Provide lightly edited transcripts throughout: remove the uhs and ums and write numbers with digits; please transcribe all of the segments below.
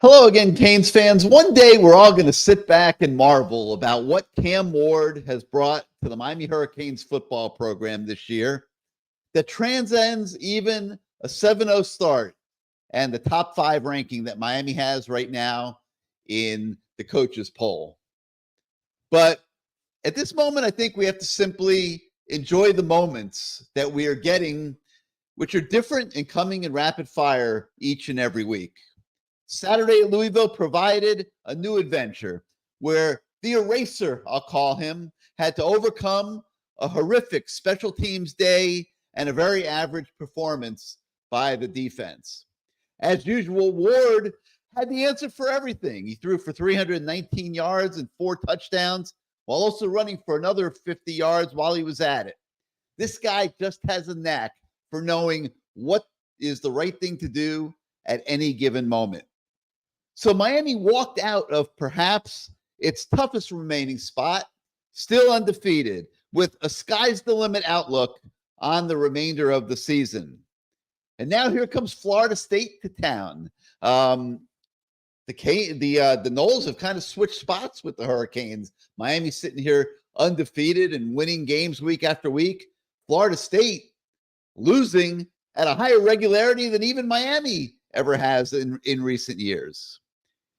Hello again, Canes fans. One day we're all going to sit back and marvel about what Cam Ward has brought to the Miami Hurricanes football program this year that transcends even a 7-0 start and the top 5 ranking that Miami has right now in the coaches poll. But at this moment, I think we have to simply enjoy the moments that we are getting, which are different and coming in rapid fire each and every week. Saturday at Louisville provided a new adventure where the eraser, I'll call him, had to overcome a horrific special teams day and a very average performance by the defense. As usual, Ward had the answer for everything. He threw for 319 yards and 4 touchdowns while also running for another 50 yards while he was at it. This guy just has a knack for knowing what is the right thing to do at any given moment. So Miami walked out of perhaps its toughest remaining spot, still undefeated, with a sky's the limit outlook on the remainder of the season. And now here comes Florida State to town. The Noles have kind of switched spots with the Hurricanes. Miami's sitting here undefeated and winning games week after week. Florida State losing at a higher regularity than even Miami ever has in recent years.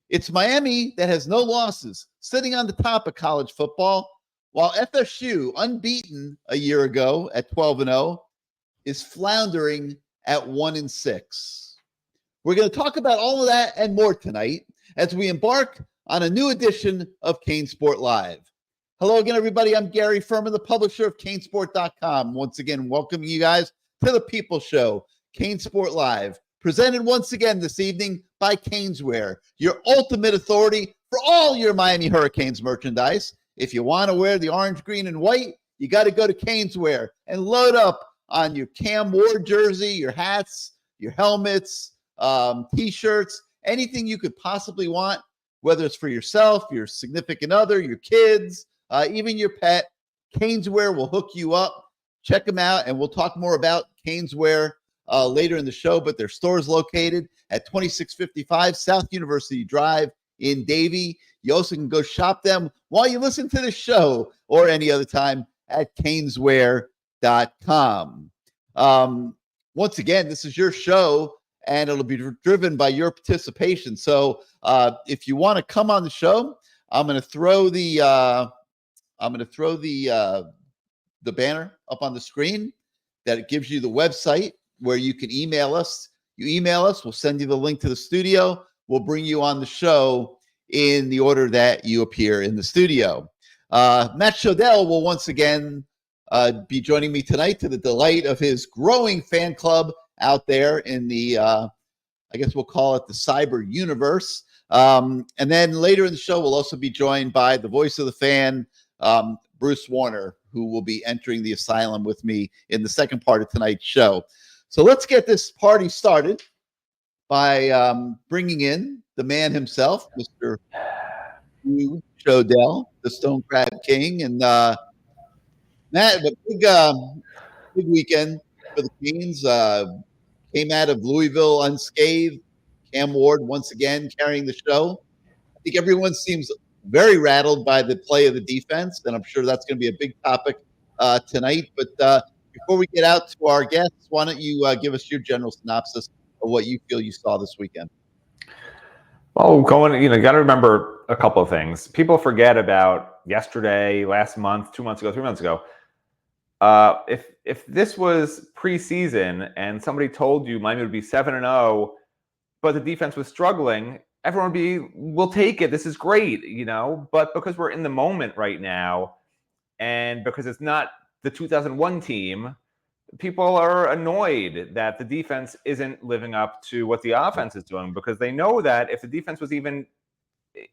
It's Miami that has no losses, sitting on the top of college football, while FSU, unbeaten a year ago at 12-0, is floundering at 1-6. We're going to talk about all of that and more tonight as we embark on a new edition of CaneSport Live. Hello again, everybody. I'm Gary Ferman, the publisher of CaneSport.com. Once again, welcoming you guys to the People Show, CaneSport Live, presented once again this evening by Caneswear, your ultimate authority for all your Miami Hurricanes merchandise. If you want to wear the orange, green, and white, you got to go to Caneswear and load up on your Cam Ward jersey, your hats, your helmets, T-shirts, anything you could possibly want, whether it's for yourself, your significant other, your kids, even your pet. Caneswear will hook you up. Check them out, and we'll talk more about Caneswear later in the show, but their store is located at 2655 South University Drive in Davie. You also can go shop them while you listen to the show or any other time at caneswear.com. Once again, this is your show, and it'll be driven by your participation. So if you want to come on the show, I'm going to throw the banner up on the screen that it gives you the website where you can email us. You email us, we'll send you the link to the studio. We'll bring you on the show in the order that you appear in the studio. Matt Shodell will once again be joining me tonight to the delight of his growing fan club out there in the, I guess we'll call it the cyber universe. And then later in the show, we'll also be joined by the voice of the fan, Bruce Warner, who will be entering the asylum with me in the second part of tonight's show. So let's get this party started by bringing in the man himself, Mr. Shodell, the Stone Crab King. And Matt, a big weekend for the Canes. Came out of Louisville unscathed. Cam Ward once again carrying the show. I think everyone seems very rattled by the play of the defense, and I'm sure that's going to be a big topic tonight. But before we get out to our guests, why don't you give us your general synopsis of what you feel you saw this weekend? Well, you got to remember a couple of things. People forget about yesterday, last month, 2 months ago, 3 months ago. If this was preseason and somebody told you Miami would be 7-0, but the defense was struggling, everyone would be, we'll take it. This is great, But because we're in the moment right now, and because it's not the 2001 team, people are annoyed that the defense isn't living up to what the offense is doing, because they know that if the defense was even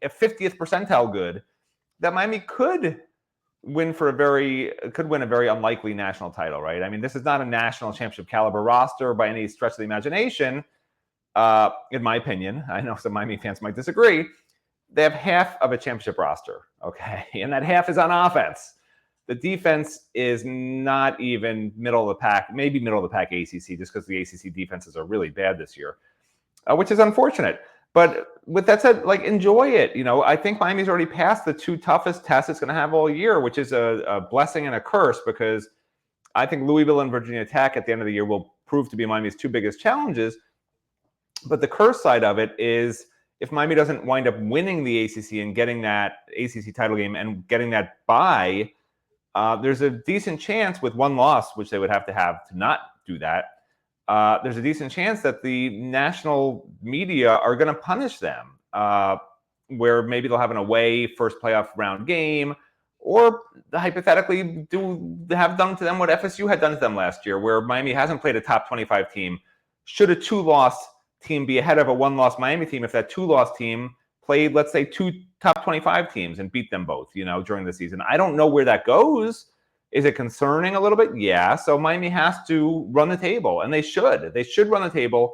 a 50th percentile good, that Miami could win a very unlikely national title, right? I mean, this is not a national championship caliber roster by any stretch of the imagination, in my opinion. I know some Miami fans might disagree. They have half of a championship roster, okay? And that half is on offense. The defense is not even middle of the pack, maybe middle of the pack ACC, just because the ACC defenses are really bad this year, which is unfortunate. But with that said, like, enjoy it. I think Miami's already passed the 2 toughest tests it's going to have all year, which is a blessing and a curse, because I think Louisville and Virginia Tech at the end of the year will prove to be Miami's 2 biggest challenges. But the curse side of it is, if Miami doesn't wind up winning the ACC and getting that ACC title game and getting that bye, there's a decent chance, with 1 loss, which they would have to not do that, there's a decent chance that the national media are going to punish them, where maybe they'll have an away first playoff round game, or hypothetically have done to them what FSU had done to them last year, where Miami hasn't played a top 25 team. Should a 2-loss team be ahead of a 1-loss Miami team if that 2-loss team played, let's say, 2 top 25 teams and beat them both, during the season? I don't know where that goes. Is it concerning a little bit? Yeah. So Miami has to run the table, and they should. They should run the table,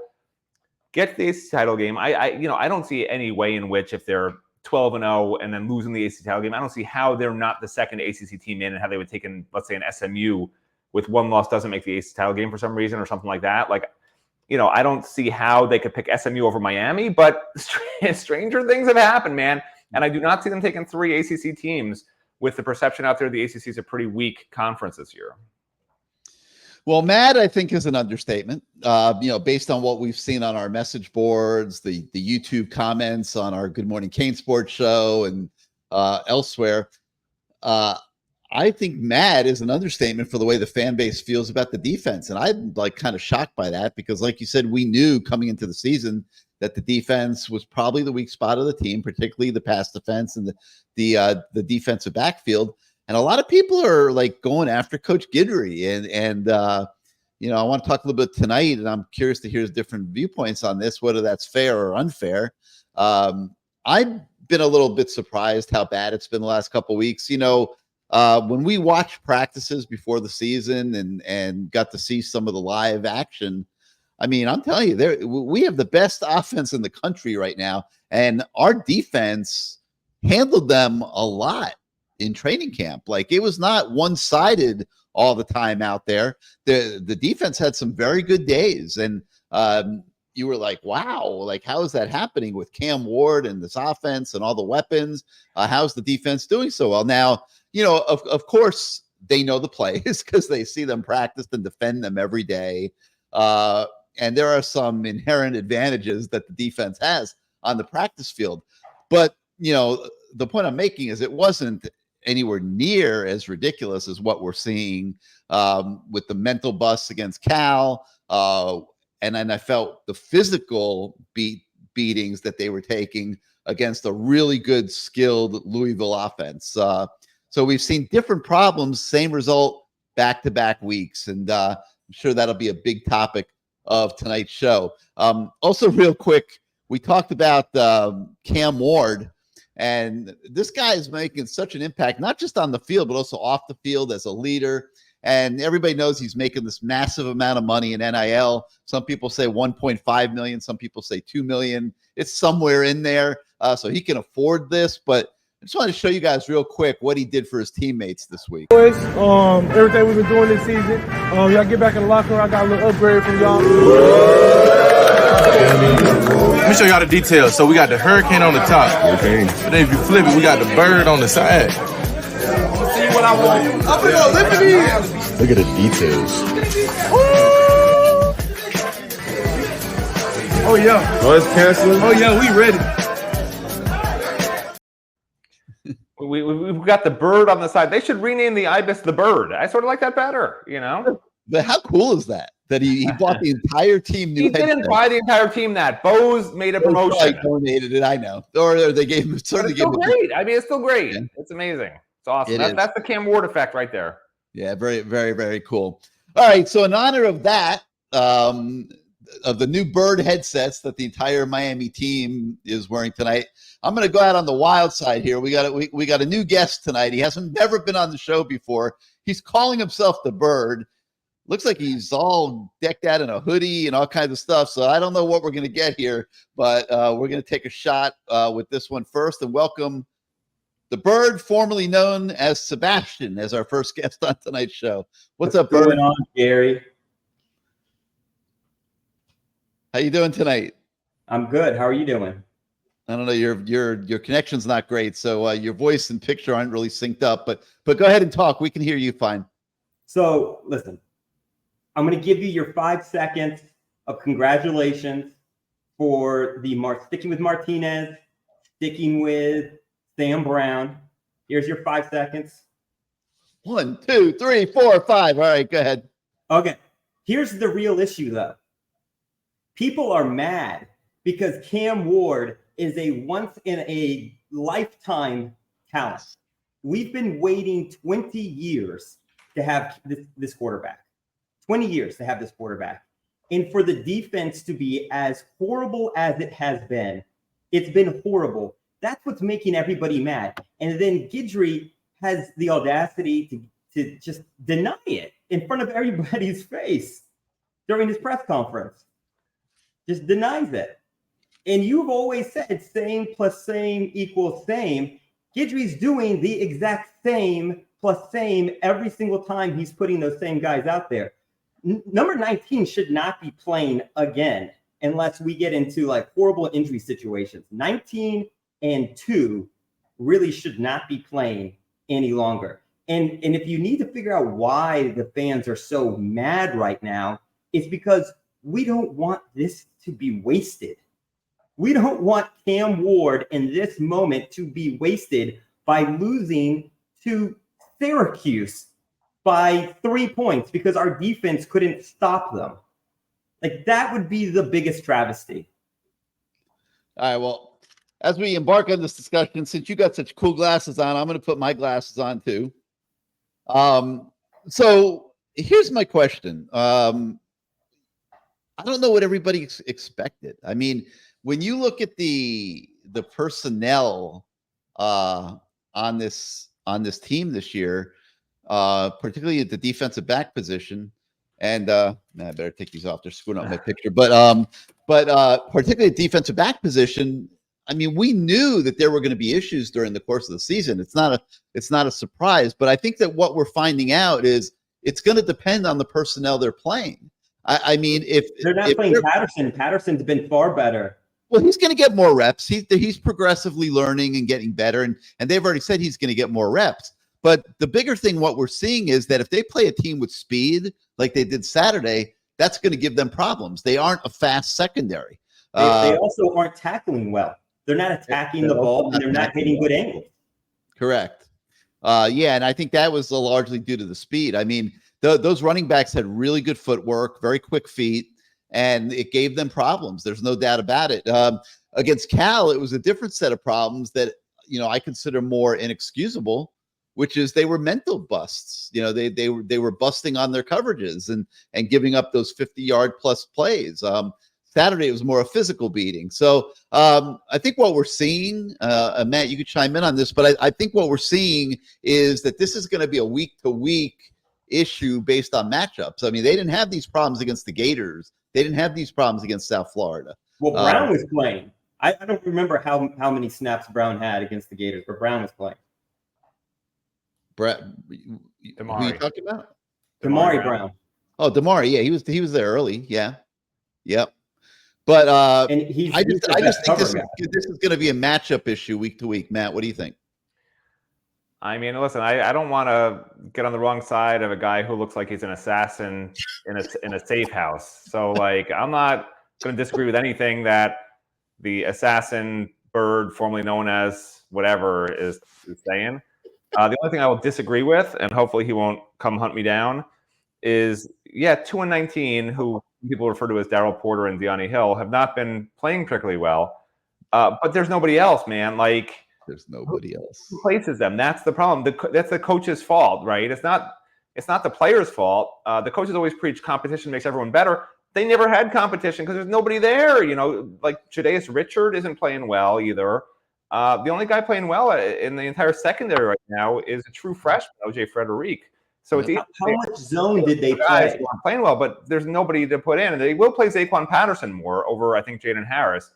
get the ACC title game. I don't see any way in which, if they're 12-0 and then losing the ACC title game, I don't see how they're not the second ACC team in, and how they would take in, let's say, an SMU with 1 loss doesn't make the ACC title game for some reason or something like that. Like, I don't see how they could pick SMU over Miami, but stranger things have happened, man. And I do not see them taking 3 ACC teams, with the perception out there the ACC is a pretty weak conference this year. Well, mad, I think, is an understatement. Based on what we've seen on our message boards, the YouTube comments on our Good Morning CaneSport show, and elsewhere, I think mad is an understatement for the way the fan base feels about the defense. And I'm kind of shocked by that, because like you said, we knew coming into the season that the defense was probably the weak spot of the team, particularly the pass defense and the defensive backfield. And a lot of people are going after Coach Guidry. And I want to talk a little bit tonight, and I'm curious to hear his different viewpoints on this, whether that's fair or unfair. I've been a little bit surprised how bad it's been the last couple of weeks. When we watched practices before the season and got to see some of the live action, I mean, I'm telling you, we have the best offense in the country right now, and our defense handled them a lot in training camp. It was not one-sided all the time out there. The defense had some very good days, and you were like, wow, how is that happening with Cam Ward and this offense and all the weapons? How's the defense doing so well? Now, of course, they know the plays because they see them practice and defend them every day. And there are some inherent advantages that the defense has on the practice field. But, the point I'm making is it wasn't anywhere near as ridiculous as what we're seeing with the mental busts against Cal. And then I felt the physical beatings that they were taking against a really good, skilled Louisville offense. So we've seen different problems, same result, back-to-back weeks. And I'm sure that'll be a big topic of tonight's show. Also, real quick, we talked about Cam Ward, and this guy is making such an impact, not just on the field, but also off the field as a leader. And everybody knows he's making this massive amount of money in NIL. Some people say 1.5 million. Some people say 2 million. It's somewhere in there. So he can afford this. But I just wanted to show you guys real quick what he did for his teammates this week. Boys, everything we've been doing this season, y'all get back in the locker room. I got a little upgrade from y'all. Let me show y'all the details. So we got the hurricane on the top. Okay. But then if you flip it, we got the bird on the side. See what I want. I'm gonna go lift it. Look at the details. Oh yeah. Oh, it's canceling. Oh yeah, we ready. We've got the bird on the side. They should rename the ibis the bird. I sort of like that better, But how cool is that? That he bought the entire team new. He didn't buy the entire team that. Bose made a promotion. Donated it, I know. Or they gave him. It's still great. I mean, it's still great. Yeah. It's amazing. It's awesome. That's the Cam Ward effect right there. Yeah, very, very, very cool. All right, so in honor of that, of the new bird headsets that the entire Miami team is wearing tonight, I'm going to go out on the wild side here. We got a new guest tonight. He hasn't never been on the show before. He's calling himself the Bird. Looks like he's all decked out in a hoodie and all kinds of stuff. So I don't know what we're going to get here, but we're going to take a shot with this one first and welcome the Bird, formerly known as Sebastian, as our first guest on tonight's show. What's up, Bird? What's going on, Gary? How you doing tonight? I'm good. How are you doing? I don't know. Your connection's not great, so your voice and picture aren't really synced up. But go ahead and talk. We can hear you fine. So listen, I'm going to give you your 5 seconds of congratulations for the sticking with Martinez, sticking with Sam Brown. Here's your 5 seconds. 1, 2, 3, 4, 5. All right, go ahead. Okay. Here's the real issue, though. People are mad because Cam Ward is a once in a lifetime talent. We've been waiting 20 years to have this quarterback. 20 years to have this quarterback. And for the defense to be as horrible as it has been, it's been horrible. That's what's making everybody mad. And then Guidry has the audacity to just deny it in front of everybody's face during his press conference. Just denies it. And you've always said same plus same equals same. Guidry's doing the exact same plus same every single time he's putting those same guys out there. Number 19 should not be playing again unless we get into like horrible injury situations. 19 and 2 really should not be playing any longer. And if you need to figure out why the fans are so mad right now, it's because we don't want this to be wasted. We don't want Cam Ward in this moment to be wasted by losing to Syracuse by 3 points because our defense couldn't stop them. Like, that would be the biggest travesty. All right, well, as we embark on this discussion, since you got such cool glasses on, I'm going to put my glasses on too. So here's my question. I don't know what everybody expected. I mean, when you look at the personnel on this team this year, particularly at the defensive back position, and I better take these off. They're screwing up my picture. But particularly at defensive back position, I mean, we knew that there were going to be issues during the course of the season. It's not a surprise. But I think that what we're finding out is it's going to depend on the personnel they're playing. I mean, if they're not playing Patterson's been far better. Well, he's going to get more reps. He's progressively learning and getting better, and they've already said he's going to get more reps. But the bigger thing, what we're seeing is that if they play a team with speed like they did Saturday, that's going to give them problems. They aren't a fast secondary. They also aren't tackling well. They're not attacking the ball, and they're not hitting good angles. Correct. Yeah, and I think that was largely due to the speed. I mean, those running backs had really good footwork, very quick feet, and it gave them problems. There's no doubt about it. Against Cal, it was a different set of problems that, I consider more inexcusable, which is they were mental busts. They were busting on their coverages and giving up those 50-yard plus plays. Saturday, it was more a physical beating. So I think what we're seeing, Matt, you could chime in on this, but I think what we're seeing is that this is going to be a week-to-week issue based on matchups. I mean, they didn't have these problems against the Gators. They didn't have these problems against South Florida. Well, Brown was playing. I don't remember how many snaps Brown had against the Gators, but Brown was playing. Brett, who are you talking about? Damari Brown. Oh, Damari, yeah, he was there early. Yeah. Yep. But and I just think this is going to be a matchup issue week to week. Matt, what do you think? I mean, listen, I don't want to get on the wrong side of a guy who looks like he's an assassin in a safe house. So, like, I'm not going to disagree with anything that the assassin bird, formerly known as whatever, is saying. The only thing I will disagree with, and hopefully he won't come hunt me down, is 2-19, who people refer to as Darryl Porter and De'Ani Hill, have not been playing particularly well. But there's nobody else, man. Like, there's nobody else who places them. That's the problem. That's the coach's fault, right? It's not the player's fault. The coaches always preach competition makes everyone better. They never had competition because there's nobody there. Like Jadaeus Richard isn't playing well either. The only guy playing well in the entire secondary right now is a true freshman, OJ Frederick. So it's how much zone did they play? Playing well, but there's nobody to put in. And they will play Zaquan Patterson more over, I think, Jaden Harris,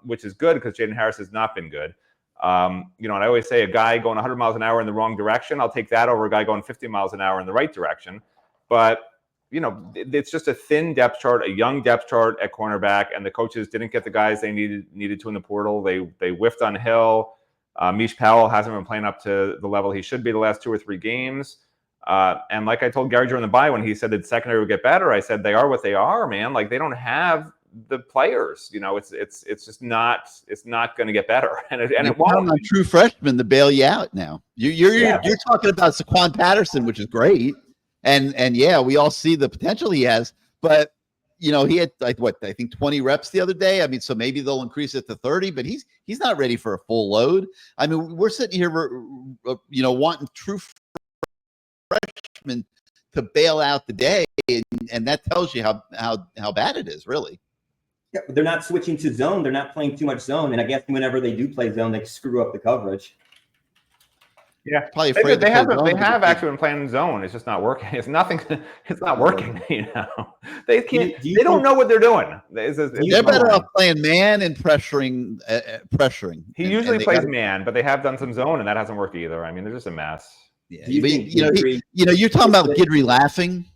which is good because Jaden Harris has not been good. And I always say a guy going 100 miles an hour in the wrong direction, I'll take that over a guy going 50 miles an hour in the right direction. But it's just a thin depth chart, a young depth chart at cornerback, and the coaches didn't get the guys they needed to in the portal. They whiffed on Hill. Mish Powell hasn't been playing up to the level he should be the last 2 or 3 games. And like I told Gary during the bye when he said that secondary would get better, I said they are what they are, man. Like, they don't have the players. It's just not. It's not going to get better, and it won't. On true freshmen to bail you out now. You're talking about Saquon Patterson, which is great, and yeah, we all see the potential he has. But he had I think 20 reps the other day. I mean, so maybe they'll increase it to 30, but he's not ready for a full load. I mean, we're sitting here, wanting true freshmen to bail out the day, and that tells you how bad it is, really. Yeah, they're not switching to zone. They're not playing too much zone, and I guess whenever they do play zone, they screw up the coverage. Yeah, probably afraid they have actually been playing zone. It's just not working. It's nothing. It's not working. They can't. They don't know what they're doing. They're better off playing man and pressuring. He usually plays man, but they have done some zone, and that hasn't worked either. I mean, they're just a mess. Yeah, you're talking about Guidry laughing,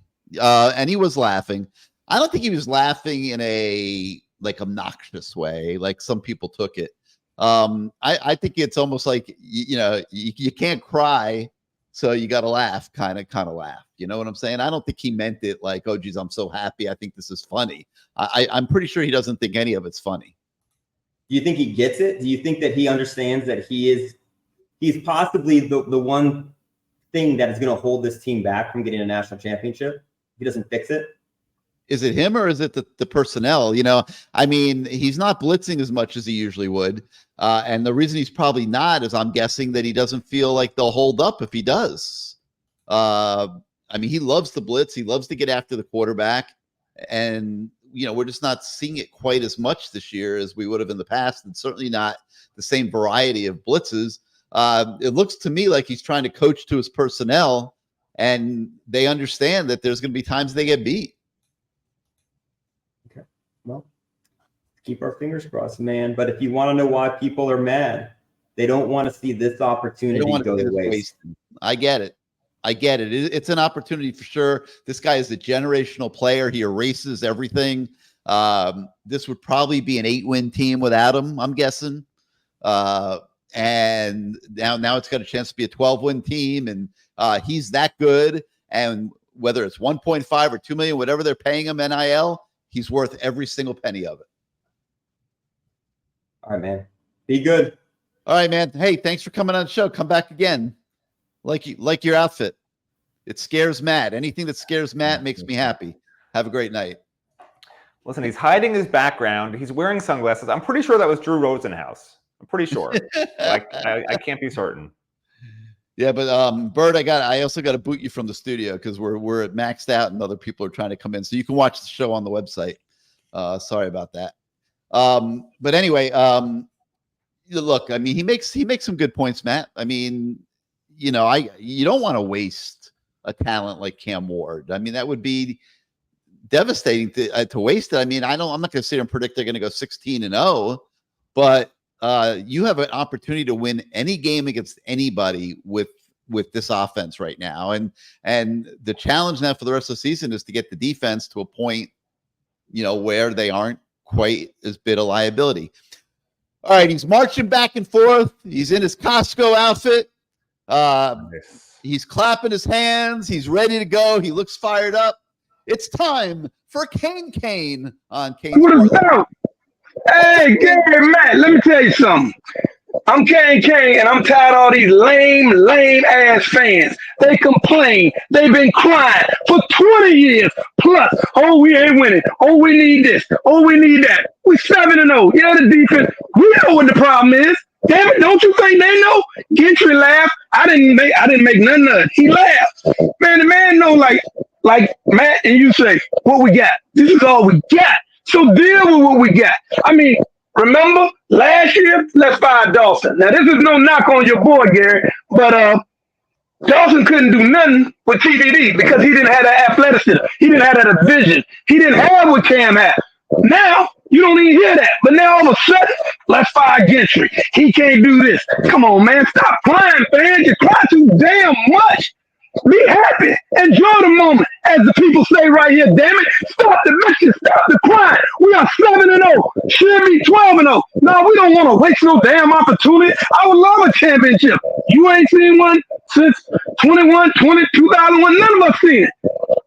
and he was laughing. I don't think he was laughing in a obnoxious way, like some people took it. I think it's almost like you can't cry, so you got to laugh, kind of laugh. You know what I'm saying? I don't think he meant it like, oh geez, I'm so happy, I think this is funny. I'm pretty sure he doesn't think any of it's funny. Do you think he gets it? Do you think that he understands that he's possibly the one thing that is going to hold this team back from getting a national championship? If he doesn't fix it. Is it him or is it the personnel? I mean, he's not blitzing as much as he usually would. And the reason he's probably not is I'm guessing that he doesn't feel like they'll hold up if he does. I mean, he loves the blitz. He loves to get after the quarterback. And, we're just not seeing it quite as much this year as we would have in the past, and certainly not the same variety of blitzes. It looks to me like he's trying to coach to his personnel, and they understand that there's going to be times they get beat. Well, keep our fingers crossed, man. But if you want to know why people are mad, they don't want to see this opportunity go to waste. I get it. It's an opportunity for sure. This guy is a generational player. He erases everything. This would probably be an 8-win team without him, I'm guessing. And now it's got a chance to be a 12-win team, and he's that good. And whether it's 1.5 or 2 million, whatever they're paying him NIL, he's worth every single penny of it. All right, man. Be good. All right, man. Hey, thanks for coming on the show. Come back again. Like your outfit. It scares Matt. Anything that scares Matt makes me happy. Have a great night. Listen, he's hiding his background. He's wearing sunglasses. I'm pretty sure that was Drew Rosenhaus. I'm pretty sure. I can't be certain. Yeah, but Bird, I also got to boot you from the studio because we're at maxed out and other people are trying to come in. So you can watch the show on the website. Sorry about that. But anyway, look, I mean, he makes some good points, Matt. I mean, you don't want to waste a talent like Cam Ward. I mean, that would be devastating to waste it. I mean, I'm not going to sit here and predict they're going to go 16-0, but you have an opportunity to win any game against anybody with this offense right now. And the challenge now for the rest of the season is to get the defense to a point, where they aren't quite as big a liability. All right. He's marching back and forth. He's in his Costco outfit. Nice. He's clapping his hands. He's ready to go. He looks fired up. It's time for Kane on CaneSport. What is up? Hey, Gary, Matt, let me tell you something. I'm Kane, and I'm tired of all these lame ass fans. They complain. They've been crying for 20 years plus. Oh, we ain't winning. Oh, we need this. Oh, we need that. We 7-0. Yeah, the defense. We know what the problem is. Damn it, don't you think they know? Gentry laughed. I didn't make none of it. He laughed. Man, the man know like Matt and you say, what we got. This is all we got. So deal with what we got. I mean, remember last year, let's fire Dawson. Now, this is no knock on your boy, Gary, but Dawson couldn't do nothing with TDD because he didn't have that athleticism. He didn't have that vision. He didn't have what Cam had. Now, you don't even hear that. But now all of a sudden, let's fire Gentry. He can't do this. Come on, man. Stop crying, man. You cry too damn much. Be happy. Enjoy the moment. As the people say right here, damn it. Stop the bitches. Stop the crying. We are 7-0. Should be 12-0. No, we don't want to waste no damn opportunity. I would love a championship. You ain't seen one since 2001. None of us seen it.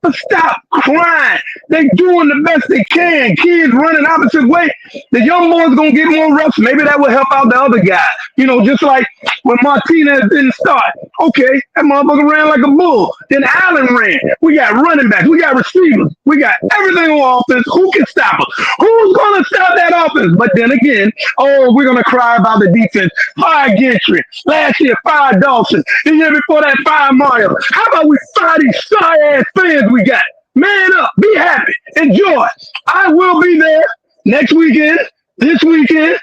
But stop crying. They doing the best they can. Kids running opposite way. The young boys gonna get more reps. Maybe that will help out the other guy. You know, just like when Martinez didn't start. Okay, that motherfucker ran like a bull. Then Allen ran. We got running backs. We got receivers. We got everything on offense. Who can stop us? Who's gonna stop that offense? But then again, oh, we're gonna cry about the defense. Fire Gentry. Last year, fire Dawson. The year before that, fire Mario. How about we fire these shy-ass fans we got? Man up. Be happy. Enjoy. I will be there next weekend, this weekend,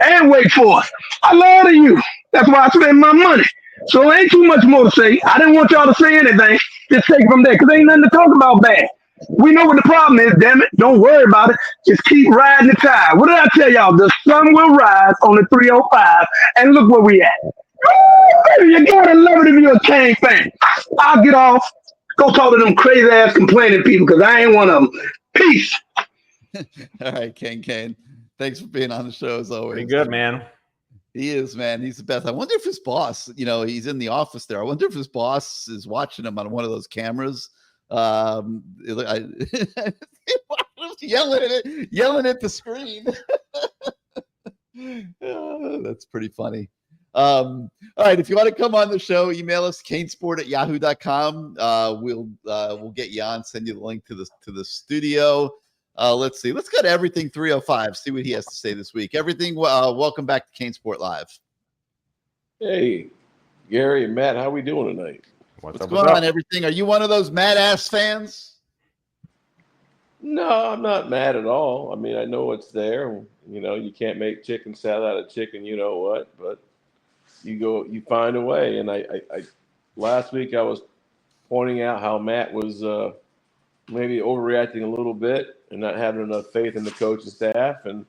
and Wake Forest. I love you. That's why I spend my money. So ain't too much more to say. I didn't want y'all to say anything. Just take it from there, because ain't nothing to talk about bad. We know what the problem is, damn it. Don't worry about it. Just keep riding the tide. What did I tell y'all? The sun will rise on the 305, and look where we at. Ooh, baby, you gotta love it if you're a Cane fan. I'll get off. Go talk to them crazy-ass complaining people, because I ain't one of them. Peace. All right, Kane. Thanks for being on the show as always. Pretty good, man. He is, man. He's the best. I wonder if his boss, he's in the office there. I wonder if his boss is watching him on one of those cameras. Yelling at the screen. Oh, that's pretty funny. All right. If you want to come on the show, email us CaneSport@yahoo.com. We'll get you on, send you the link to the studio. Let's see. Let's go to Everything 305. See what he has to say this week. Everything. Welcome back to CaneSport Live. Hey, Gary and Matt, how we doing tonight? What's going on, Everything? Are you one of those mad ass fans? No, I'm not mad at all. I mean, I know it's there. You can't make chicken salad out of chicken, you know what, but you find a way. And I last week I was pointing out how Matt was maybe overreacting a little bit and not having enough faith in the coaching staff. And,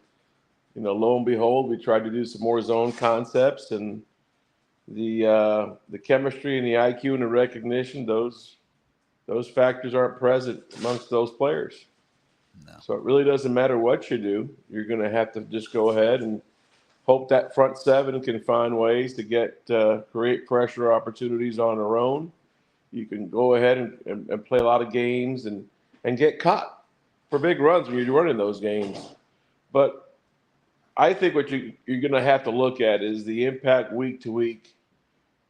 lo and behold, we tried to do some more zone concepts, and the chemistry and the IQ and the recognition, those factors aren't present amongst those players. No. So it really doesn't matter what you do. You're going to have to just go ahead and hope that front seven can find ways to create pressure opportunities on their own. You can go ahead and play a lot of games and get caught for big runs when you're running those games. But I think what you're going to have to look at is the impact week to week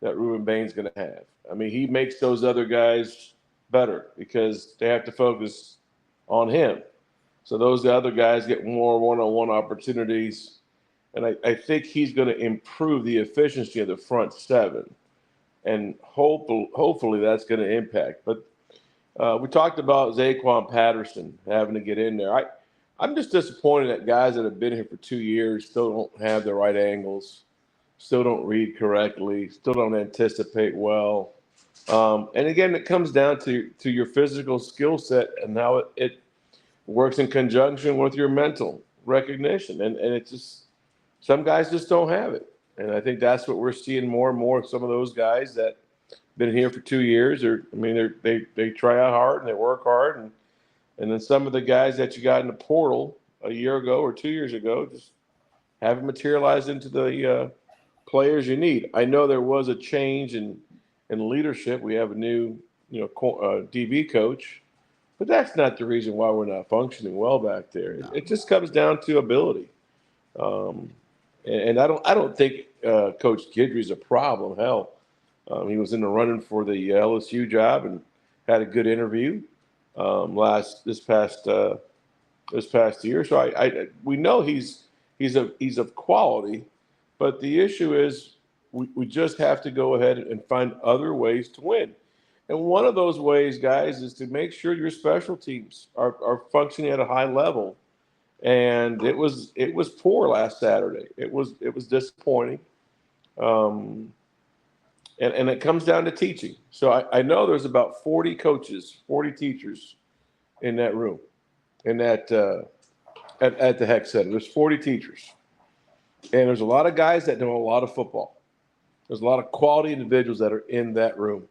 that Ruben Bain's going to have. I mean, he makes those other guys better because they have to focus on him. So those other guys get more one-on-one opportunities. And I think he's going to improve the efficiency of the front seven. And hopefully that's going to impact. But we talked about Zaquan Patterson having to get in there. I'm just disappointed that guys that have been here for 2 years still don't have the right angles, still don't read correctly, still don't anticipate well. And again, it comes down to your physical skill set and how it works in conjunction with your mental recognition. And it's just some guys just don't have it. And I think that's what we're seeing more and more of some of those guys that been here for 2 years. They try out hard and they work hard. And then some of the guys that you got in the portal a year ago or 2 years ago just haven't materialized into the players you need. I know there was a change in leadership. We have a new DB coach, but that's not the reason why we're not functioning well back there. No. It just comes down to ability. And I don't think Coach Guidry's a problem. Hell, he was in the running for the LSU job and had a good interview this past year. So we know he's of quality, but the issue is we just have to go ahead and find other ways to win. And one of those ways, guys, is to make sure your special teams are functioning at a high level. And it was poor last Saturday. It was disappointing. And it comes down to teaching. So I know there's about 40 coaches, 40 teachers in that room, at the Heck Center. There's 40 teachers. And there's a lot of guys that know a lot of football. There's a lot of quality individuals that are in that room.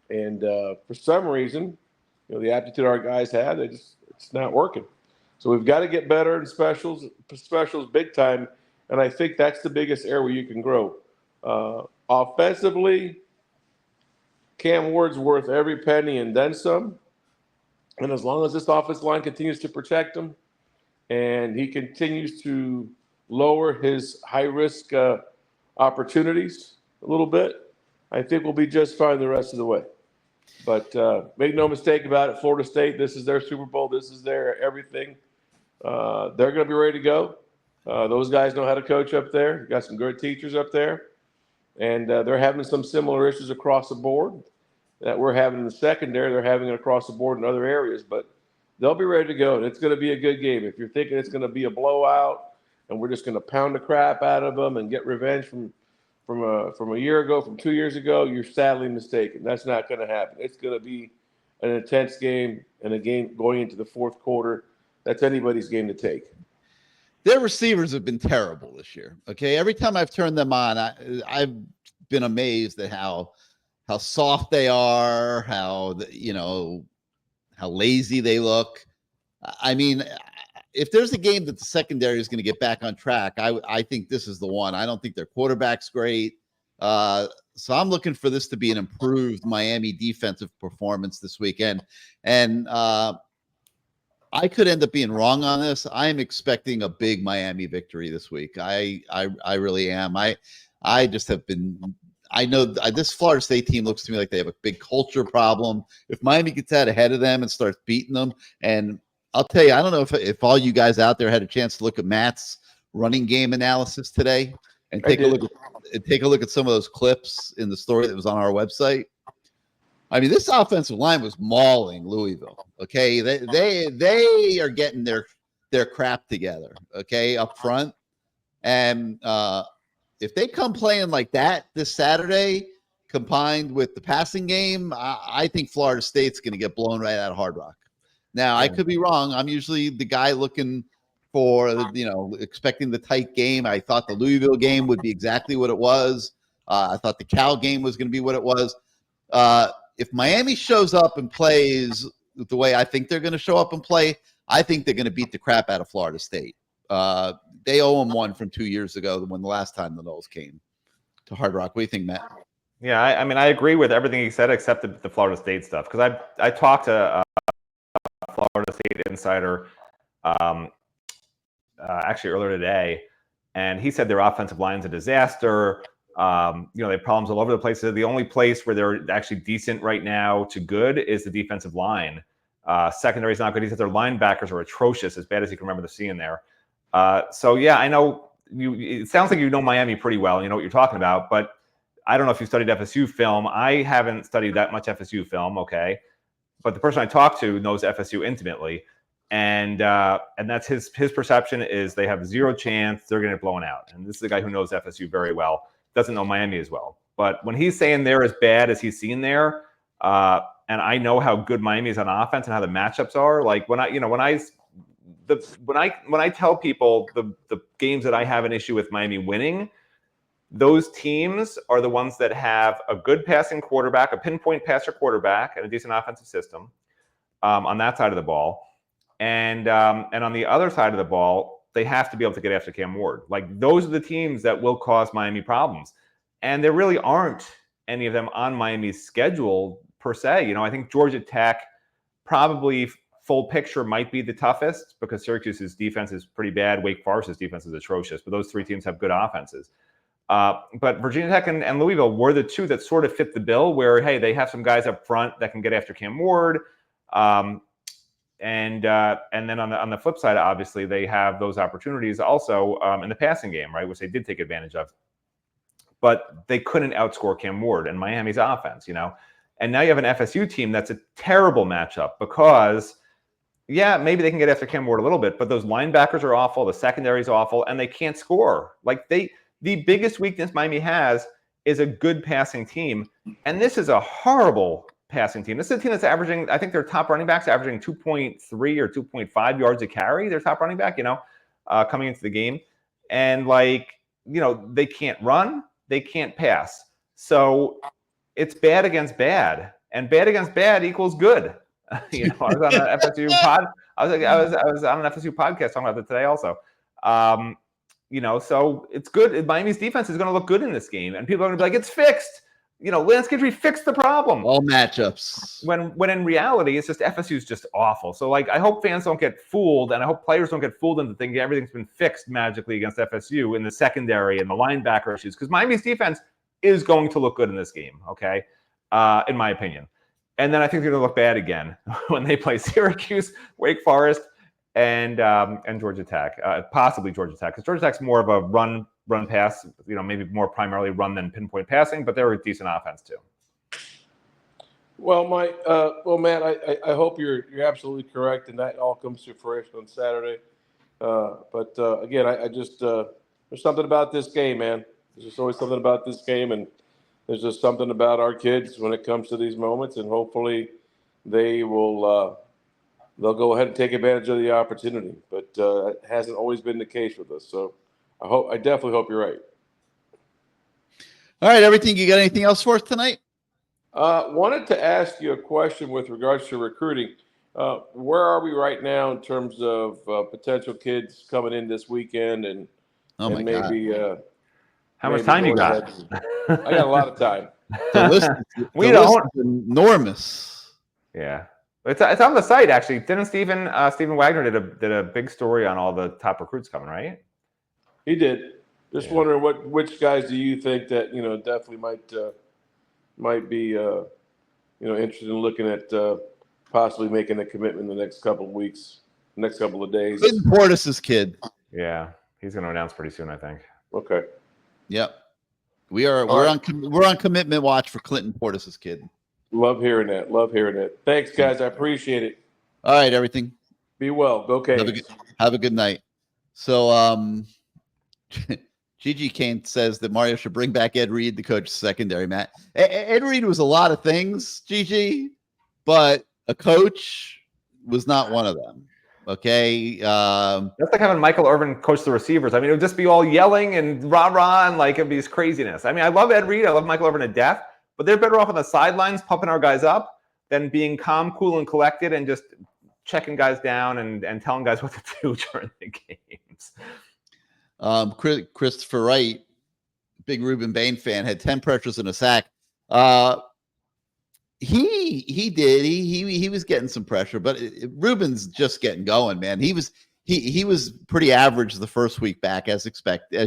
And for some reason, the aptitude our guys have, it's not working. So we've got to get better in specials big time. And I think that's the biggest area where you can grow. Offensively, Cam Ward's worth every penny and then some. And as long as this offensive line continues to protect him and he continues to lower his high-risk opportunities a little bit, I think we'll be just fine the rest of the way. But make no mistake about it, Florida State, this is their Super Bowl. This is their everything. They're going to be ready to go. Those guys know how to coach up there. You've got some good teachers up there. And they're having some similar issues across the board that we're having in the secondary. They're having it across the board in other areas. But they'll be ready to go. And it's going to be a good game. If you're thinking it's going to be a blowout and we're just going to pound the crap out of them and get revenge from a year ago, from 2 years ago, you're sadly mistaken. That's not going to happen. It's going to be an intense game and a game going into the fourth quarter. That's anybody's game to take. Their receivers have been terrible this year. Okay, every time I've turned them on, I've been amazed at how soft they are, how lazy they look. I mean, if there's a game that the secondary is going to get back on track, I think this is the one. I don't think their quarterback's great. So I'm looking for this to be an improved Miami defensive performance this weekend. And I could end up being wrong on this. I am expecting a big Miami victory this week. I really am. I just have been. I know this Florida State team looks to me like they have a big culture problem. If Miami gets out ahead of them and starts beating them, and I'll tell you, I don't know if all you guys out there had a chance to look at Matt's running game analysis today and take a look at some of those clips in the story that was on our website. I mean, this offensive line was mauling Louisville. Okay, they are getting their crap together. Okay, up front, and if they come playing like that this Saturday, combined with the passing game, I think Florida State's going to get blown right out of Hard Rock. Now, I could be wrong. I'm usually the guy looking for expecting the tight game. I thought the Louisville game would be exactly what it was. I thought the Cal game was going to be what it was. If Miami shows up and plays the way I think they're going to show up and play, I think they're going to beat the crap out of Florida State. They owe them one from 2 years ago when the last time the Noles came to Hard Rock. What do you think, Matt? Yeah, I mean, I agree with everything he said except the Florida State stuff, because I talked to a Florida State insider actually earlier today, and he said their offensive line's a disaster. They have problems all over the place. The only place where they're actually decent right now to good is the defensive line. Secondary is not good. He said their linebackers are atrocious, as bad as you can remember the seeing there. So yeah, I know it sounds like you know Miami pretty well. You know what you're talking about, but I don't know if you studied FSU film. I haven't studied that much FSU film. Okay. But the person I talked to knows FSU intimately. And that's his perception is they have zero chance they're going to get blown out. And this is a guy who knows FSU very well. Doesn't know Miami as well. But when he's saying they're as bad as he's seen there, and I know how good Miami is on offense and how the matchups are, like when I tell people the games that I have an issue with Miami winning, those teams are the ones that have a good passing quarterback, a pinpoint passer quarterback, and a decent offensive system on that side of the ball. And on the other side of the ball, they have to be able to get after Cam Ward. Like, those are the teams that will cause Miami problems. And there really aren't any of them on Miami's schedule per se. I think Georgia Tech probably full picture might be the toughest because Syracuse's defense is pretty bad. Wake Forest's defense is atrocious, but those three teams have good offenses. But Virginia Tech and Louisville were the two that sort of fit the bill where, hey, they have some guys up front that can get after Cam Ward. And then on the flip side, obviously, they have those opportunities also in the passing game, right, which they did take advantage of. But they couldn't outscore Cam Ward and Miami's offense, And now you have an FSU team that's a terrible matchup because, yeah, maybe they can get after Cam Ward a little bit, but those linebackers are awful, the secondary is awful, and they can't score. Like, the biggest weakness Miami has is a good passing team, and this is a horrible passing team. This is a team that's averaging, I think their top running back's averaging 2.3 or 2.5 yards a carry, their top running back, coming into the game. And they can't run, they can't pass. So it's bad against bad. and bad against bad equals good. I was on an FSU pod. I was on an FSU podcast talking about it today also. So it's good. Miami's defense is going to look good in this game, and people are going to be like, it's fixed. Lance Guidry fixed the problem. All matchups. When in reality, it's just FSU's just awful. So I hope fans don't get fooled, and I hope players don't get fooled into thinking everything's been fixed magically against FSU in the secondary and the linebacker issues, because Miami's defense is going to look good in this game. Okay, in my opinion. And then I think they're going to look bad again when they play Syracuse, Wake Forest, and Georgia Tech, possibly Georgia Tech, because Georgia Tech's more of a run pass, maybe more primarily run than pinpoint passing, but they're a decent offense too. Well, Matt, I hope you're absolutely correct, and that all comes to fruition on Saturday. But again, I just there's something about this game, man. There's just always something about this game, and there's just something about our kids when it comes to these moments, and hopefully they will they'll go ahead and take advantage of the opportunity. But it hasn't always been the case with us, so I definitely hope you're right. All right, everything. You got anything else for us tonight? Wanted to ask you a question with regards to recruiting. Where are we right now in terms of potential kids coming in this weekend, and maybe how much time you got? I got a lot of time. The list is enormous. Yeah, it's on the site actually. Didn't Stephen Wagner did a big story on all the top recruits coming, right? He did. Just wondering which guys do you think that definitely might be interested in looking at possibly making a commitment in the next couple of weeks, next couple of days. Clinton Portis's kid. Yeah, he's going to announce pretty soon, I think. Okay. Yep. We're on commitment watch for Clinton Portis's kid. Love hearing that. Thanks, guys. I appreciate it. All right, everything. Be well. Go Canes. Have a good night. So, Gigi Kane says that Mario should bring back Ed Reed, the coach of secondary. Matt, Ed Reed was a lot of things, Gigi, but a coach was not one of them. Okay. That's like having Michael Irvin coach the receivers. I mean, it would just be all yelling and rah-rah and it'd be this craziness. I mean, I love Ed Reed. I love Michael Irvin to death, but they're better off on the sidelines pumping our guys up than being calm, cool, and collected and just checking guys down and telling guys what to do during the games. Christopher Wright, big Ruben Bain fan, had 10 pressures and a sack. He was getting some pressure, but Ruben's just getting going, man. He was pretty average the first week back, as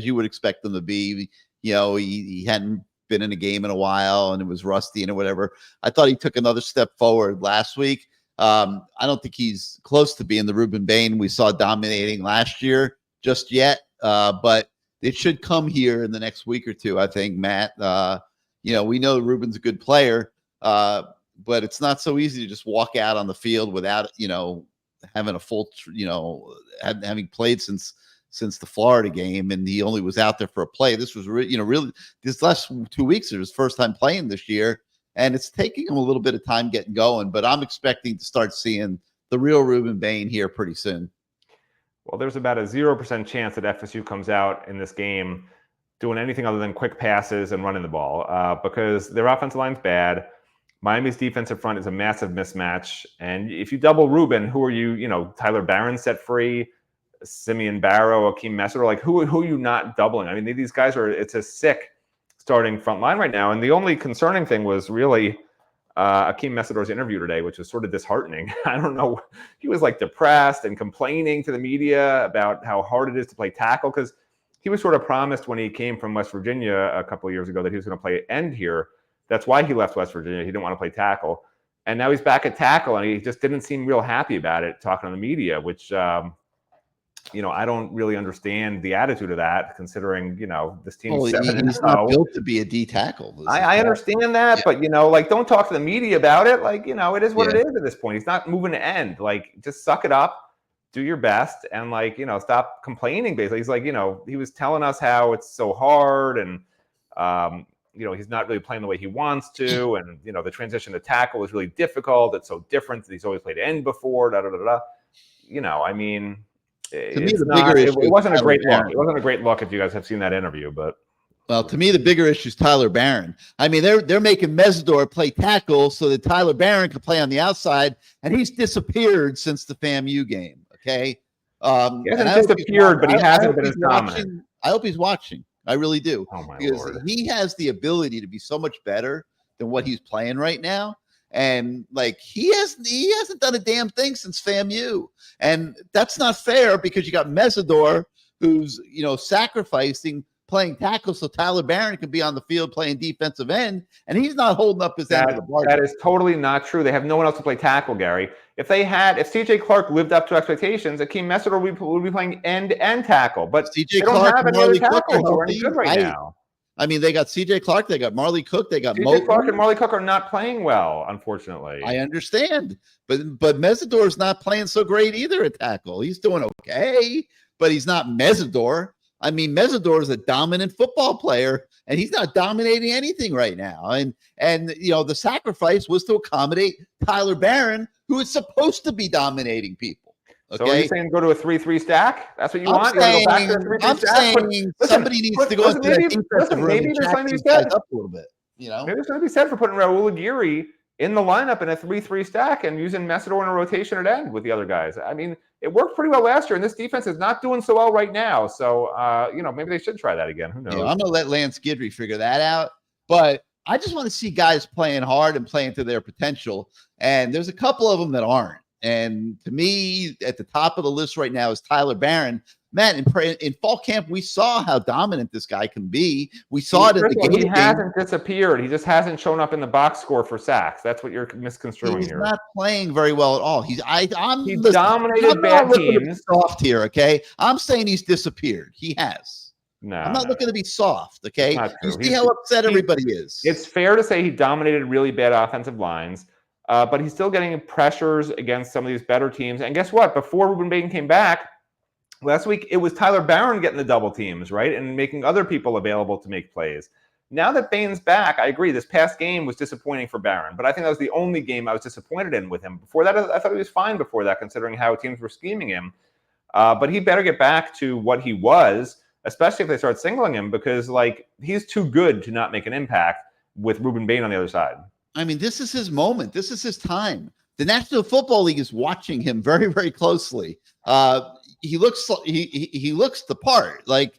you would expect them to be. He hadn't been in a game in a while and it was rusty and whatever. I thought he took another step forward last week. I don't think he's close to being the Ruben Bain we saw dominating last year just yet. But it should come here in the next week or two, I think, Matt. We know Ruben's a good player, but it's not so easy to just walk out on the field without, having a full, having played since the Florida game, and he only was out there for a play. This was really this last 2 weeks is his first time playing this year, and it's taking him a little bit of time getting going. But I'm expecting to start seeing the real Ruben Bain here pretty soon. Well, there's about a 0% chance that FSU comes out in this game doing anything other than quick passes and running the ball because their offensive line's bad. Miami's defensive front is a massive mismatch. And if you double Ruben, who are you? Tyler Barron set free, Simeon Barrow, Akeem Messer. Who are you not doubling? I mean, these guys it's a sick starting front line right now. And the only concerning thing was really Akeem Messer's interview today, which was sort of disheartening. I don't know. He was depressed and complaining to the media about how hard it is to play tackle because he was sort of promised when he came from West Virginia a couple of years ago that he was going to play end here. That's why he left West Virginia. He didn't want to play tackle. And now he's back at tackle, and he just didn't seem real happy about it talking to the media, which, I don't really understand the attitude of that, considering, this team's he's not built to be a D tackle. I understand that, but, don't talk to the media about it. It is what it is at this point. He's not moving to end. Just suck it up, do your best, and, stop complaining, basically. He's he was telling us how it's so hard, and, he's not really playing the way he wants to, and, the transition to tackle is really difficult. It's so different. He's always played end before, I mean... To me, it wasn't a great look. It wasn't a great look if you guys have seen that interview, but Well, to me, the bigger issue is Tyler Barron. I mean, they're making Mesidor play tackle so that Tyler Barron can play on the outside, and he's disappeared since the FAMU game. Okay, He hasn't disappeared, but he hasn't been as dominant. I hope he's watching. I really do, Oh my because Lord. he has the ability to be so much better than what he's playing right now. And like he hasn't done a damn thing since FAMU, and that's not fair because you got Mesidor, who's sacrificing playing tackle so Tyler Barron can be on the field playing defensive end, and he's not holding up his end of the bargain. That is totally not true. They have no one else to play tackle, Gary. If CJ Clark lived up to expectations, Akeem Mesidor would be playing end and tackle. But CJ Clark and Marley Cook are any good right now. I mean, they got CJ Clark, they got Marley Cook, they got CJ Clark and Marley Cook are not playing well, unfortunately. I understand, but Mesidor's not playing so great either at tackle. He's doing okay, but he's not Mesidor. I mean, Mesidor is a dominant football player, and he's not dominating anything right now. And the sacrifice was to accommodate Tyler Barron, who is supposed to be dominating people. Okay? So are you saying go to a 3-3 stack? That's what you want? I'm saying somebody needs to go into that defensive room and jack these guys up a little bit. Maybe there's going to be said for putting Raul Aguirre in the lineup in a 3-3 stack and using Mesidor in a rotation at end with the other guys. I mean, it worked pretty well last year, and this defense is not doing so well right now. So, maybe they should try that again. Who knows? I'm going to let Lance Guidry figure that out. But I just want to see guys playing hard and playing to their potential. And there's a couple of them that aren't. And to me, at the top of the list right now is Tyler Barron. Man, in fall camp, we saw how dominant this guy can be. We saw it at the game. He hasn't disappeared. He just hasn't shown up in the box score for sacks. That's what you're misconstruing here. He's not playing very well at all. He dominated bad teams. Soft here, okay? I'm saying he's disappeared. He has. No, I'm not looking to be soft, okay? You see he's how upset everybody is. It's fair to say he dominated really bad offensive lines, but he's still getting pressures against some of these better teams. And guess what? Before Ruben Bain came back last week, it was Tyler Barron getting the double teams, right? And making other people available to make plays. Now that Bain's back, I agree, this past game was disappointing for Barron, but I think that was the only game I was disappointed in with him. Before that, I thought he was fine before that, considering how teams were scheming him. But he better get back to what he was, especially if they start singling him, because he's too good to not make an impact with Ruben Bain on the other side. I mean, this is his moment. This is his time. The National Football League is watching him very, very closely. He looks the part. They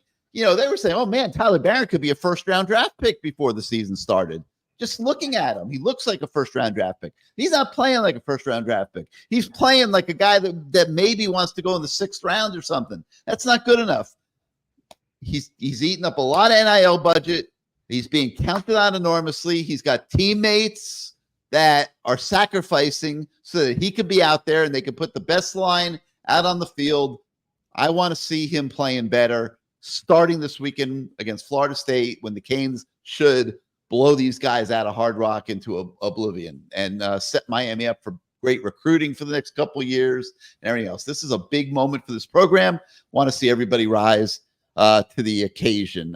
were saying, oh man, Tyler Barron could be a first-round draft pick before the season started. Just looking at him, he looks like a first-round draft pick. He's not playing like a first-round draft pick. He's playing like a guy that maybe wants to go in the 6th round or something. That's not good enough. He's eating up a lot of NIL budget. He's being counted on enormously. He's got teammates that are sacrificing so that he could be out there and they could put the best line out on the field. I want to see him playing better starting this weekend against Florida State when the Canes should blow these guys out of Hard Rock into oblivion and set Miami up for great recruiting for the next couple of years and everything else. This is a big moment for this program. Want to see everybody rise to the occasion.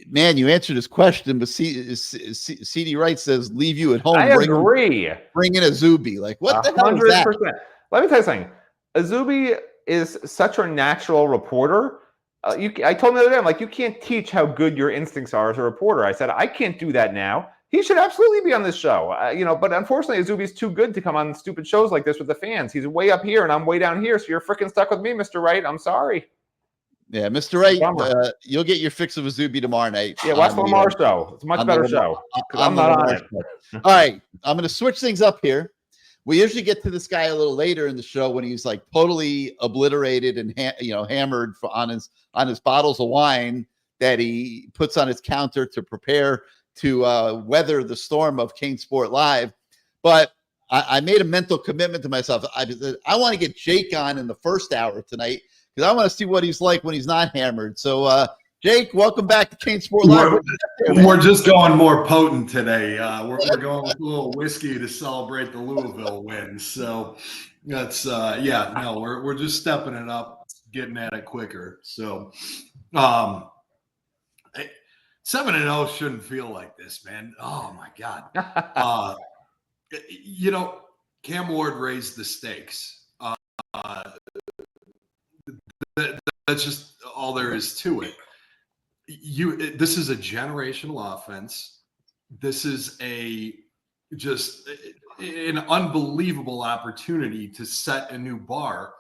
Man, you answered his question, but CD Wright says, leave you at home. I agree. Bring in Azubi. What the hell is that? 100%. Let me tell you something. Azubi is such a natural reporter. I told him the other day, I'm like, you can't teach how good your instincts are as a reporter. I said, I can't do that now. He should absolutely be on this show. But unfortunately, Azubi's too good to come on stupid shows like this with the fans. He's way up here and I'm way down here. So you're freaking stuck with me, Mr. Wright. I'm sorry. Yeah, Mr. Wright, you'll get your fix of Azubi tomorrow night. Yeah, watch the Lamar show. It's a much better show. I'm not on it. All right, I'm going to switch things up here. We usually get to this guy a little later in the show when he's totally obliterated and hammered on his bottles of wine that he puts on his counter to prepare to weather the storm of CaneSport Live. But I made a mental commitment to myself. I want to get Jake on in the first hour tonight because I want to see what he's like when he's not hammered. So, Jake, welcome back to CaneSport Live. We're just going more potent today. We're going with a little whiskey to celebrate the Louisville win. So that's we're just stepping it up, getting at it quicker. So 7-0 shouldn't feel like this, man. Oh my God. Cam Ward raised the stakes. That's just all there is to it. This is a generational offense. This is just an unbelievable opportunity to set a new bar.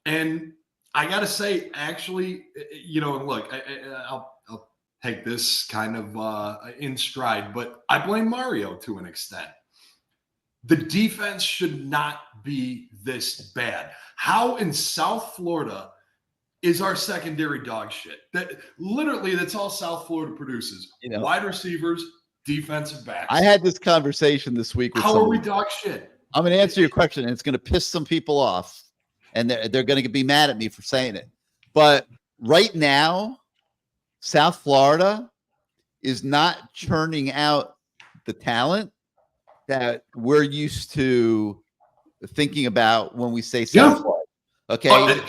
And I got to say, actually, look, I'll take this kind of in stride, but I blame Mario to an extent. The defense should not be this bad. How in South Florida is our secondary dog shit? That's all South Florida produces. Wide receivers, defensive backs. I had this conversation this week with somebody. How are we dog shit? I'm going to answer your question, and it's going to piss some people off, and they're going to be mad at me for saying it. But right now, South Florida is not churning out the talent that we're used to thinking about when we say South Florida. Okay,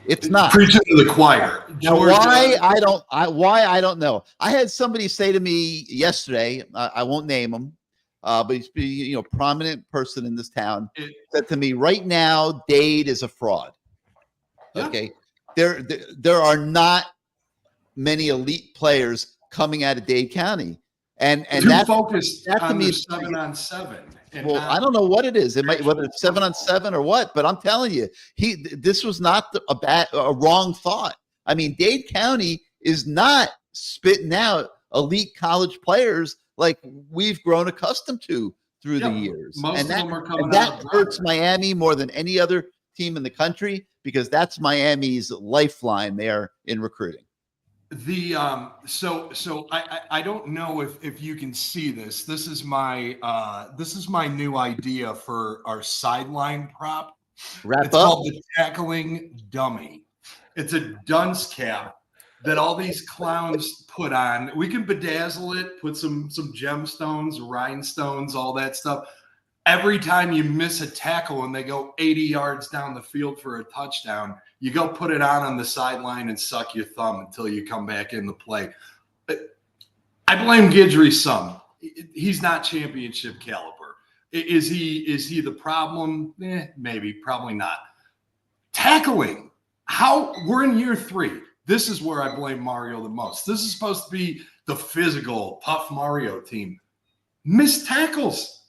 it's not. Preaching to the choir. Why I don't know. I had somebody say to me yesterday. I won't name him, but he's a prominent person in this town. Said to me, right now, Dade is a fraud. Yeah. Okay, there are not many elite players coming out of Dade County. And that's focused on the 7-on-7. Well, I don't know what it is. It might, whether it's 7-on-7 or what, but I'm telling you, this was not a wrong thought. I mean, Dade County is not spitting out elite college players like we've grown accustomed to through the years. Most of them are coming out. That hurts Miami more than any other team in the country because that's Miami's lifeline there in recruiting. So I don't know if you can see this. This is my new idea for our sideline prop. It's called the tackling dummy. It's a dunce cap that all these clowns put on. We can bedazzle it, put some gemstones, rhinestones, all that stuff. Every time you miss a tackle and they go 80 yards down the field for a touchdown, you go put it on the sideline and suck your thumb until you come back in the play. I blame Guidry some. He's not championship caliber. Is he the problem? Maybe, probably not. Tackling. We're in year 3. This is where I blame Mario the most. This is supposed to be the physical, tough Mario team. Missed tackles.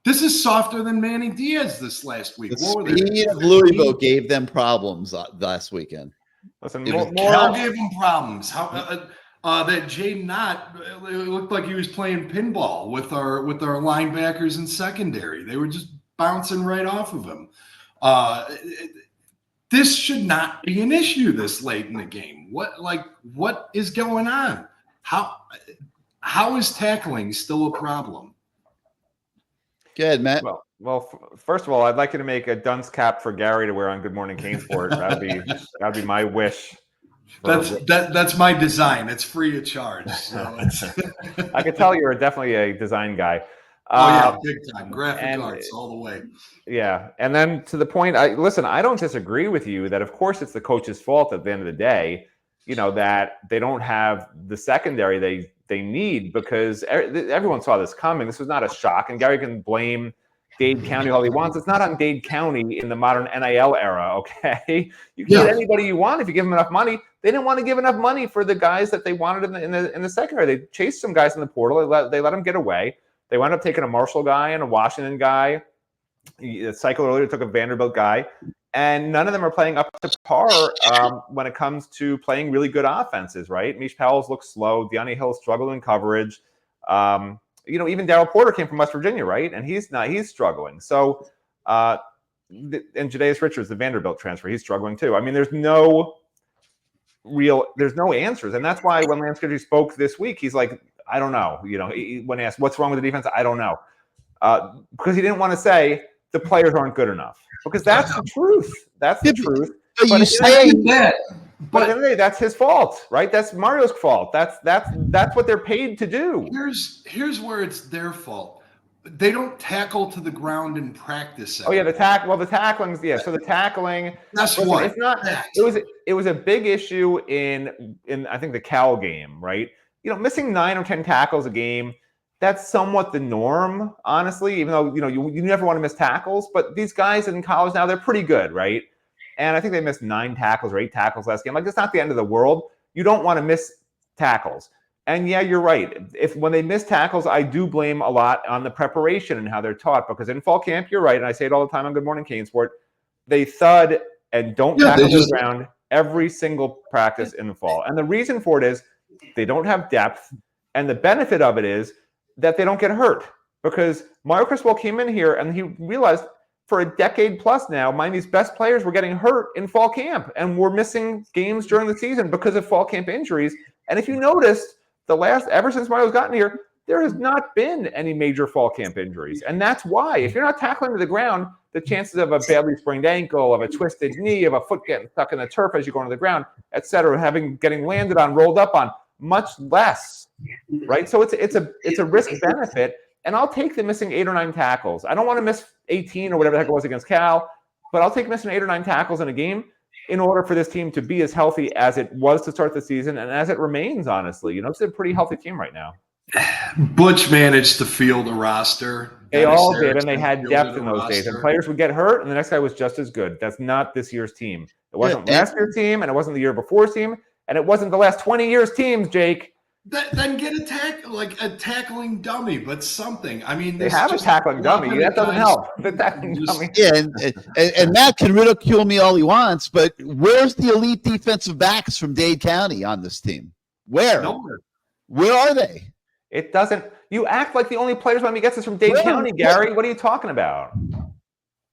This is softer than Manny Diaz this last week. The speed of Louisville gave them problems last weekend. Listen, Cal gave them problems. That Jaden Knott looked like he was playing pinball with our linebackers in secondary. They were just bouncing right off of him. This should not be an issue this late in the game. What is going on? How is tackling still a problem? Good, Matt. Well, first of all, I'd like you to make a dunce cap for Gary to wear on Good Morning CaneSport. That'd be my wish. That's my design. It's free of charge. So I could tell you're definitely a design guy. Big time. Graphic arts all the way. Yeah, and then to the point, I don't disagree with you that of course it's the coach's fault at the end of the day. That they don't have the secondary they need because everyone saw this coming. This was not a shock, and Gary can blame Dade County all he wants. It's not on Dade County in the modern NIL era, okay? You can get anybody you want if you give them enough money. They didn't want to give enough money for the guys that they wanted in the secondary. They chased some guys in the portal. They let them get away. They wound up taking a Marshall guy and a Washington guy. The cycle earlier took a Vanderbilt guy. And none of them are playing up to par when it comes to playing really good offenses, right? Mish Powell's looks slow. Deani Hill struggled in coverage. Even Darryl Porter came from West Virginia, right? And he's struggling. So, and Jadaeus Richards, the Vanderbilt transfer, he's struggling too. I mean, there's no answers. And that's why when Lance Guidry spoke this week, he's like, I don't know. When asked what's wrong with the defense, I don't know. Because he didn't want to say the players aren't good enough. Because that's the truth. That's the truth. But you say that. But at the end of the day, that's his fault, right? That's Mario's fault. That's what they're paid to do. Here's where it's their fault. They don't tackle to the ground in practice. Oh yeah, the tackling. Yeah, so the tackling. That's what. It's not. It was a big issue in I think the Cal game, right? Missing 9 or 10 tackles a game. That's somewhat the norm, honestly, even though, you never want to miss tackles. But these guys in college now, they're pretty good, right? And I think they missed 9 tackles or 8 tackles last game. Like, it's not the end of the world. You don't want to miss tackles. And yeah, you're right. When they miss tackles, I do blame a lot on the preparation and how they're taught. Because in fall camp, you're right, and I say it all the time on Good Morning CaneSport, they thud and don't tackle to the ground every single practice in the fall. And the reason for it is they don't have depth. And the benefit of it is that they don't get hurt. Because Mario Cristobal came in here and he realized for a decade plus now, Miami's best players were getting hurt in fall camp and were missing games during the season because of fall camp injuries. And if you noticed, ever since Mario's gotten here, there has not been any major fall camp injuries. And that's why, if you're not tackling to the ground, the chances of a badly sprained ankle, of a twisted knee, of a foot getting stuck in the turf as you go into the ground, et cetera, getting landed on, rolled up on, much less, right? So it's a risk benefit. And I'll take the missing 8 or 9 tackles. I don't want to miss 18 or whatever the heck it was against Cal, but I'll take missing 8 or 9 tackles in a game in order for this team to be as healthy as it was to start the season and as it remains, honestly. It's a pretty healthy team right now. Butch managed to field a roster. They all did, and they had depth in those days. And players would get hurt, and the next guy was just as good. That's not this year's team. It wasn't last year's team, and it wasn't the year before's team, and it wasn't the last 20 years' teams, Jake. Then get a tackling dummy, but something. I mean, they have a tackling dummy. That doesn't help. The tackling dummy. Yeah, and Matt can ridicule me all he wants, but where's the elite defensive backs from Dade County on this team? Where? Nowhere. Where are they? It doesn't. You act like the only players Miami gets is from Dade County, Gary. What are you talking about?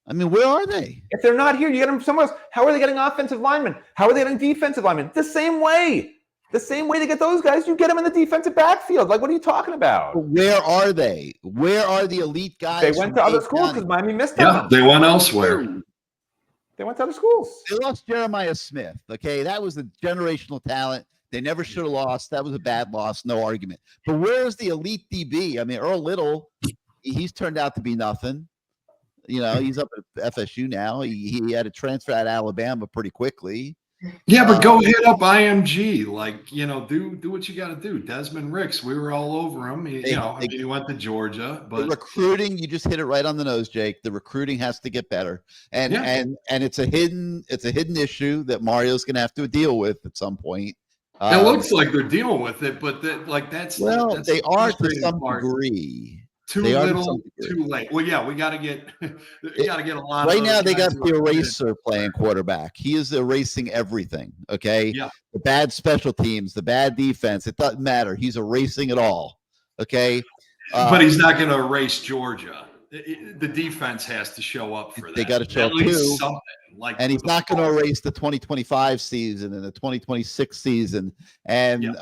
I mean, where are they? If they're not here, you get them somewhere else. How are they getting offensive linemen? How are they getting defensive linemen? The same way. The same way to get those guys, you get them in the defensive backfield. Like, what are you talking about? Where are they? Where are the elite guys? They went to other schools because Miami missed them. Yeah, they went elsewhere. They went to other schools. They lost Jeremiah Smith. Okay, that was a generational talent. They never should have lost. That was a bad loss, no argument. But where's the elite DB? I mean, Earl Little, he's turned out to be nothing. He's up at FSU now. He had a transfer out of Alabama pretty quickly. Yeah, but go hit up IMG. Do what you got to do. Desmond Ricks, we were all over him. He went to Georgia, but the recruiting, you just hit it right on the nose, Jake. The recruiting has to get better, and it's a hidden issue that Mario's going to have to deal with at some point. It looks like they're dealing with it, but they are to some degree. Too little, too late. Well, yeah, we got to get a lot. Right now, they got the eraser playing quarterback. He is erasing everything. Okay, yeah. The bad special teams, the bad defense. It doesn't matter. He's erasing it all. Okay, but he's not going to erase Georgia. The defense has to show up for that. They got to show up too. And he's not going to erase the 2025 season and the 2026 season. And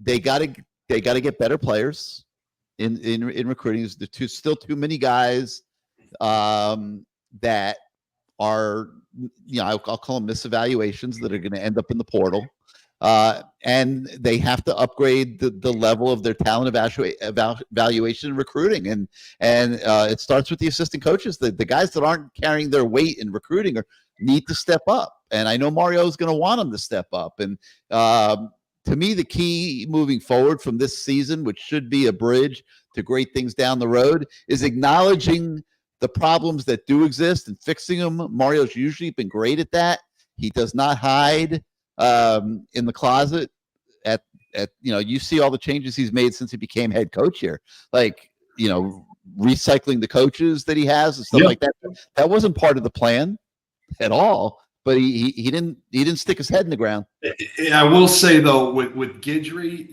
they got to get better players. In recruiting, there's still too many guys that are, I'll call them misevaluations that are going to end up in the portal. And they have to upgrade the level of their talent evaluation and recruiting. And it starts with the assistant coaches. The guys that aren't carrying their weight in recruiting need to step up. And I know Mario is going to want them to step up. And to me, the key moving forward from this season, which should be a bridge to great things down the road, is acknowledging the problems that do exist and fixing them. Mario's usually been great at that. He does not hide in the closet. You see all the changes he's made since he became head coach here, recycling the coaches that he has and stuff like that. That wasn't part of the plan at all. But he didn't stick his head in the ground. I will say though, with Guidry,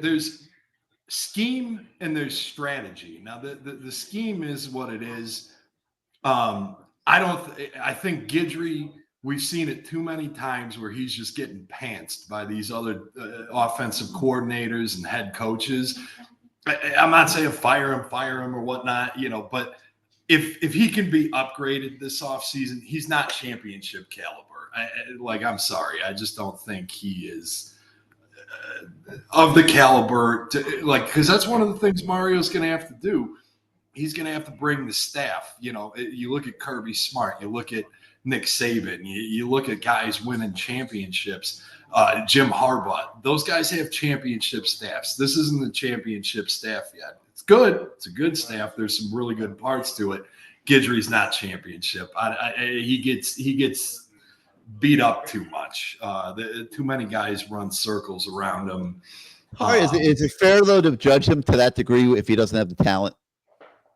there's scheme and there's strategy. Now the scheme is what it is. I think Guidry, we've seen it too many times where he's just getting pantsed by these other offensive coordinators and head coaches. I'm not saying fire him or whatnot, but if he can be upgraded this offseason, he's not championship caliber. I'm sorry. I just don't think he is of the caliber because that's one of the things Mario's going to have to do. He's going to have to bring the staff. You look at Kirby Smart, you look at Nick Saban, you look at guys winning championships, Jim Harbaugh. Those guys have championship staffs. This isn't the championship staff yet. It's good. It's a good staff. There's some really good parts to it. Guidry's not championship. He gets beat up too much. Too many guys run circles around him. Is it fair though to judge him to that degree if he doesn't have the talent?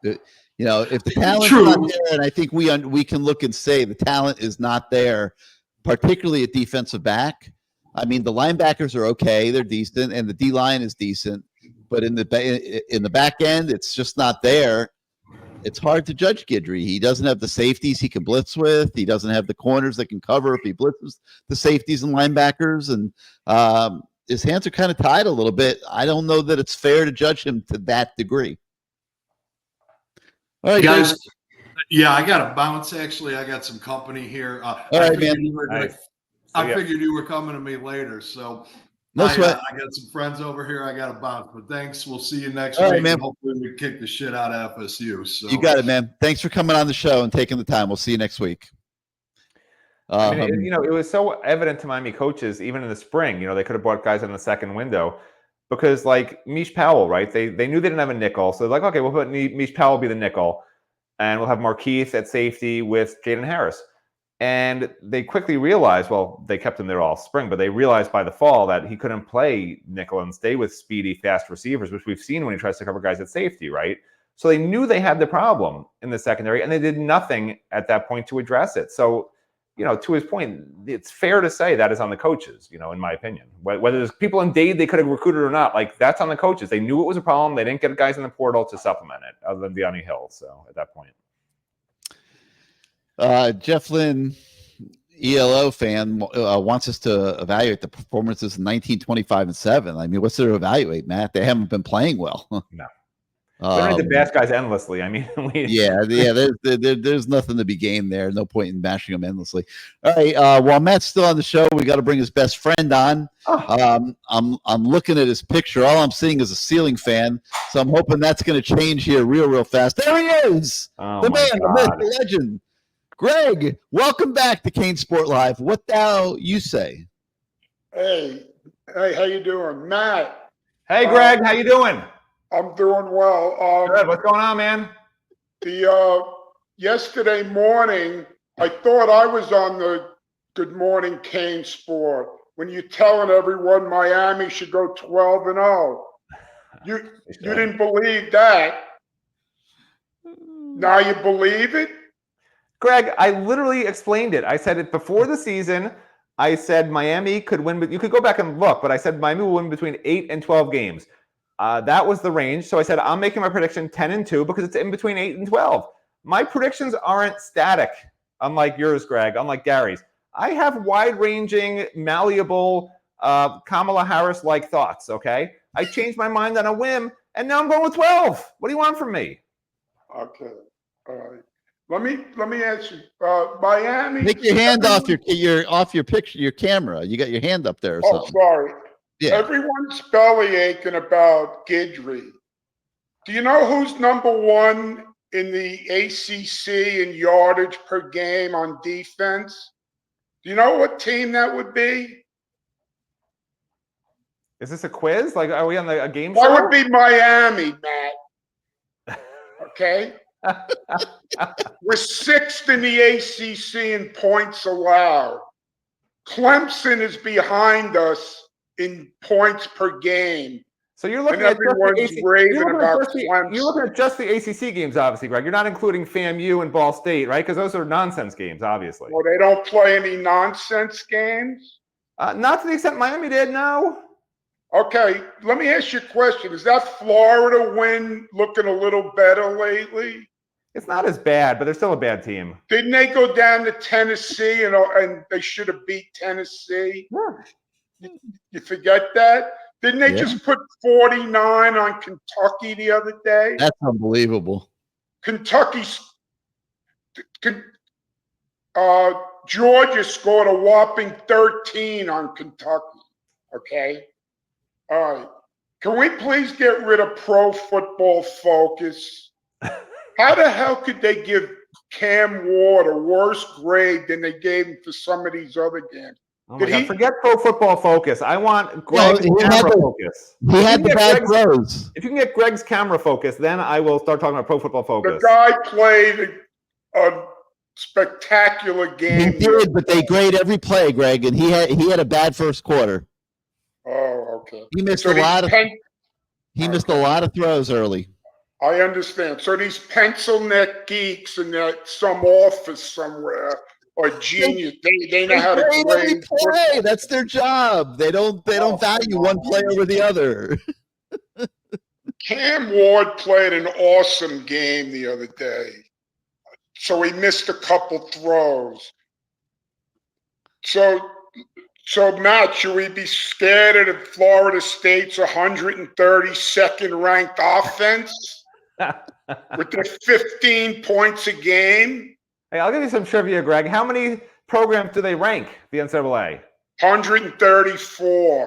If the talent's not there, and I think we can look and say the talent is not there, particularly at defensive back. I mean, the linebackers are okay; they're decent, and the D line is decent. But in the back end, it's just not there. It's hard to judge Guidry. He doesn't have the safeties he can blitz with. He doesn't have the corners that can cover if he blitzes the safeties and linebackers, and his hands are kind of tied a little bit. I don't know that it's fair to judge him to that degree. All right, guys. Yeah, I got to bounce. Actually, I got some company here. All right, man. I figured you were coming to me later, so no sweat. I got some friends over here. I got to bounce, but thanks. We'll see you next All week. right, man. Hopefully, we kick the shit out of FSU. So you got it, man. Thanks for coming on the show and taking the time. We'll see you next week. I mean, it was so evident to Miami coaches, even in the spring. They could have brought guys in the second window because, like Mish Powell, right? They knew they didn't have a nickel, so they're like, okay, we'll put Mish Powell be the nickel, and we'll have Markeith at safety with Jaden Harris. And they quickly realized, well, they kept him there all spring, but they realized by the fall that he couldn't play nickel and stay with speedy, fast receivers, which we've seen when he tries to cover guys at safety, right? So they knew they had the problem in the secondary, and they did nothing at that point to address it. So, to his point, it's fair to say that is on the coaches, in my opinion. Whether there's people in Dade they could have recruited or not, like that's on the coaches. They knew it was a problem. They didn't get guys in the portal to supplement it other than De'Ani Hill. So at that point. Jeff Lynn, ELO fan, wants us to evaluate the performances in 19, 25, and 7. I mean, what's there to evaluate, Matt? They haven't been playing well. No. They're the best guys endlessly. I mean, there's nothing to be gained there. No point in bashing them endlessly. All right. While Matt's still on the show, we got to bring his best friend on. I'm looking at his picture. All I'm seeing is a ceiling fan, so I'm hoping that's going to change here real fast. There he is, the man, the myth, the legend, Greg. Welcome back to CaneSport Live. What thou you say? Hey, how you doing, Matt? Hey, Greg, how you doing? I'm doing well. Good. What's going on, man? Yesterday morning, I thought I was on the Good Morning CaneSport when you're telling everyone Miami should go 12-0. You didn't believe that. Now you believe it? Greg, I literally explained it. I said it before the season. I said Miami could win, but you could go back and look, but I said Miami will win between 8 and 12 games. That was the range. So I said, I'm making my prediction 10-2 because it's in between 8 and 12. My predictions aren't static, unlike yours, Greg, unlike Gary's. I have wide-ranging, malleable, Kamala Harris-like thoughts, okay? I changed my mind on a whim, and now I'm going with 12. What do you want from me? Okay. All right. Let me ask you, Miami. Take your hand off your picture, your camera. You got your hand up there or something. Oh, sorry. Yeah. Everyone's belly aching about Guidry. Do you know who's number one in the ACC in yardage per game on defense? Do you know what team that would be? Is this a quiz? Like, are we on a game show? That would be Miami, Matt. Okay? We're 6th in the ACC in points allowed. Clemson is behind us in points per game. So you're looking at everyone's raving about Clemson. You're looking at just the ACC games, obviously, Greg. You're not including FAMU and Ball State, right? Because those are nonsense games, obviously. Well, they don't play any nonsense games? Not to the extent Miami did, no. Okay, let me ask you a question. Is that Florida win looking a little better lately? It's not as bad, but they're still a bad team. Didn't they go down to Tennessee and they should have beat Tennessee? Yeah. You forget that? Didn't they just put 49 on Kentucky the other day? That's unbelievable. Georgia scored a whopping 13 on Kentucky. Okay? All right. Can we please get rid of Pro Football Focus? How the hell could they give Cam Ward a worse grade than they gave him for some of these other games? Oh my God, forget Pro Football Focus. I want Greg's camera focus. He had the bad throws. If you can get Greg's camera focus, then I will start talking about Pro Football Focus. The guy played spectacular He game. did, but they grade every play, Greg, and he had a bad first quarter. Oh, okay. He missed So a lot these of missed a lot of throws early. I understand. So these pencil neck geeks in some office somewhere are genius. They know how to grade every grade play. football. That's their job. They don't value one play over the other. Cam Ward played an awesome game the other day. So he missed a couple throws. So Matt, should we be scared of Florida State's 132nd ranked offense with their 15 points a game? Hey, I'll give you some trivia, Greg. How many programs do they rank the NCAA? 134.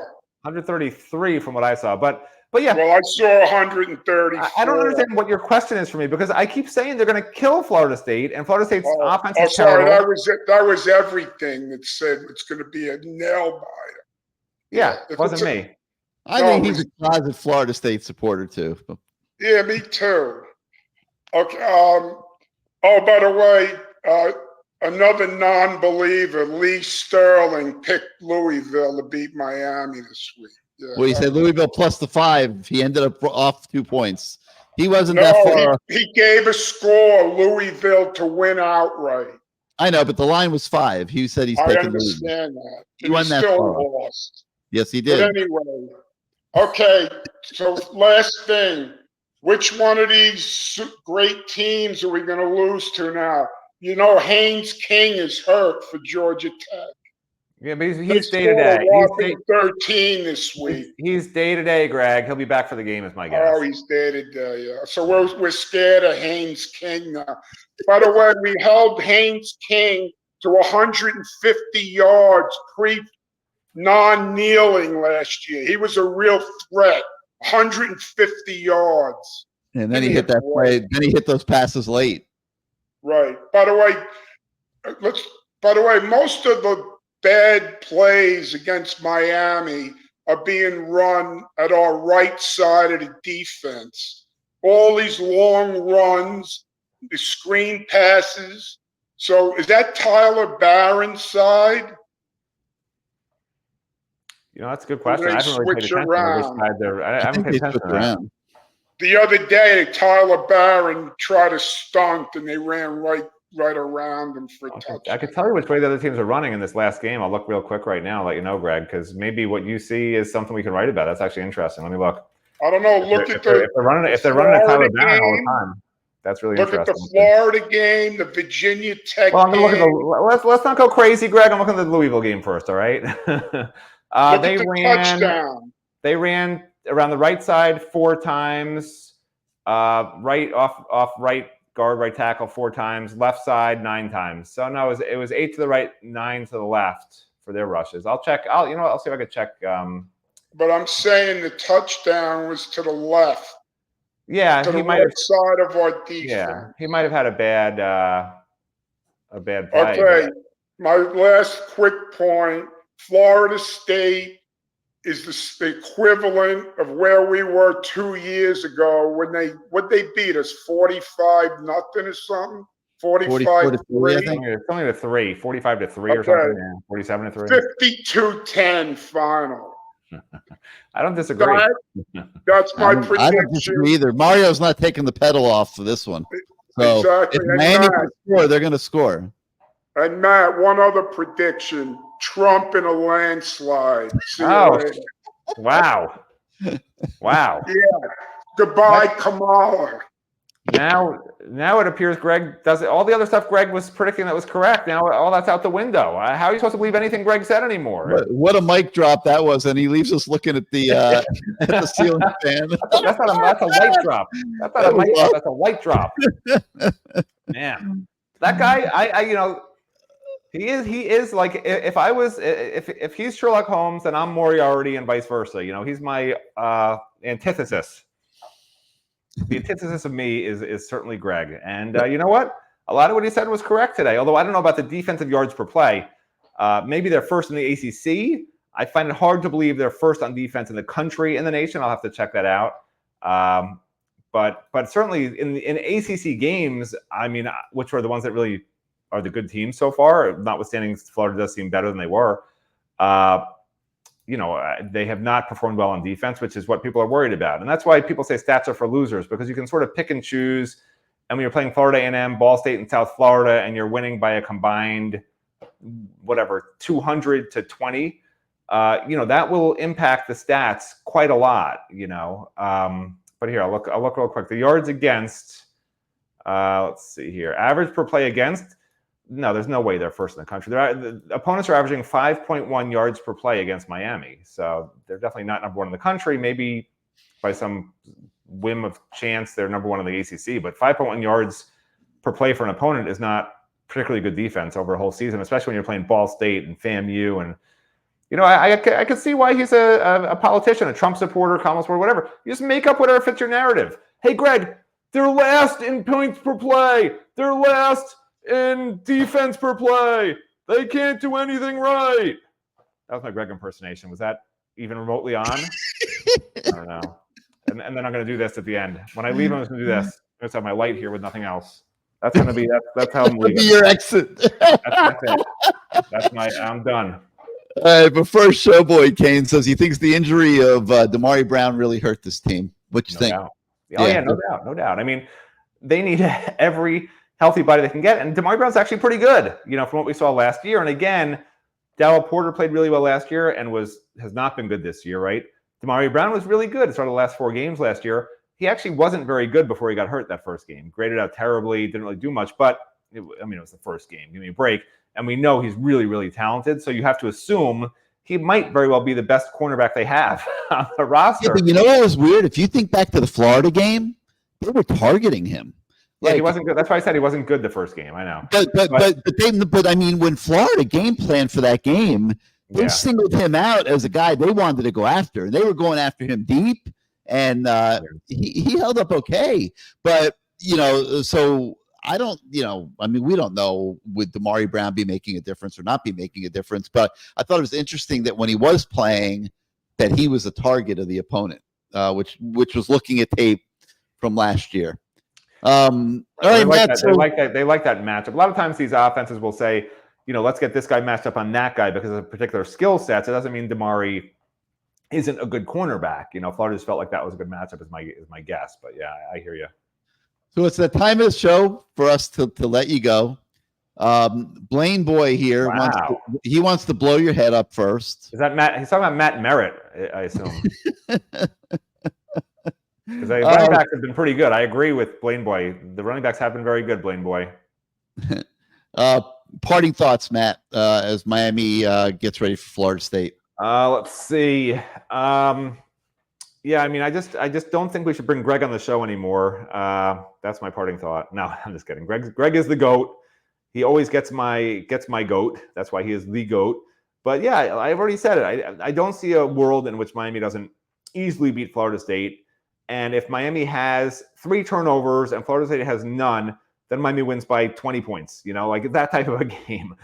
133 from what I saw. But yeah. Well, I saw 134. I don't understand what your question is for me, because I keep saying they're going to kill Florida State, and Florida State's offense is sorry, terrible. that was everything that said it's going to be a nail biter. Yeah, it wasn't me. I think he's a closet Florida State supporter too. Yeah, me too. Okay. Oh, by the way, another non-believer, Lee Sterling, picked Louisville to beat Miami this week. Yeah, well, he said Louisville plus the 5. He ended up off 2 points. He wasn't that far. He gave a score, Louisville to win outright. I know, but the line was 5. He said he's taking Louisville. I understand that. He won that still far. Lost. Yes, he did. But anyway, okay. So last thing, which one of these great teams are we going to lose to now? You know, Haynes King is hurt for Georgia Tech. Yeah, but he's day to day. He's 13 this week. He's day to day, Greg. He'll be back for the game, is my guess. Oh, he's day to day. Yeah. So we're scared of Haynes King now. By the way, we held Haynes King to 150 yards non-kneeling last year. He was a real threat. 150 yards. And then he hit that play. Then he hit those passes late. Right. By the way, most of the bad plays against Miami are being run at our right side of the defense. All these long runs, the screen passes. So is that Tyler Barron's side? You know, that's a good question. I haven't really paid attention to which side they're. I haven't paid attention to that. The other day, Tyler Barron tried to stunt, and they ran right around him for a touchdown. I could tell you which way the other teams are running in this last game. I'll look real quick right now, let you know, Greg, because maybe what you see is something we can write about. That's actually interesting. Let me look. I don't know. If they're running a Tyler Barron all the time, that's really interesting. Look at the Florida game, the Virginia Tech game. I'm gonna game. Look at let's not go crazy, Greg. I'm looking at the Louisville game first. All right. Touchdown. They ran around the right side 4 times, right off right guard, right tackle 4 times, left side 9 times. So no, it was 8 to the right, 9 to the left for their rushes. I'll check. I'll see if I can check. But I'm saying the touchdown was to the left. Yeah, to the right side of our defense. Yeah, he might have had a bad play. Okay, my last quick point. Florida State is the equivalent of where we were 2 years ago when they beat us 45-0 or something. 45-3. It's only the 3, 45-3 or something. Yeah, 47-3. 52-10 final. I don't disagree. That's my prediction. I don't disagree either. Mario's not taking the pedal off for this one. So exactly. if Miami can score, they're going to score. And Matt, one other prediction: Trump in a landslide. See you later. Wow. Wow. Yeah. Goodbye, Kamala. Now it appears Greg does it. All the other stuff Greg was predicting that was correct. Now all that's out the window. How are you supposed to believe anything Greg said anymore? What a mic drop that was, and he leaves us looking at the at the ceiling fan. That's a light drop. That's not a mic drop. That's a light drop. Man, that guy, he is like if he's Sherlock Holmes, then I'm Moriarty and vice versa. He's my antithesis. The antithesis of me is certainly Greg. And you know what? A lot of what he said was correct today. Although I don't know about the defensive yards per play. Maybe they're first in the ACC. I find it hard to believe they're first on defense in the country, in the nation. I'll have to check that out. But certainly in ACC games, I mean, which were the ones that really are the good teams so far, notwithstanding Florida does seem better than they were. They have not performed well on defense, which is what people are worried about. And that's why people say stats are for losers, because you can sort of pick and choose. And when you're playing Florida A&M, Ball State, and South Florida, and you're winning by a combined, 200 to 20, that will impact the stats quite a lot, But here, I'll look real quick. The yards against, let's see here. Average per play against, no, there's no way they're first in the country. The opponents are averaging 5.1 yards per play against Miami. So they're definitely not number one in the country. Maybe by some whim of chance, they're number one in the ACC. But 5.1 yards per play for an opponent is not particularly good defense over a whole season, especially when you're playing Ball State and FAMU. And, I could see why he's a politician, a Trump supporter, Kamala supporter, whatever. You just make up whatever fits your narrative. Hey, Greg, they're last in points per play. They're last in defense per play. They can't do anything right. That was my Greg impersonation. Was that even remotely on? I don't know. And then I'm going to do this at the end. When I leave, I'm just going to do this. I'm going to have my light here with nothing else. That's going to be that's how I'm leaving. Be your exit. That's it. I'm done. All right, but first, Showboy Kane says he thinks the injury of Damari Brown really hurt this team. What you think? Doubt. Oh yeah, no doubt. I mean, they need every healthy body they can get, and Damari Brown's actually pretty good. From what we saw last year. And again, Dallin Porter played really well last year and has not been good this year, right? Damari Brown was really good. He started the last 4 games last year. He actually wasn't very good before he got hurt that first game. Graded out terribly, didn't really do much, but it was the first game. Give me a break. And we know he's really, really talented. So you have to assume he might very well be the best cornerback they have on the roster. Yeah, but you know what was weird? If you think back to the Florida game, they were targeting him. Yeah, he wasn't good. That's why I said he wasn't good the first game. I know. But I mean, when Florida game planned for that game, they singled him out as a guy they wanted to go after. And they were going after him deep, and he held up okay. But, so I don't, we don't know would Damari Brown be making a difference or not be making a difference. But I thought it was interesting that when he was playing, that he was a target of the opponent, which was looking at tape from last year. All right, Matt, they like that matchup. A lot of times these offenses will say, let's get this guy matched up on that guy because of particular skill sets. It doesn't mean Damari isn't a good cornerback. Florida just felt like that was a good matchup is my guess. But yeah, I hear you. So it's the time of the show for us to let you go. Blaine Boy here wants to blow your head up first. Is that Matt? He's talking about Matt Merritt, I assume. Because running backs have been pretty good. I agree with Blaine Boy. The running backs have been very good, Blaine Boy. Parting thoughts, Matt, as Miami gets ready for Florida State. Let's see. Yeah, I just don't think we should bring Greg on the show anymore. That's my parting thought. No, I'm just kidding. Greg is the GOAT. He always gets my GOAT. That's why he is the GOAT. But yeah, I've already said it. I don't see a world in which Miami doesn't easily beat Florida State. And if Miami has 3 turnovers and Florida State has none, then Miami wins by 20 points. Like that type of a game.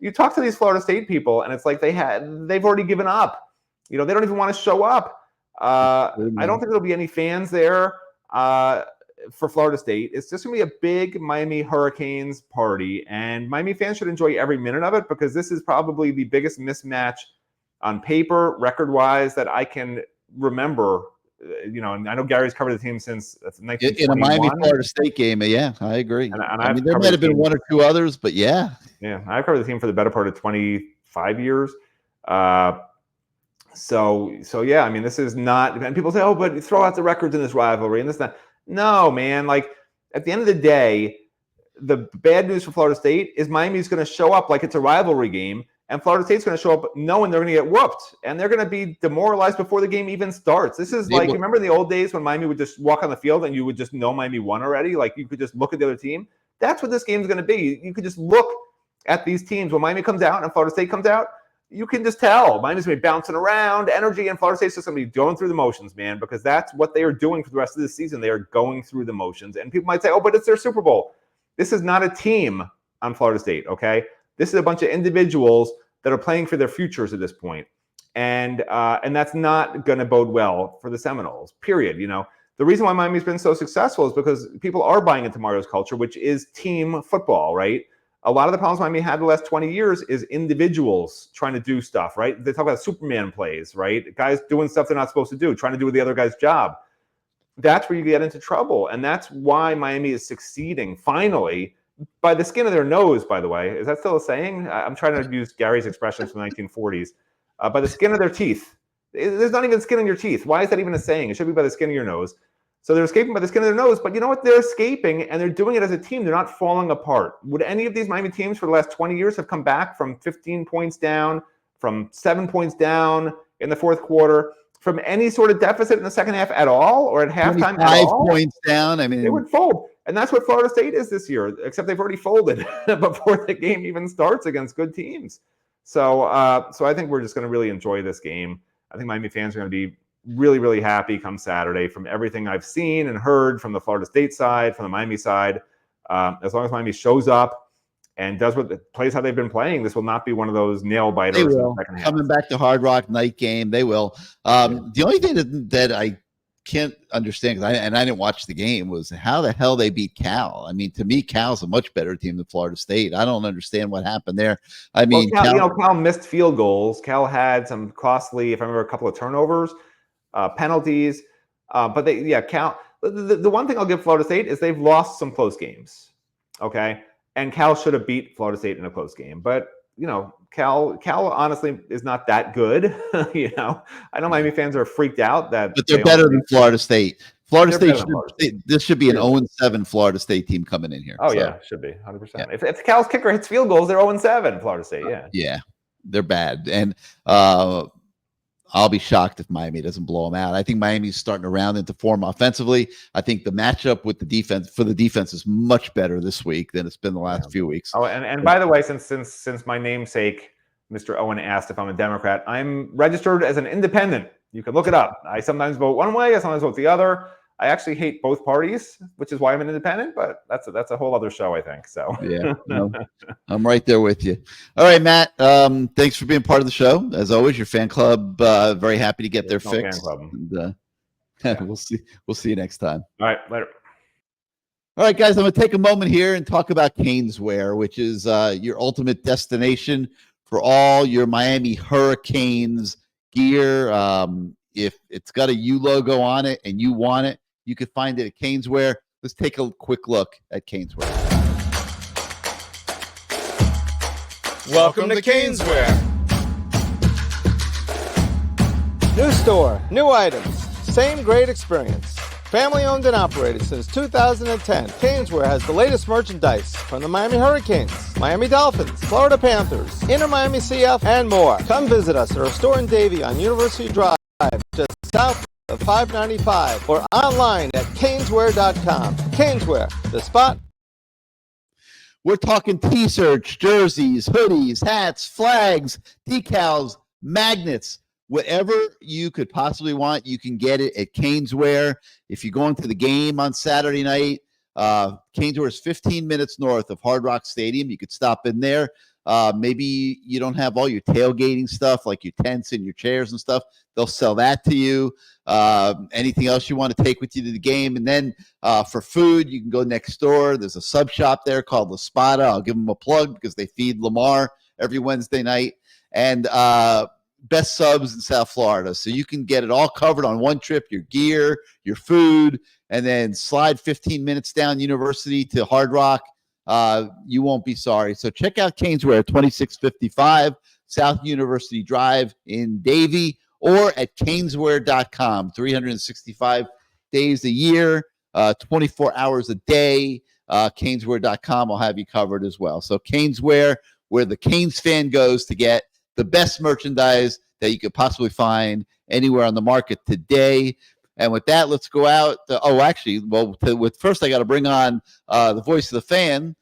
You talk to these Florida State people, and it's like they've already given up. They don't even want to show up. I don't think there'll be any fans there for Florida State. It's just going to be a big Miami Hurricanes party, and Miami fans should enjoy every minute of it because this is probably the biggest mismatch on paper, record-wise, that I can remember. And I know Gary's covered the team since 1921. In a Miami Florida State game, yeah, I agree. And there might have been 1 or 2 others, but yeah. Yeah, I've covered the team for the better part of 25 years. So yeah, this is not, and people say, oh, but throw out the records in this rivalry and this, that. No, man, like at the end of the day, the bad news for Florida State is Miami's going to show up like it's a rivalry game, and Florida State's going to show up knowing they're going to get whooped, and they're going to be demoralized before the game even starts. This is like, remember in the old days when Miami would just walk on the field and you would just know Miami won already? Like you could just look at the other team. That's what this game's going to be. You could just look at these teams. When Miami comes out and Florida State comes out, you can just tell Miami's going to be bouncing around, energy, and Florida State's just going to be going through the motions, man, because that's what they are doing for the rest of the season. They are going through the motions. And people might say, oh, but it's their Super Bowl. This is not a team on Florida State, okay? This is a bunch of individuals that are playing for their futures at this point. And that's not going to bode well for the Seminoles, period. The reason why Miami's been so successful is because people are buying into Mario's culture, which is team football, right? a lot of the problems Miami had the last 20 years is individuals trying to do stuff, right? They talk about Superman plays, right? Guys doing stuff they're not supposed to do, trying to do the other guy's job. That's where you get into trouble. And that's why Miami is succeeding finally by the skin of their nose, by the way. Is that still a saying? I'm trying to use Gary's expressions from the 1940s. By the skin of their teeth. There's not even skin on your teeth. Why is that even a saying? It should be by the skin of your nose. So they're escaping by the skin of their nose, but you know what? They're escaping, and they're doing it as a team. They're not falling apart. Would any of these Miami teams for the last 20 years have come back from 15 points down, from 7 points down in the fourth quarter, from any sort of deficit in the second half at all, or at halftime at all? 5 points down. I mean, they would fold. And that's what Florida State is this year, except they've already folded before the game even starts against good teams. So I think we're just going to really enjoy this game. I think Miami fans are going to be really, really happy come Saturday from everything I've seen and heard from the Florida State side, from the Miami side. As long as Miami shows up and does plays how they've been playing, this will not be one of those nail biters. They will. In the second half. Coming back to Hard Rock night game, they will. The only thing that I can't understand, I didn't watch the game, was how the hell they beat Cal. I mean, to me, Cal's a much better team than Florida State. I don't understand what happened there. I mean, Cal missed field goals. Cal had some costly, if I remember, a couple of turnovers, penalties. But Cal. The one thing I'll give Florida State is they've lost some close games. Okay, and Cal should have beat Florida State in a close game, but Cal honestly is not that good. I know Miami fans are freaked out but they're better than Florida State. Florida State this should be an 0-7 Florida State team coming in here. Oh, yeah, should be 100%. Yeah. If Cal's kicker hits field goals, they're 0-7. Florida State, yeah, they're bad, and I'll be shocked if Miami doesn't blow them out. I think Miami's starting to round into form offensively. I think the matchup with the defense is much better this week than it's been the last few weeks. Oh, and by the way, since my namesake, Mr. Owen, asked if I'm a Democrat, I'm registered as an independent. You can look it up. I sometimes vote one way, I sometimes vote the other. I actually hate both parties, which is why I'm an independent, but that's a whole other show, I think. So yeah, I'm right there with you. All right, Matt. Thanks for being part of the show. As always, your fan club very happy to get their fix. And, we'll see you next time. All right, later. All right, guys. I'm going to take a moment here and talk about CaneSwear, which is your ultimate destination for all your Miami Hurricanes gear. If it's got a U logo on it and you want it, you can find it at CaneSwear. Let's take a quick look at CaneSwear. Welcome to CaneSwear. New store, new items, same great experience. Family owned and operated since 2010, CaneSwear has the latest merchandise from the Miami Hurricanes, Miami Dolphins, Florida Panthers, Inter Miami CF, and more. Come visit us at our store in Davie on University Drive, just south of 595, or online at caneswear.com. CaneSwear, the spot. We're talking t-shirts, jerseys, hoodies, hats, flags, decals, magnets, whatever you could possibly want, you can get it at CaneSwear. If you're going to the game on Saturday night, CaneSwear is 15 minutes north of Hard Rock Stadium. You could stop in there. Maybe you don't have all your tailgating stuff, like your tents and your chairs and stuff. They'll sell that to you. Anything else you want to take with you to the game. And then for food, you can go next door. There's a sub shop there called La Spada. I'll give them a plug because they feed Lamar every Wednesday night. And best subs in South Florida. So you can get it all covered on one trip, your gear, your food, and then slide 15 minutes down University to Hard Rock. You won't be sorry. So check out CaneSwear, 2655 South University Drive in Davie, or at caneswear.com, 365 days a year, 24 hours a day. Caneswear.com will have you covered as well. So CaneSwear, where the Canes fan goes to get the best merchandise that you could possibly find anywhere on the market today. And with that, let's go out. First I got to bring on the voice of the fan,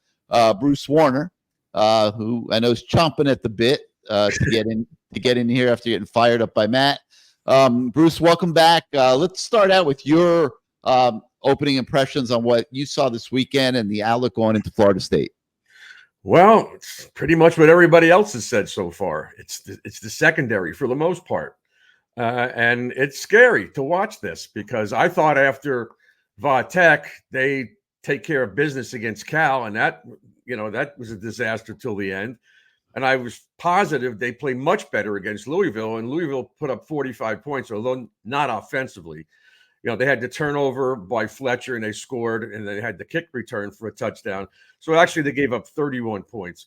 Bruce Warner, who I know is chomping at the bit to get in here after getting fired up by Matt. Bruce, welcome back. Let's start out with your opening impressions on what you saw this weekend and the outlook going into Florida State. Well, it's pretty much what everybody else has said so far. It's the secondary for the most part. And it's scary to watch this because I thought after Va Tech, they take care of business against Cal, and that that was a disaster till the end. And I was positive they played much better against Louisville, and Louisville put up 45 points, although not offensively. They had the turnover by Fletcher, and they scored, and they had the kick return for a touchdown. So actually, they gave up 31 points.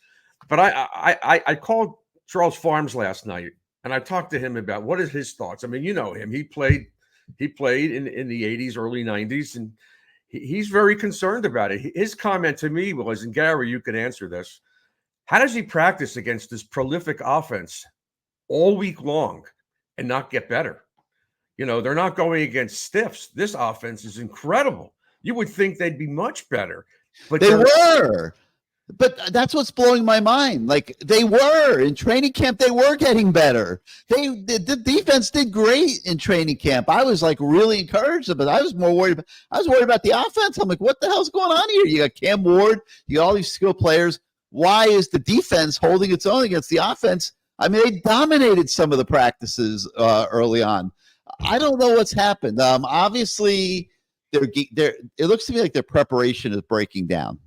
But I called Charles Farms last night, and I talked to him about what is his thoughts. I mean, you know him; he played in the 80s, early 90s, and he's very concerned about it. His comment to me was, and Gary, you could answer this: how does he practice against this prolific offense all week long and not get better? They're not going against stiffs. This offense is incredible. You would think they'd be much better, but they were. But that's what's blowing my mind. Like, they were in training camp, they were getting better. The defense did great in training camp. I was like really encouraged, but I was worried about the offense. I'm like, what the hell's going on here? You got Cam Ward, you got all these skilled players. Why is the defense holding its own against the offense? I mean, they dominated some of the practices early on. I don't know what's happened. Obviously, it looks to me like their preparation is breaking down.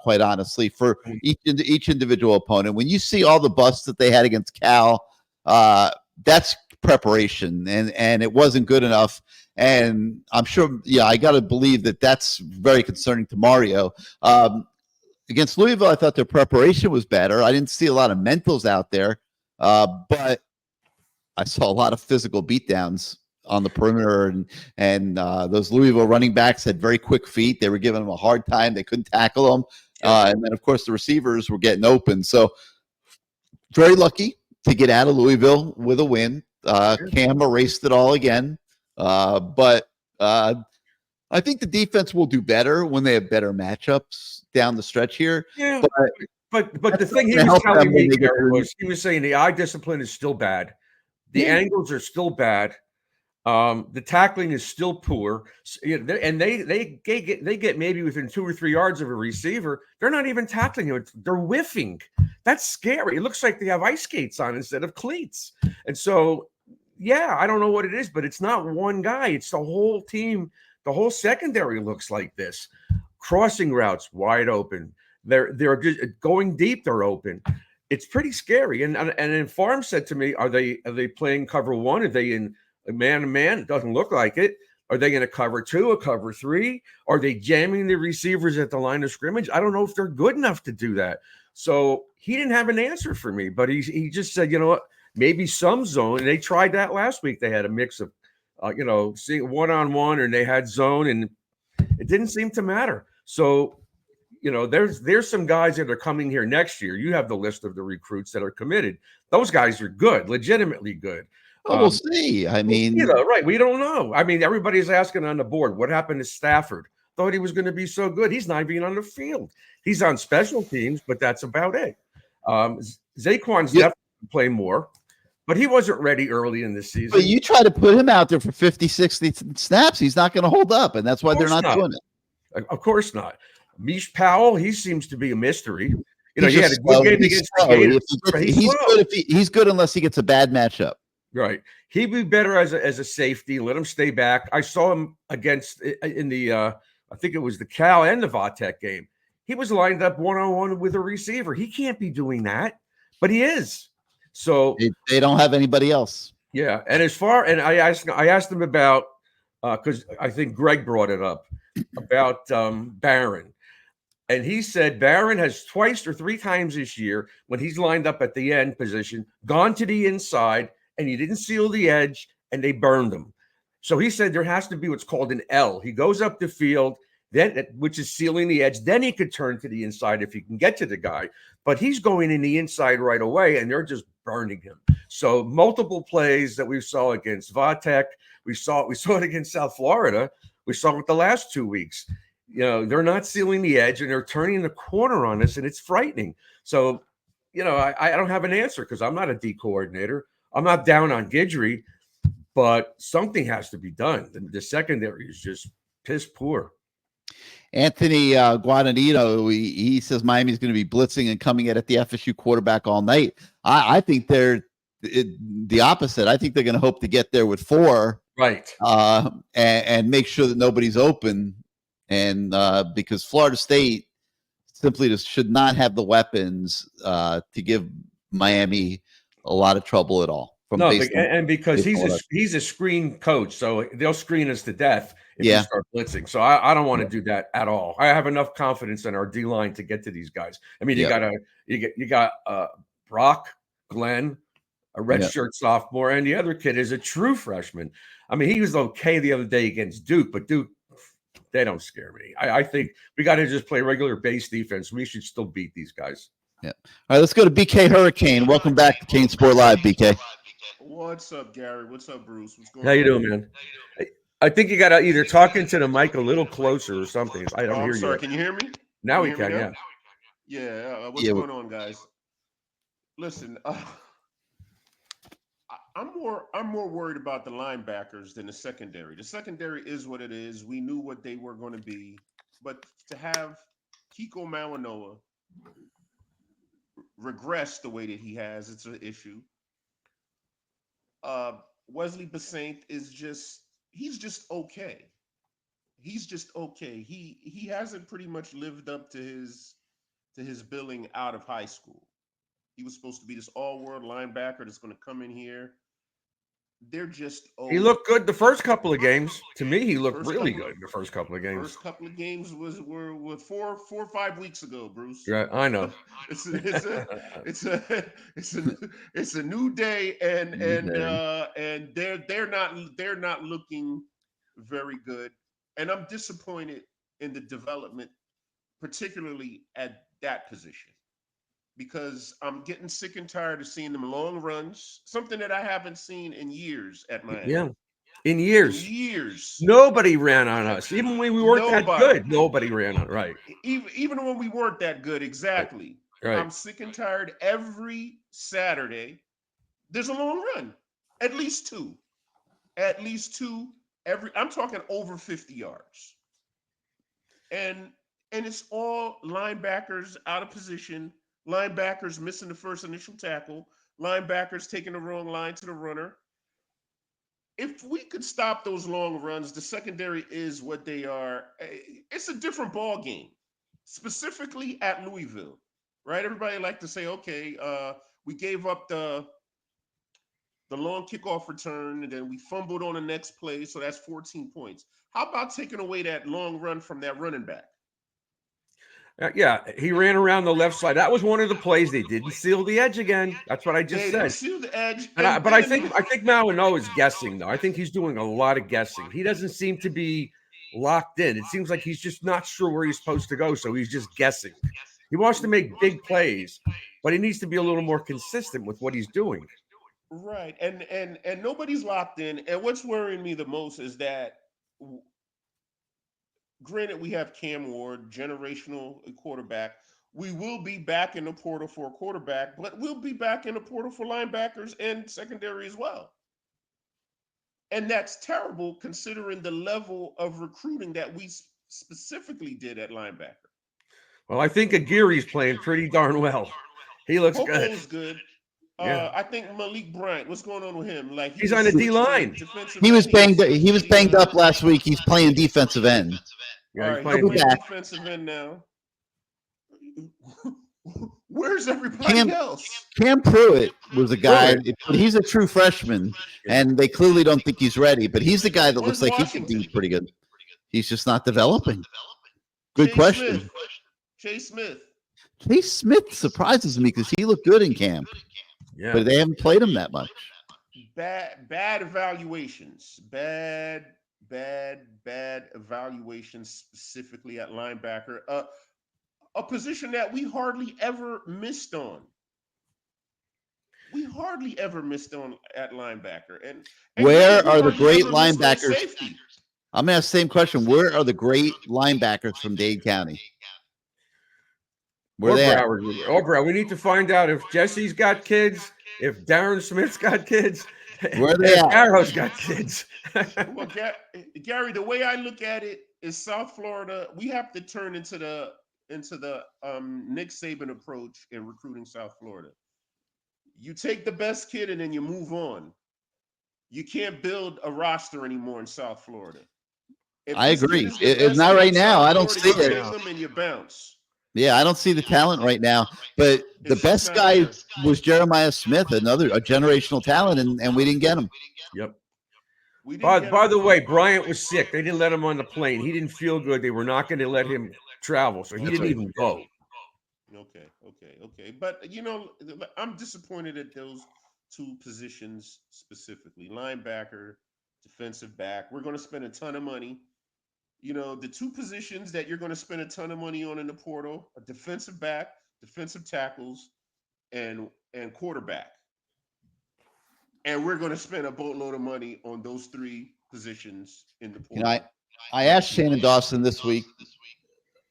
Quite honestly, for each individual opponent. When you see all the busts that they had against Cal, that's preparation, and it wasn't good enough. And I'm sure, I got to believe that that's very concerning to Mario. Against Louisville, I thought their preparation was better. I didn't see a lot of mentals out there, but I saw a lot of physical beatdowns on the perimeter, and those Louisville running backs had very quick feet. They were giving them a hard time. They couldn't tackle them. And then, of course, the receivers were getting open. So very lucky to get out of Louisville with a win. Cam erased it all again. But I think the defense will do better when they have better matchups down the stretch here. Yeah, but the thing he was telling me was, he was saying the eye discipline is still bad. The angles are still bad. The tackling is still poor, and they get maybe within 2 or 3 yards of a receiver. They're not even tackling him; they're whiffing. That's scary. It looks like they have ice skates on instead of cleats. And so, I don't know what it is, but it's not one guy; it's the whole team. The whole secondary looks like this. Crossing routes wide open. They're just going deep. They're open. It's pretty scary. And then Farm said to me, "Are they playing cover one? Are they in man-to-man? It doesn't look like it. Are they going to cover two, a cover three? Are they jamming the receivers at the line of scrimmage? I don't know if they're good enough to do that." So he didn't have an answer for me, but he just said, what, maybe some zone. And they tried that last week. They had a mix of, seeing one-on-one, and they had zone, and it didn't seem to matter. So, there's some guys that are coming here next year. You have the list of the recruits that are committed. Those guys are good, legitimately good. Well, we'll see. I mean, right. We don't know. I mean, everybody's asking on the board, what happened to Stafford? Thought he was going to be so good. He's not even on the field. He's on special teams, but that's about it. Zaquan's definitely play more, but he wasn't ready early in the season. But you try to put him out there for 50, 60 snaps, he's not going to hold up, and that's why they're not doing it. Of course not. Mish Powell, he seems to be a mystery. He had a good game against the Gators. He's good unless he gets a bad matchup. Right. He'd be better as a safety. Let him stay back. I saw him against in the I think it was the Cal and the Vatek game. He was lined up one-on-one with a receiver. He can't be doing that, but he is. So they don't have anybody else. Yeah. And I asked him about because I think Greg brought it up about Barron. And he said Barron has twice or three times this year, when he's lined up at the end position, gone to the inside, and he didn't seal the edge, and they burned him. So he said there has to be what's called an L. He goes up the field, which is sealing the edge. Then he could turn to the inside if he can get to the guy. But he's going in the inside right away, and they're just burning him. So multiple plays that we saw against Vatek. We saw it against South Florida. We saw it the last 2 weeks. They're not sealing the edge, and they're turning the corner on us, and it's frightening. So, I don't have an answer because I'm not a D coordinator. I'm not down on Guidry, but something has to be done. The secondary is just piss poor. Anthony Guadagnino, he says Miami's going to be blitzing and coming at the FSU quarterback all night. I think they're the opposite. I think they're going to hope to get there with 4, right, and make sure that nobody's open. And because Florida State simply just should not have the weapons to give Miami a lot of trouble at all. No, and because he's a screen coach, so they'll screen us to death if we start blitzing. So I don't want to do that at all. I have enough confidence in our D line to get to these guys. I mean, you got Brock, Glenn, a redshirt sophomore, and the other kid is a true freshman. I mean, he was okay the other day against Duke, but Duke, they don't scare me. I think we got to just play regular base defense. We should still beat these guys. Yeah. All right, let's go to BK Hurricane. Welcome back to CaneSport Live, BK. What's up, Gary? What's up, Bruce? What's going on? How you doing, man? I think you got to either talk into the mic a little closer or something. I don't hear you. Sorry, can you hear me? Now we can, yeah. Yeah. What's going on, guys? Listen, I'm more worried about the linebackers than the secondary. The secondary is what it is. We knew what they were going to be, but to have Kiko Mawanoa regress the way that he has, it's an issue. Wesley Basaint he's just okay. He's just okay. He hasn't pretty much lived up to his billing out of high school. He was supposed to be this all-world linebacker that's going to come in here. They're just old. He looked good the first couple of games. To me, he looked really good the first couple of games. First couple of games were 4 or 5 weeks ago, Bruce. Yeah, I know. It's a new day, and they're not looking very good. And I'm disappointed in the development, particularly at that position, because I'm getting sick and tired of seeing them long runs, something that I haven't seen in years at Miami. Yeah, in years. In years. Nobody ran on us. Even when we weren't that good, nobody ran on, right. Even when we weren't that good, exactly. Right. I'm sick and tired. Every Saturday, there's a long run. At least two. I'm talking over 50 yards. And it's all linebackers out of position, linebackers missing the first initial tackle, linebackers taking the wrong line to the runner. If we could stop those long runs, the secondary is what they are. It's a different ball game, specifically at Louisville, right? Everybody like to say, okay, we gave up the long kickoff return, and then we fumbled on the next play, so that's 14 points. How about taking away that long run from that running back? Yeah, he ran around the left side. That was one of the plays. They didn't seal the edge again. That's what I just said. They didn't seal the edge. But I think Mawanoa is guessing, though. I think he's doing a lot of guessing. He doesn't seem to be locked in. It seems like he's just not sure where he's supposed to go, so he's just guessing. He wants to make big plays, but he needs to be a little more consistent with what he's doing. Right, and nobody's locked in. And what's worrying me the most is that, granted, we have Cam Ward, generational quarterback. We will be back in the portal for a quarterback, but we'll be back in the portal for linebackers and secondary as well. And that's terrible considering the level of recruiting that we specifically did at linebacker. Well, I think Aguirre's playing pretty darn well. He looks Popo's good. good. I think Malik Bryant, what's going on with him? Like he's on the D line. He was banged up last week. He's playing defensive end. Yeah, he's playing defensive end now. Where's everybody else? Cam Pruitt was a guy, but he's a true freshman, and they clearly don't think he's ready. But he's the guy that looks like he could be pretty good. He's just not developing. Good question. Chase Smith. Chase Smith surprises me because he looked good in camp. Yeah, but they haven't played him that much. Bad evaluations. Bad evaluations, specifically at linebacker. A position that we hardly ever missed on. At linebacker. And where are the great linebackers? I'm going to ask the same question. Where are the great linebackers from Dade County? We need to find out if Jesse's got kids, if Darren Smith's got kids, where they at? Arrow's got kids. Well, Gary, the way I look at it is South Florida. We have to turn into the Nick Saban approach in recruiting South Florida. You take the best kid and then you move on. You can't build a roster anymore in South Florida. I agree. It's not right now. I don't see it. And you bounce. Yeah, I don't see the talent right now. But the best guy was Jeremiah Smith, a generational talent, and we didn't get him. Yep. By the way, Bryant was sick. They didn't let him on the plane. He didn't feel good. They were not going to let him travel, so he didn't even go. Okay. But you know, I'm disappointed at those two positions specifically: linebacker, defensive back. We're going to spend a ton of money. You know, the two positions that you're going to spend a ton of money on in the portal: a defensive back, defensive tackles, and quarterback. And we're going to spend a boatload of money on those three positions in the portal. You know, I asked Shannon Dawson this week,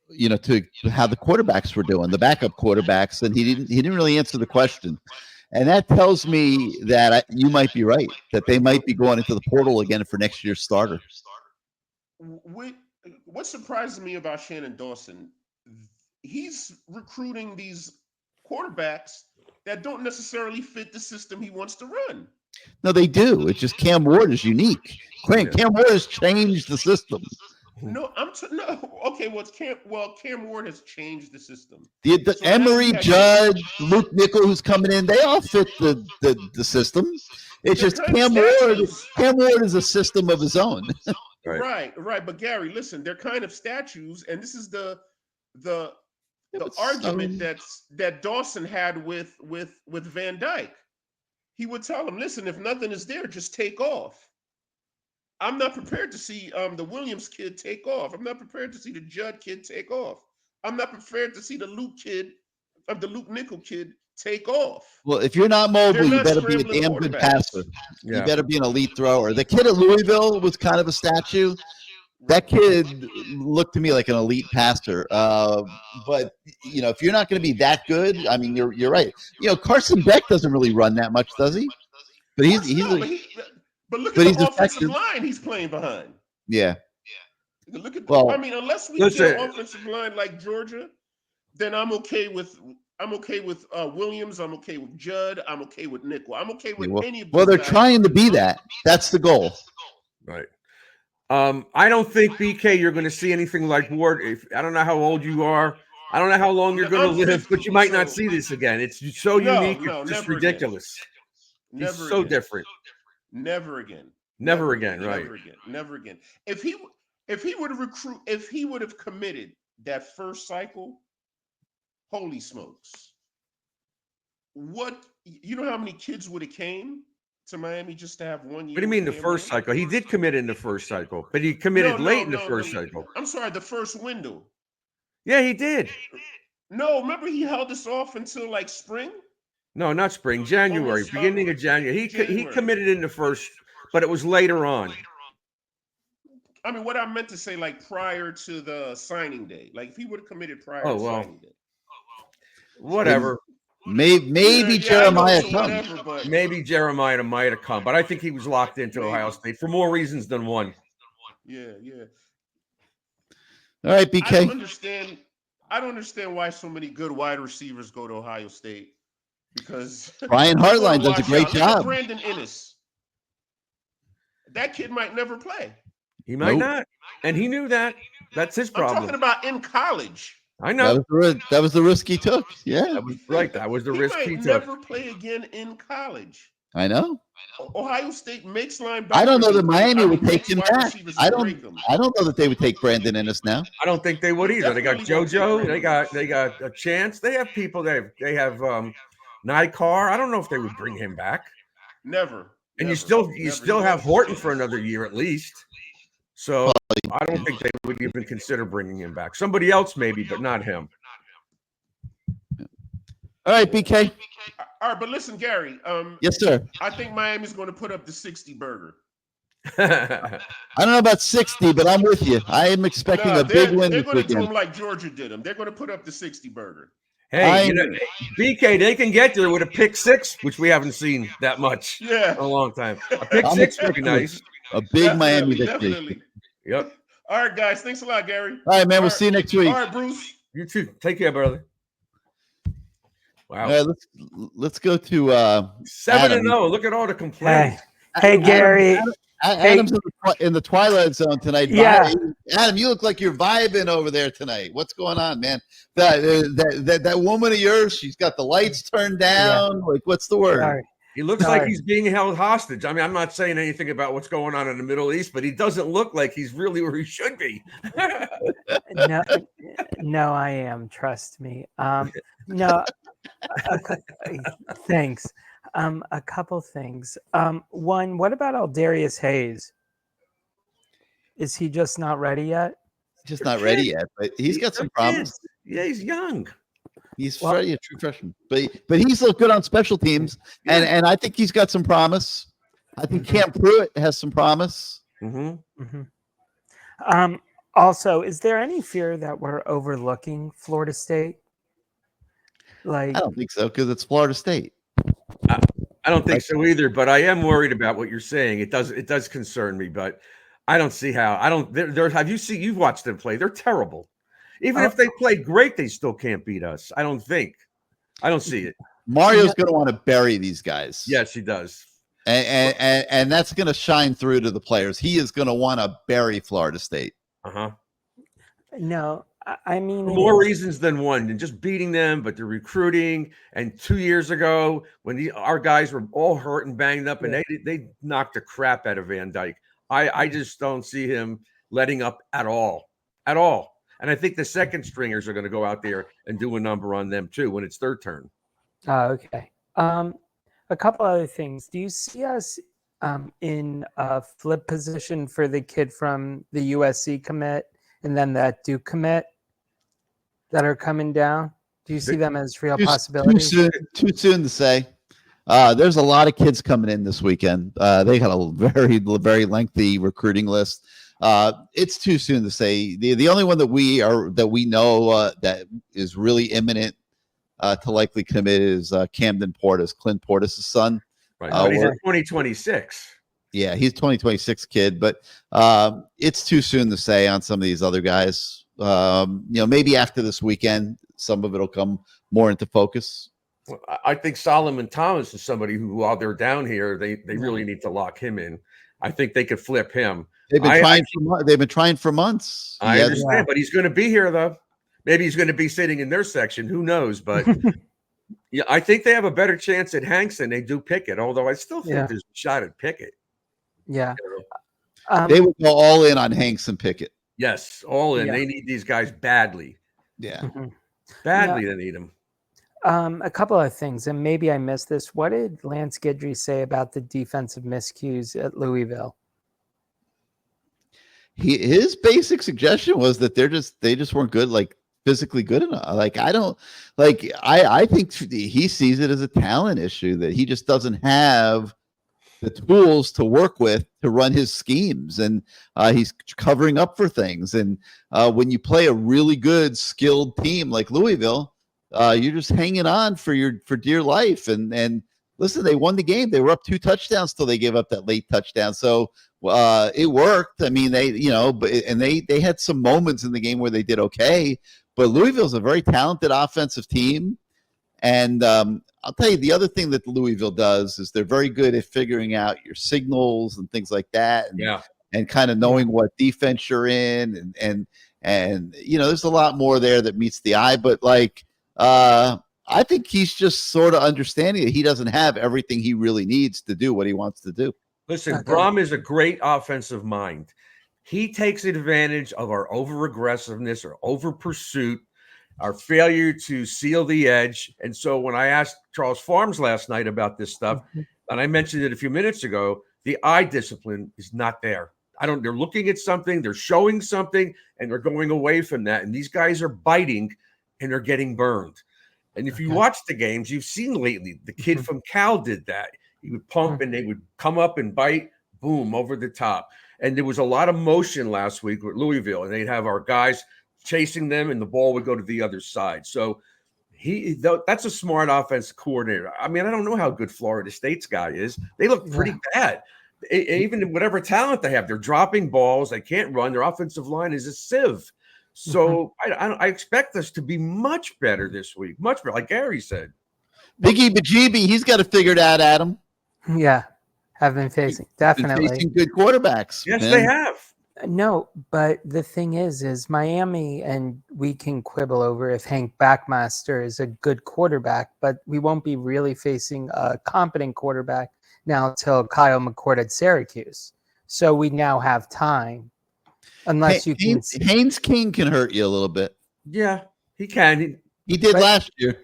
you know, to how the quarterbacks were doing, the backup quarterbacks, and he didn't really answer the question. And that tells me that you might be right, that they might be going into the portal again for next year's starter. What surprises me about Shannon Dawson, he's recruiting these quarterbacks that don't necessarily fit the system he wants to run. No, they do. It's just Cam Ward is unique. Cam Ward has changed the system. No, okay. Cam Ward has changed the system. The Emery, Judd, Luke Nickel, who's coming in, they all fit the system. It's just Cam Ward is a system of his own. Right. But Gary, listen, they're kind of statues, and this is the argument that Dawson had with Van Dyke. He would tell him, listen, if nothing is there, just take off. I'm not prepared to see the Williams kid take off. I'm not prepared to see the Judd kid take off. I'm not prepared to see the Luke Nickel kid take off. Well, if you're not mobile, you better be a damn good passer. Yeah. You better be an elite thrower. The kid at Louisville was kind of a statue. That kid looked to me like an elite passer. But, you know, if you're not going to be that good, I mean, you're right. You know, Carson Beck doesn't really run that much, does he? But But look at the offensive line he's playing behind. Yeah. Look at unless we get an offensive line like Georgia, then I'm okay with Williams. I'm okay with Judd. I'm okay with Nickel. I'm okay with any of those. Well, they're trying to be that. That's the goal. Right. I don't think, BK, you're going to see anything like Ward. I don't know how old you are. I don't know how long you're going to live, but you might not see this again. It's so unique. It's just ridiculous. It's so different. Never again. Never again. Right. Never again. If he would have committed that first cycle, holy smokes. You know how many kids would have came to Miami just to have 1 year? What do you mean the first cycle? He did commit in the first cycle, but he committed late in the first cycle. I'm sorry, the first window. Yeah, he did. No, remember he held us off until like spring? No, not spring, January, beginning of January. He committed in the first, but it was later on. I mean, what I meant to say, like prior to the signing day, like if he would have committed prior to signing day. Whatever. Maybe Jeremiah comes. Maybe Jeremiah might have come, but I think he was locked into Ohio State for more reasons than one. Yeah. All right, BK. I don't understand why so many good wide receivers go to Ohio State. Because Brian Hartline does a great job. Brandon Ennis. That kid might never play. He might not. And he knew that. That's his problem. I'm talking about in college. I know. That was the risk he took. Yeah. That was right. That was the risk he took. Never play again in college. I know. Ohio State makes linebackers. I don't know that Miami would take him back. I don't know that they would take Brandon Ennis now. I don't think they would either. They got JoJo. They got a chance. They have people. They have Nikar. I don't know if they would bring him back. Never. And you still have Horton for another year at least. So I don't think they would even consider bringing him back. Somebody else maybe, but not him. All right, BK. All right, but listen, Gary. Yes, sir. I think Miami's going to put up the 60 burger. I don't know about 60, but I'm with you. I am expecting a big win. They're going to do them like Georgia did them. They're going to put up the 60 burger. Hey, BK, they can get there with a pick six, which we haven't seen that much in a long time. A pick six would be nice. A big Miami victory. Definitely. Yep. All right, guys. Thanks a lot, Gary. All right, man. We'll see you next week. All right, Bruce. You too. Take care, brother. Wow. All right, let's go to 7-0. Look at all the complaints. Hey, Gary. Adam's in the twilight zone tonight. Yeah. Adam, you look like you're vibing over there tonight. What's going on, man? That woman of yours, she's got the lights turned down. Like, what's the word? Sorry. He looks like he's being held hostage. I mean, I'm not saying anything about what's going on in the Middle East, but he doesn't look like he's really where he should be. No, I am. Trust me. No, thanks. A couple things. One, what about Aldarius Hayes? Is he just not ready yet? Just not ready yet, but he's got some promise. Yeah, he's young. He's a true freshman, but he's looked good on special teams, and I think he's got some promise. I think Cam Pruitt has some promise. Also, is there any fear that we're overlooking Florida State? Like, I don't think so, because it's Florida State. I don't think so either, but I am worried about what you're saying. It does concern me, but I don't see how. I don't. You've watched them play? They're terrible. Even if they play great, they still can't beat us. I don't see it. Mario's going to want to bury these guys. Yes, he does. And that's going to shine through to the players. He is going to want to bury Florida State. No, I mean, for more reasons than one, and just beating them, but the recruiting. And 2 years ago, when our guys were all hurt and banged up, and they knocked the crap out of Van Dyke. I just don't see him letting up at all. And I think the second stringers are going to go out there and do a number on them too when it's their turn. Okay. A couple other things. Do you see us in a flip position for the kid from the USC commit and then that Duke commit that are coming down? Do you see them as real possibilities? Too soon to say. There's a lot of kids coming in this weekend. They got a very, very lengthy recruiting list. It's too soon to say. The only one that we know that is really imminent to likely commit is Camden Portis, Clint Portis' son. Right. But he's in 2026. Yeah, he's 2026 kid, but it's too soon to say on some of these other guys. Maybe after this weekend, some of it'll come more into focus. Well, I think Solomon Thomas is somebody who, while they're down here, they really need to lock him in. I think they could flip him. They've been trying for months. I understand, but he's going to be here though. Maybe he's going to be sitting in their section. Who knows? But yeah, I think they have a better chance at Hanks than they do Pickett. Although I still think there's a shot at Pickett. Yeah, they would go all in on Hanks and Pickett. Yes, all in. They need these guys badly. Yeah, badly. They need them. A couple of things, and maybe I missed this. What did Lance Guidry say about the defensive miscues at Louisville? His basic suggestion was that they just weren't good, like physically good enough. I think he sees it as a talent issue that he just doesn't have the tools to work with to run his schemes, and he's covering up for things. And when you play a really good, skilled team like Louisville, you're just hanging on for dear life. And listen, they won the game. They were up 2 touchdowns till they gave up that late touchdown. So it worked. I mean, they had some moments in the game where they did okay. But Louisville's a very talented offensive team. And I'll tell you, the other thing that Louisville does is they're very good at figuring out your signals and things like that. And kind of knowing what defense you're in. And there's a lot more there that meets the eye. But I think he's just sort of understanding that he doesn't have everything he really needs to do what he wants to do. Listen, Brom is a great offensive mind. He takes advantage of our over-aggressiveness or over-pursuit, our failure to seal the edge. And so when I asked Charles Farms last night about this stuff, and I mentioned it a few minutes ago, the eye discipline is not there. They're looking at something, they're showing something, and they're going away from that. And these guys are biting and they're getting burned. And if you watch the games, you've seen lately, the kid from Cal did that. He would pump and they would come up and bite, boom, over the top. And there was a lot of motion last week with Louisville, and they'd have our guys chasing them and the ball would go to the other side. So that's a smart offensive coordinator. I mean, I don't know how good Florida State's guy is. They look pretty bad. Even whatever talent they have, they're dropping balls. They can't run. Their offensive line is a sieve. So I expect us to be much better this week. Much better, like Gary said. Biggie Bajibi, he's got to figure it out, Adam. Yeah. have been facing. Been Definitely. facing good quarterbacks. Yes, man. they have. No, but the thing is Miami, and we can quibble over if Hank Backmaster is a good quarterback, but we won't be really facing a competent quarterback now till Kyle McCord at Syracuse. So we now have time, unless you can. Haynes King can hurt you a little bit. Yeah, he can. He did last year.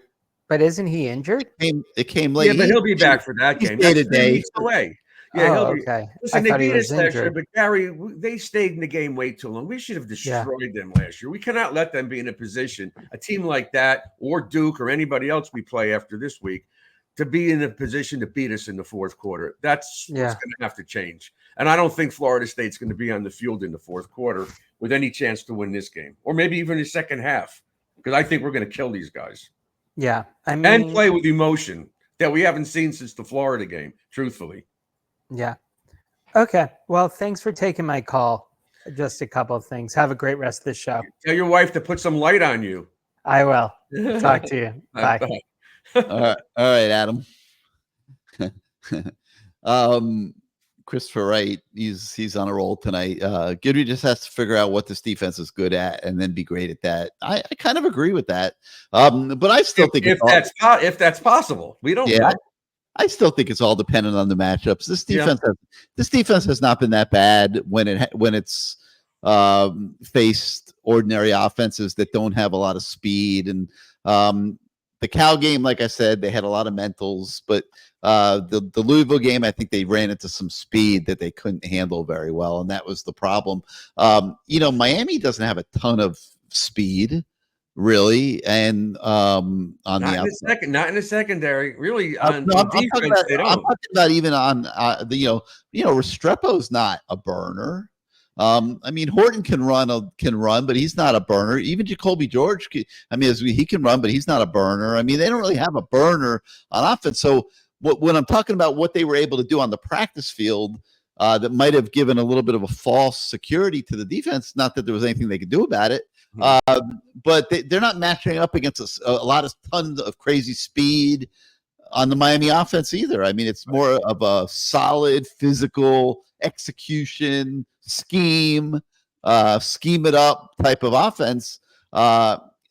But isn't he injured? It came late. Yeah, but he'll be back for that game. That's 3 weeks away. Yeah, he'll be. Okay. Listen, they beat us last year, injured. but Gary, they stayed in the game way too long. We should have destroyed them last year. We cannot let them be in a position, a team like that, or Duke, or anybody else we play after this week, to be in a position to beat us in the fourth quarter. That's what's going to have to change. And I don't think Florida State's going to be on the field in the fourth quarter with any chance to win this game, or maybe even the second half, because I think we're going to kill these guys. Yeah, I mean, and play with emotion that we haven't seen since the Florida game, truthfully. Yeah. Okay. Well, thanks for taking my call. Just a couple of things. Have a great rest of the show. Tell your wife to put some light on you. I will. Talk to you. Bye. All right, Adam. Christopher Wright, he's on a roll tonight. Goodry just has to figure out what this defense is good at and then be great at that. I kind of agree with that. But I still think if that's possible, we don't know. I still think it's all dependent on the matchups. This defense has not been that bad when it's faced ordinary offenses that don't have a lot of speed. And the Cal game, like I said, they had a lot of mentals, but the Louisville game, I think they ran into some speed that they couldn't handle very well, and that was the problem. Miami doesn't have a ton of speed, really, and not in the secondary, really. I'm talking about even on Restrepo's not a burner. I mean, Horton can run, but he's not a burner. Even Jacoby George, he can run, but he's not a burner. I mean, they don't really have a burner on offense. So when I'm talking about what they were able to do on the practice field, that might have given a little bit of a false security to the defense. Not that there was anything they could do about it, but they're not matching up against a lot of tons of crazy speed on the Miami offense either. I mean, it's more of a solid physical execution scheme it up type of offense.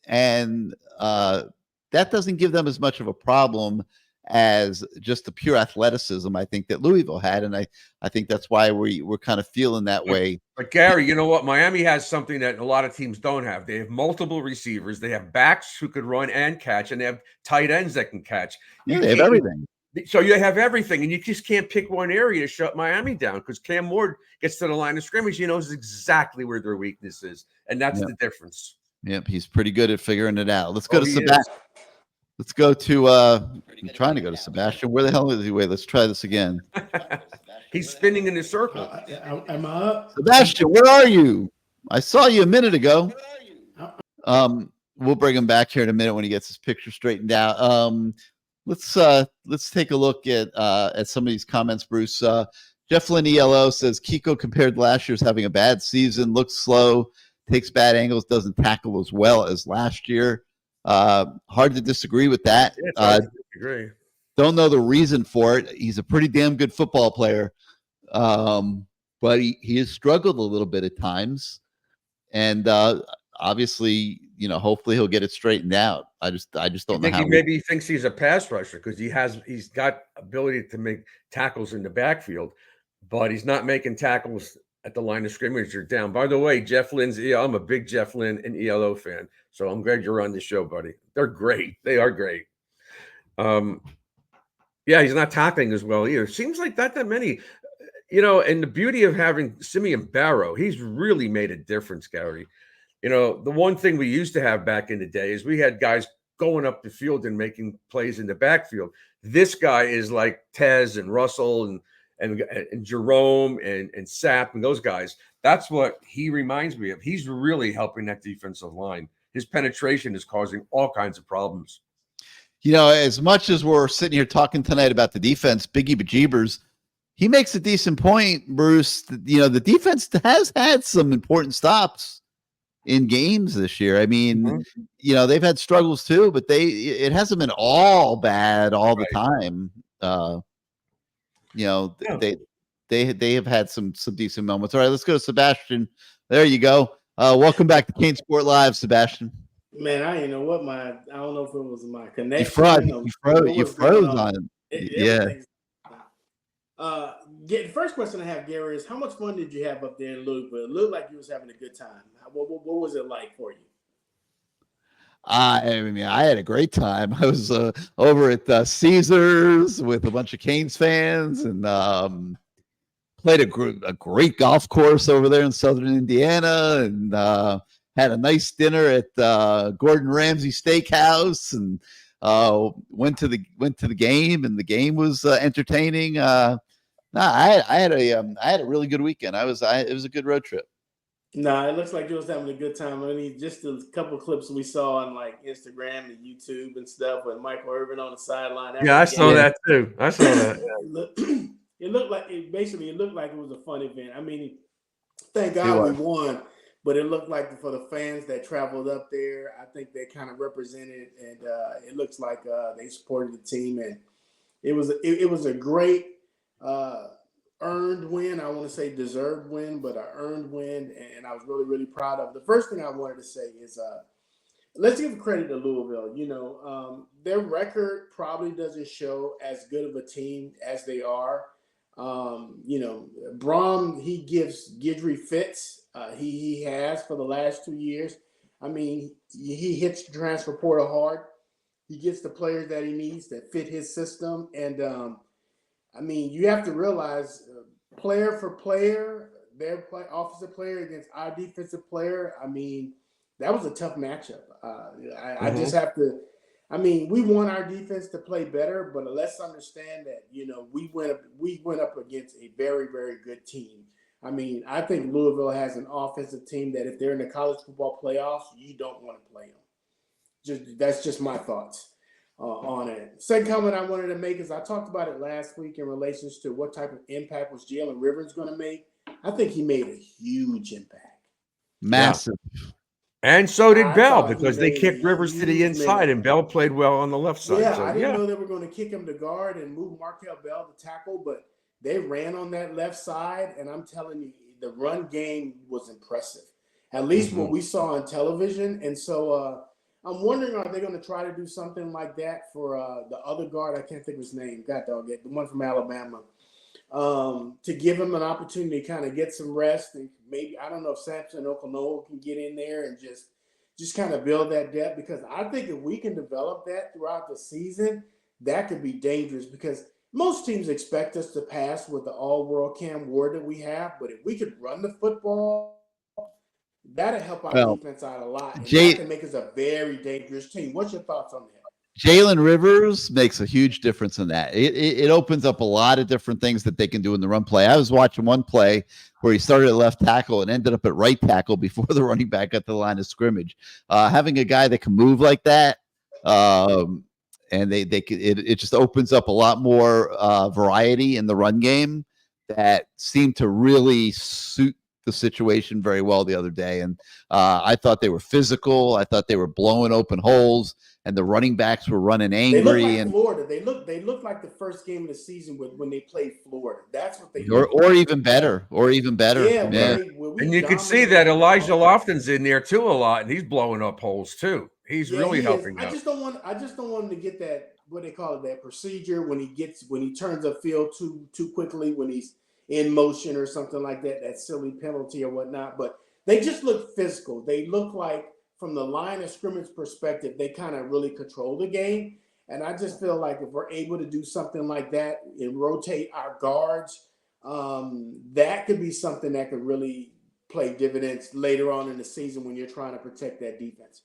And that doesn't give them as much of a problem as just the pure athleticism I think that Louisville had. And I think that's why we're kind of feeling that way. But Gary, you know what? Miami has something that a lot of teams don't have. They have multiple receivers. They have backs who could run and catch, and they have tight ends that can catch. Yeah, they have everything. So you have everything, and you just can't pick one area to shut Miami down, because Cam Ward gets to the line of scrimmage. He knows exactly where their weakness is, and that's the difference. Yep, he's pretty good at figuring it out. Let's go to Sebastian. Let's go to I'm trying to go to Sebastian. Where the hell is he? Wait, let's try this again. He's spinning in a circle. Am I up? Sebastian, where are you? I saw you a minute ago. We'll bring him back here in a minute when he gets his picture straightened out. Let's take a look at some of these comments, Bruce. Jeff Lynn ELO says Kiko compared to last year's having a bad season, looks slow, takes bad angles, doesn't tackle as well as last year. Hard to disagree with that. Agree. Don't know the reason for it. He's a pretty damn good football player, but he has struggled a little bit at times, and obviously, hopefully he'll get it straightened out. I just don't know how. Maybe he thinks he's a pass rusher because he's got ability to make tackles in the backfield, but he's not making tackles at the line of scrimmage or down. By the way, Jeff Lynn's I'm a big Jeff Lynn and ELO fan, so I'm glad you're on the show, buddy. They're great. They are great. Yeah, he's not tackling as well either. Seems like that many. And the beauty of having Simeon Barrow, he's really made a difference, Gary. The one thing we used to have back in the day is we had guys going up the field and making plays in the backfield. This guy is like Tez and Russell and Jerome and Sapp and those guys. That's what he reminds me of. He's really helping that defensive line. His penetration is causing all kinds of problems. As much as we're sitting here talking tonight about the defense, Biggie Bejeebers, he makes a decent point, Bruce. The defense has had some important stops in games this year. I mean, they've had struggles too, but it hasn't been all bad all the time. You know, they have had some decent moments. All right, let's go to Sebastian. There you go. Welcome back to CaneSport Live, Sebastian. Man, I didn't know what I don't know if it was my connection. You froze on it. Yeah. The first question I have, Gary, is how much fun did you have up there in Louisville? It looked like you was having a good time. What was it like for you? I mean, I had a great time. I was over at Caesars with a bunch of Canes fans and played a great golf course over there in Southern Indiana and had a nice dinner at Gordon Ramsay Steakhouse and went to the game, and the game was entertaining. I had a really good weekend. It was a good road trip. Nah, it looks like you was having a good time. I mean, just a couple of clips we saw on like Instagram and YouTube and stuff with Michael Irvin on the sideline. Yeah, I saw that too. I saw that. It looked like it looked like it was a fun event. I mean, thank God we won, but it looked like for the fans that traveled up there, I think they kind of represented, and it looks like they supported the team, and it was a great earned win. I want to say deserved win, but an earned win, and I was really, really proud of it. The first thing I wanted to say is let's give credit to Louisville. You know, their record probably doesn't show as good of a team as they are. You know, Braum, he gives Guidry fits. He has for the last 2 years. I mean, he hits the transfer portal hard. He gets the players that he needs that fit his system. And, I mean, you have to realize player for player, their offensive player against our defensive player, I mean, that was a tough matchup. I just have to – I mean, we want our defense to play better, but let's understand that, you know, we went up against a very, very good team. I mean, I think Louisville has an offensive team that if they're in the college football playoffs, you don't want to play them. That's just my thoughts on it. Second comment I wanted to make is I talked about it last week in relations to what type of impact was Jalen Rivers going to make. I think he made a huge impact. Massive. Yeah. And so did Bell, because they kicked Rivers to the inside, and Bell played well on the left side. Yeah, so, I didn't know they were going to kick him to guard and move Markel Bell to tackle, but they ran on that left side, and I'm telling you, the run game was impressive, at least what we saw on television. And so I'm wondering, are they going to try to do something like that for the other guard? I can't think of his name. God dog it, the one from Alabama. To give him an opportunity to kind of get some rest, and maybe I don't know if Samson Okonowo can get in there and just kind of build that depth, because I think if we can develop that throughout the season, that could be dangerous, because most teams expect us to pass with the all-world Cam Ward that we have, but if we could run the football, that'll help our defense out a lot, and that can make us a very dangerous team. What's your thoughts on that? Jalen Rivers makes a huge difference in that. It opens up a lot of different things that they can do in the run play. I was watching one play where he started at left tackle and ended up at right tackle before the running back got to the line of scrimmage. Having a guy that can move like that, and it just opens up a lot more variety in the run game that seemed to really suit the situation very well the other day. And I thought they were physical. I thought they were blowing open holes, and the running backs were running angry. They look like and Florida. They look like the first game of the season when they played Florida. That's what they or even better. Yeah. And you can see that Elijah Lofton's in there too a lot, and he's blowing up holes too. He's really helping out. I just don't want him to get that, what they call it, that procedure when he turns upfield too quickly, when he's in motion or something like that silly penalty or whatnot. But they just look physical. They look like, from the line of scrimmage perspective, they kind of really control the game. And I just feel like if we're able to do something like that and rotate our guards, that could be something that could really play dividends later on in the season when you're trying to protect that defense.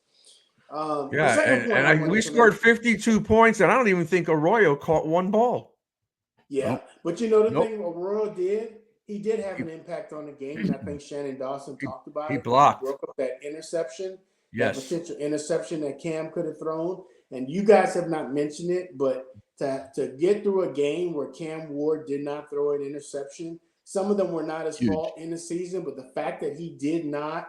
We scored 52 points, and I don't even think Arroyo caught one ball. Yeah, but you know the thing Arroyo did? He did have an impact on the game, and I think Shannon Dawson talked about it. He blocked. He broke up that interception. Yes. That potential interception that Cam could have thrown. And you guys have not mentioned it, but to get through a game where Cam Ward did not throw an interception, some of them were not his fault in the season, but the fact that he did not,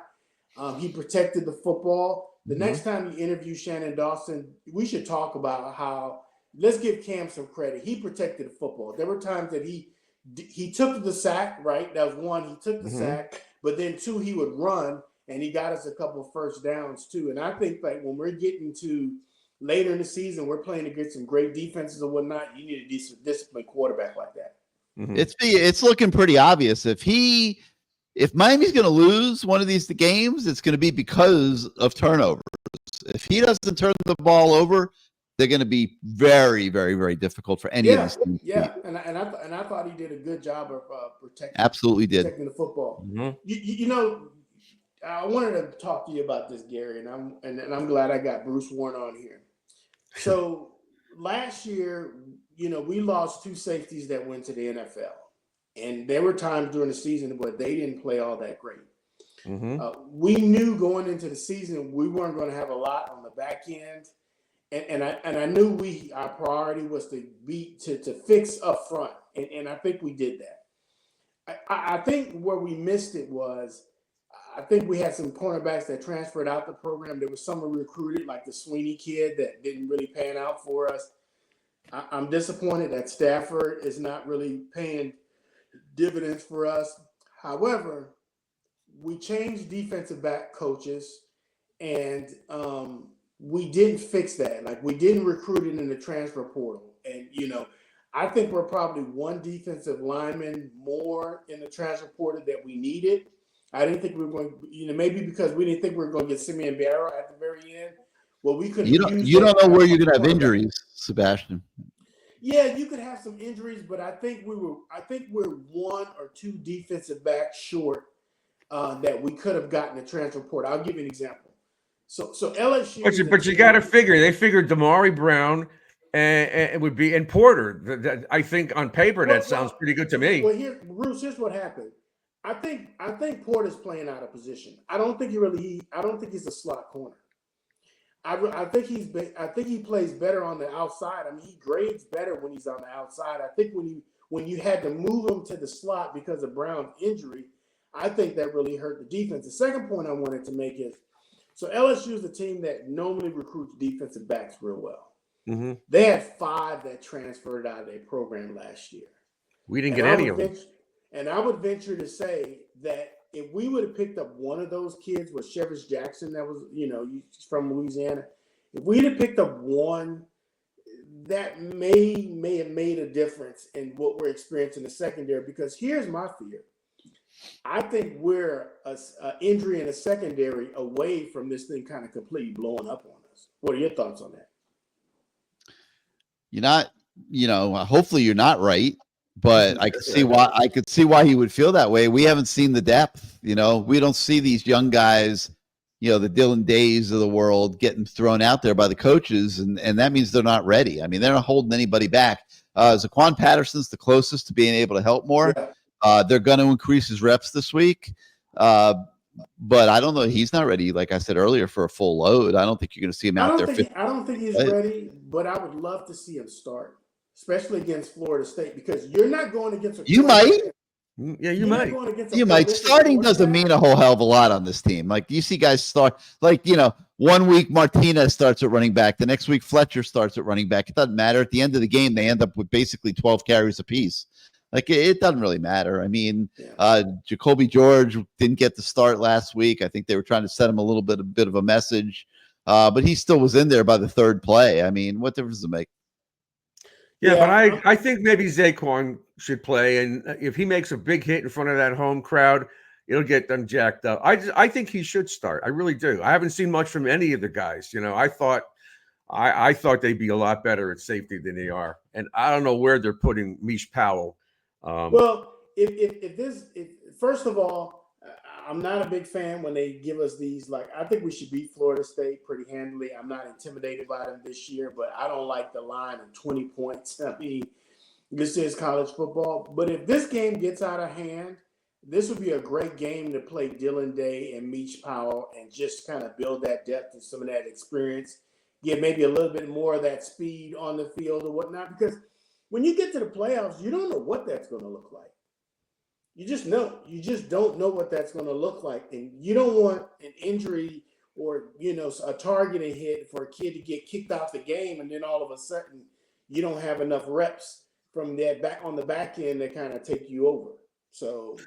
he protected the football. The next time you interview Shannon Dawson, we should talk about how let's give Cam some credit. He protected the football. There were times that he took the sack, right? That was one. He took the sack, but then two, he would run, and he got us a couple of first downs too. And I think like when we're getting to later in the season, we're playing against some great defenses and whatnot. You need a disciplined quarterback like that. It's looking pretty obvious. If Miami's going to lose one of these games, it's going to be because of turnovers. If he doesn't turn the ball over, they're going to be very, very, very difficult for any of these teams. Yeah, and I thought he did a good job of protecting. Absolutely did. Protecting the football. You know, I wanted to talk to you about this, Gary, and I'm glad I got Bruce Warren on here. So last year, you know, we lost two safeties that went to the NFL, and there were times during the season where they didn't play all that great. We knew going into the season we weren't going to have a lot on the back end. And I knew our priority was to fix up front, and I think we did that. I think where we missed it was, I think we had some cornerbacks that transferred out the program. There was some recruited, like the Sweeney kid, that didn't really pan out for us. I'm disappointed that Stafford is not really paying dividends for us. However, we changed defensive back coaches, and we didn't fix that. Like, we didn't recruit it in the transfer portal. And, you know, I think we're probably one defensive lineman more in the transfer portal that we needed. I didn't think we were going, you know, maybe because we didn't think we were going to get Simeon Barrow at the very end. Well, we couldn't. You don't know where you're going to have injuries, Sebastian. Yeah, you could have some injuries, but I think we're one or two defensive backs short that we could have gotten a transfer portal. I'll give you an example. So LSU. But you got to figure they figured Damari Brown and it would be and Porter. I think on paper that sounds pretty good to me. Well, Bruce, here's what happened. I think Porter's playing out of position. I don't think he's a slot corner. I think he plays better on the outside. I mean, he grades better when he's on the outside. I think when you had to move him to the slot because of Brown's injury, I think that really hurt the defense. The second point I wanted to make is, so LSU is a team that normally recruits defensive backs real well. They had 5 that transferred out of their program last year. We didn't get any of them. And I would venture to say that if we would have picked up one of those kids with Shevis Jackson, that was, you know, from Louisiana, if we'd have picked up one, that may have made a difference in what we're experiencing in the secondary. Because here's my fear. I think we're an injury in the secondary away from this thing kind of completely blowing up on us. What are your thoughts on that? You're not, you know, hopefully you're not right, but I could see why he would feel that way. We haven't seen the depth, you know, we don't see these young guys, you know, the Dylan Days of the world getting thrown out there by the coaches. And that means they're not ready. I mean, they're not holding anybody back. Zaquan Patterson's the closest to being able to help more. Yeah. They're going to increase his reps this week. But I don't know. He's not ready, like I said earlier, for a full load. I don't think you're going to see him out there. I don't think he's ready, but I would love to see him start, especially against Florida State, because you're not going against you might. Yeah, you might. You might. Starting doesn't mean a whole hell of a lot on this team. Like, you see guys start, like, you know, 1 week Martinez starts at running back. The next week Fletcher starts at running back. It doesn't matter. At the end of the game, they end up with basically 12 carries apiece. Like, it doesn't really matter. I mean, Jacoby George didn't get the start last week. I think they were trying to set him a bit of a message, but he still was in there by the third play. I mean, what difference does it make? Yeah, but I think maybe Zaquan should play, and if he makes a big hit in front of that home crowd, it'll get them jacked up. I think he should start. I really do. I haven't seen much from any of the guys. You know, I thought they'd be a lot better at safety than they are, and I don't know where they're putting Mish Powell. Well, if first of all, I'm not a big fan when they give us these, like, I think we should beat Florida State pretty handily. I'm not intimidated by them this year, but I don't like the line of 20 points. I mean, this is college football. But if this game gets out of hand, this would be a great game to play Dylan Day and Mish Powell and just kind of build that depth and some of that experience, get maybe a little bit more of that speed on the field or whatnot, because when you get to the playoffs, you don't know what that's going to look like. You just don't know what that's going to look like. And you don't want an injury or, you know, a targeting hit for a kid to get kicked out the game. And then all of a sudden you don't have enough reps from that back on the back end to kind of take you over. So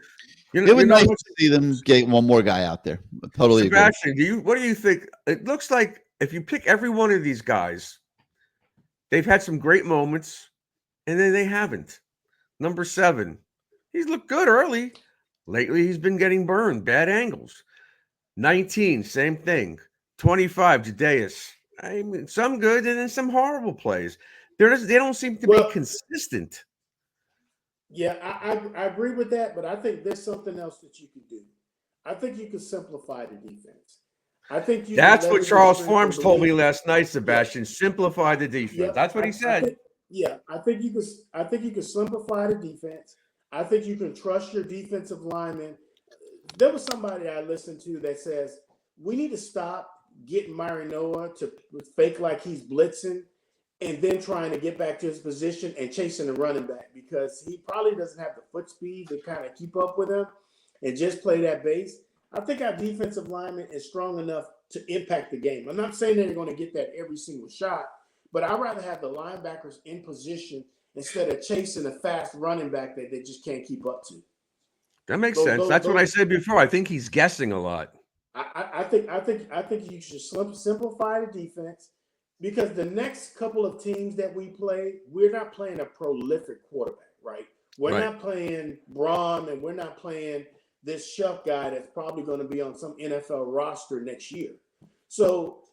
it would be nice to see them get one more guy out there. Totally Sebastian, agree. what do you think? It looks like if you pick every one of these guys, they've had some great moments, and then they haven't. Number 7, he's looked good early. Lately, he's been getting burned, bad angles. 19, same thing. 25, Jadaeus. I mean, some good and then some horrible plays. They don't seem to be consistent. Yeah, I agree with that, but I think there's something else that you could do. I think you could simplify the defense. I think that's what Charles Forms told me last night, Sebastian. Simplify the defense. Yeah, that's what he said. I think you could simplify the defense. I think you can trust your defensive linemen. There was somebody I listened to that says we need to stop getting Marinoa to fake like he's blitzing and then trying to get back to his position and chasing the running back, because he probably doesn't have the foot speed to kind of keep up with him and just play that base. I think our defensive lineman is strong enough to impact the game. I'm not saying that they're going to get that every single shot, but I'd rather have the linebackers in position instead of chasing a fast running back that they just can't keep up to. That makes sense. That's what I said before. I think he's guessing a lot. I think you should simplify the defense, because the next couple of teams that we play, we're not playing a prolific quarterback, right? We're not playing Braun, and we're not playing this Shuck guy that's probably going to be on some NFL roster next year. So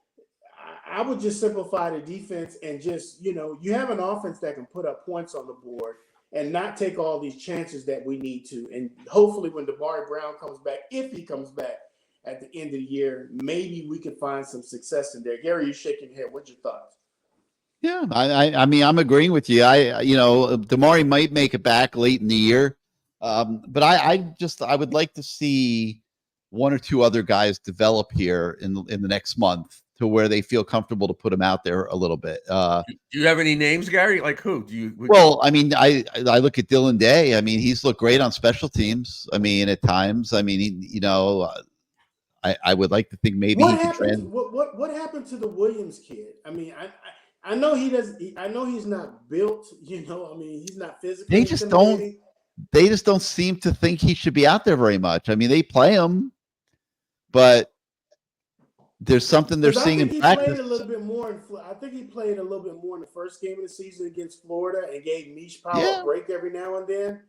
I would just simplify the defense and just, you have an offense that can put up points on the board and not take all these chances that we need to. And hopefully when Damari Brown comes back, if he comes back at the end of the year, maybe we can find some success in there. Gary, you're shaking your head. What's your thoughts? Yeah, I mean, I'm agreeing with you. Damari might make it back late in the year. But I would like to see one or two other guys develop here in the next month to where they feel comfortable to put them out there a little bit. Do you have any names, Gary? Like who? Well, I mean, I look at Dylan Day. I mean, he's looked great on special teams. I mean, at times. I mean, I would like to think maybe what happened to the Williams kid? I mean, I know he does. I know he's not built. I mean, he's not physically. They just don't seem to think he should be out there very much. I mean, they play him, but there's something they're seeing in practice. I think he played a little bit more in the first game of the season against Florida and gave Mish Powell a break every now and then.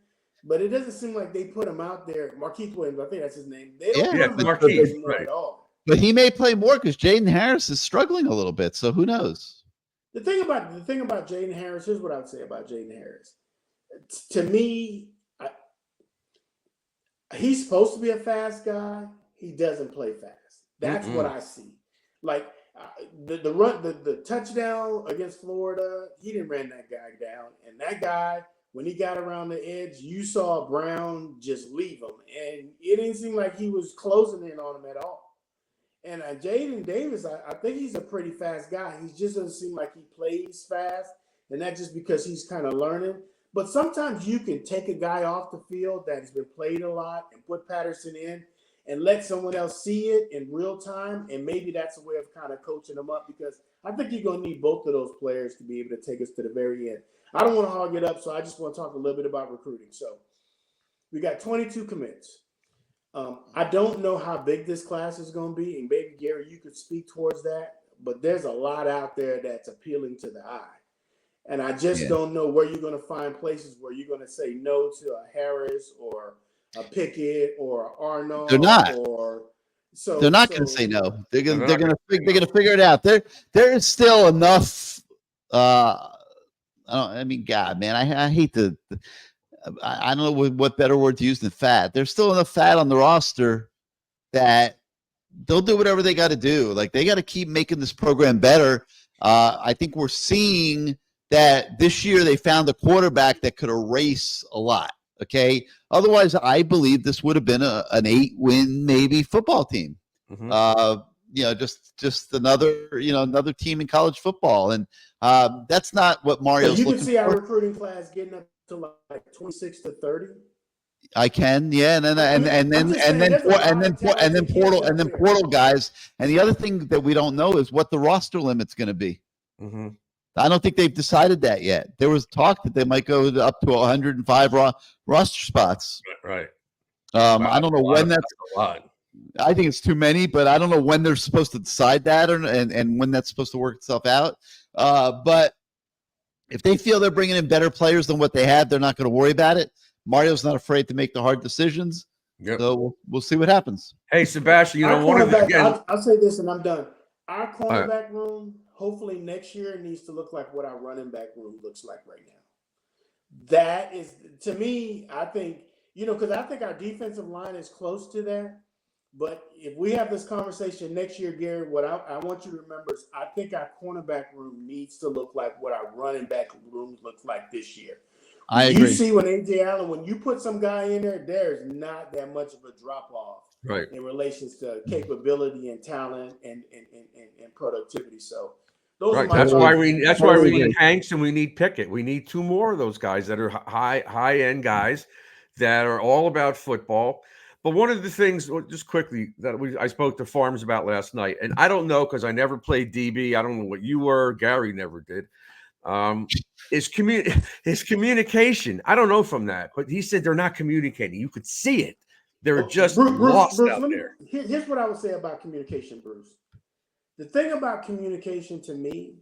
But it doesn't seem like they put him out there. Marquise Williams, I think that's his name. They don't put him out there anymore at all. But he may play more because Jaden Harris is struggling a little bit. So who knows? The thing about Jaden Harris, here's what I would say about Jaden Harris. To me, he's supposed to be a fast guy. He doesn't play fast. That's what I see. Like the touchdown against Florida, he didn't run that guy down. And that guy, when he got around the edge, you saw Brown just leave him. And it didn't seem like he was closing in on him at all. And Jaden Davis, I think he's a pretty fast guy. He just doesn't seem like he plays fast. And that's just because he's kind of learning. But sometimes you can take a guy off the field that has been played a lot and put Patterson in and let someone else see it in real time. And maybe that's a way of kind of coaching them up, because I think you're going to need both of those players to be able to take us to the very end. I don't want to hog it up, so I just want to talk a little bit about recruiting. So we got 22 commits. I don't know how big this class is going to be, and maybe, Gary, you could speak towards that, but there's a lot out there that's appealing to the eye. And I just don't know where you're going to find places where you're going to say no to a Harris or a Pickett or an Arnold. They're not. They're not going to say no. They're going to figure it out. There is still enough. I hate to. I don't know what better word to use than fat. There's still enough fat on the roster that they'll do whatever they got to do. Like, they got to keep making this program better. I think we're seeing that this year they found a quarterback that could erase a lot. Okay. Otherwise, I believe this would have been an 8-win maybe football team. Just another team in college football, and that's not what Mario's looking for. You can see our recruiting class getting up to like 26 to 30. I can, yeah, and then portal guys. And the other thing that we don't know is what the roster limit's going to be. I don't think they've decided that yet. There was talk that they might go up to 105 roster spots. Right. Wow, I don't know when that's a lot. I think it's too many, but I don't know when they're supposed to decide that and when that's supposed to work itself out. But if they feel they're bringing in better players than what they had, they're not going to worry about it. Mario's not afraid to make the hard decisions. Yep. So we'll see what happens. Hey, Sebastian, I'll say this and I'm done. Our cornerback room, hopefully next year, needs to look like what our running back room looks like right now. That is, to me, I think, because I think our defensive line is close to that. But if we have this conversation next year, Gary, what I want you to remember is I think our cornerback room needs to look like what our running back room looks like this year. I agree. You see when A.J. Allen, when you put some guy in there, there's not that much of a drop-off in relations to capability and talent and productivity. So those are my that's why we need Hanks and we need Pickett. We need two more of those guys that are high-end guys that are all about football. But one of the things, just quickly, that I spoke to Farms about last night, and I don't know because I never played DB. I don't know what you were. Gary never did. Is communication. I don't know from that, but he said they're not communicating. You could see it. They're just lost out there. Here's what I would say about communication, Bruce. The thing about communication to me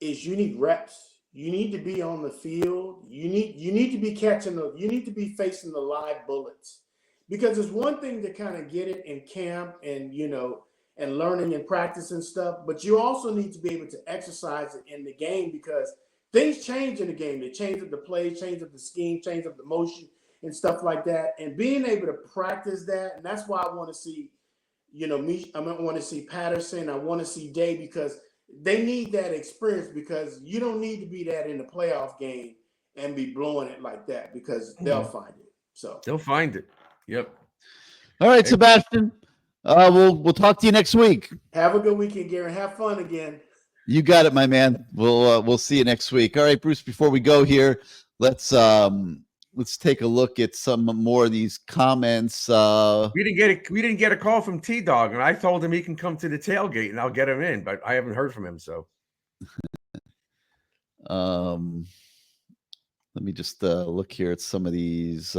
is you need reps. You need to be on the field. You need to be you need to be facing the live bullets. Because it's one thing to kind of get it in camp and, and learning and practice and stuff, but you also need to be able to exercise it in the game because things change in the game. They change up the play, change up the scheme, change up the motion and stuff like that. And being able to practice that, and that's why I want to see, I want to see Patterson, I want to see Day because they need that experience because you don't need to be that in the playoff game and be blowing it like that because they'll find it. So they'll find it. Yep. All right, Sebastian. We'll talk to you next week. Have a good weekend, Gary. Have fun again. You got it, my man. We'll see you next week. All right, Bruce. Before we go here, let's take a look at some more of these comments. We didn't get a call from T-Dog, and I told him he can come to the tailgate and I'll get him in, but I haven't heard from him. So, let me just look here at some of these.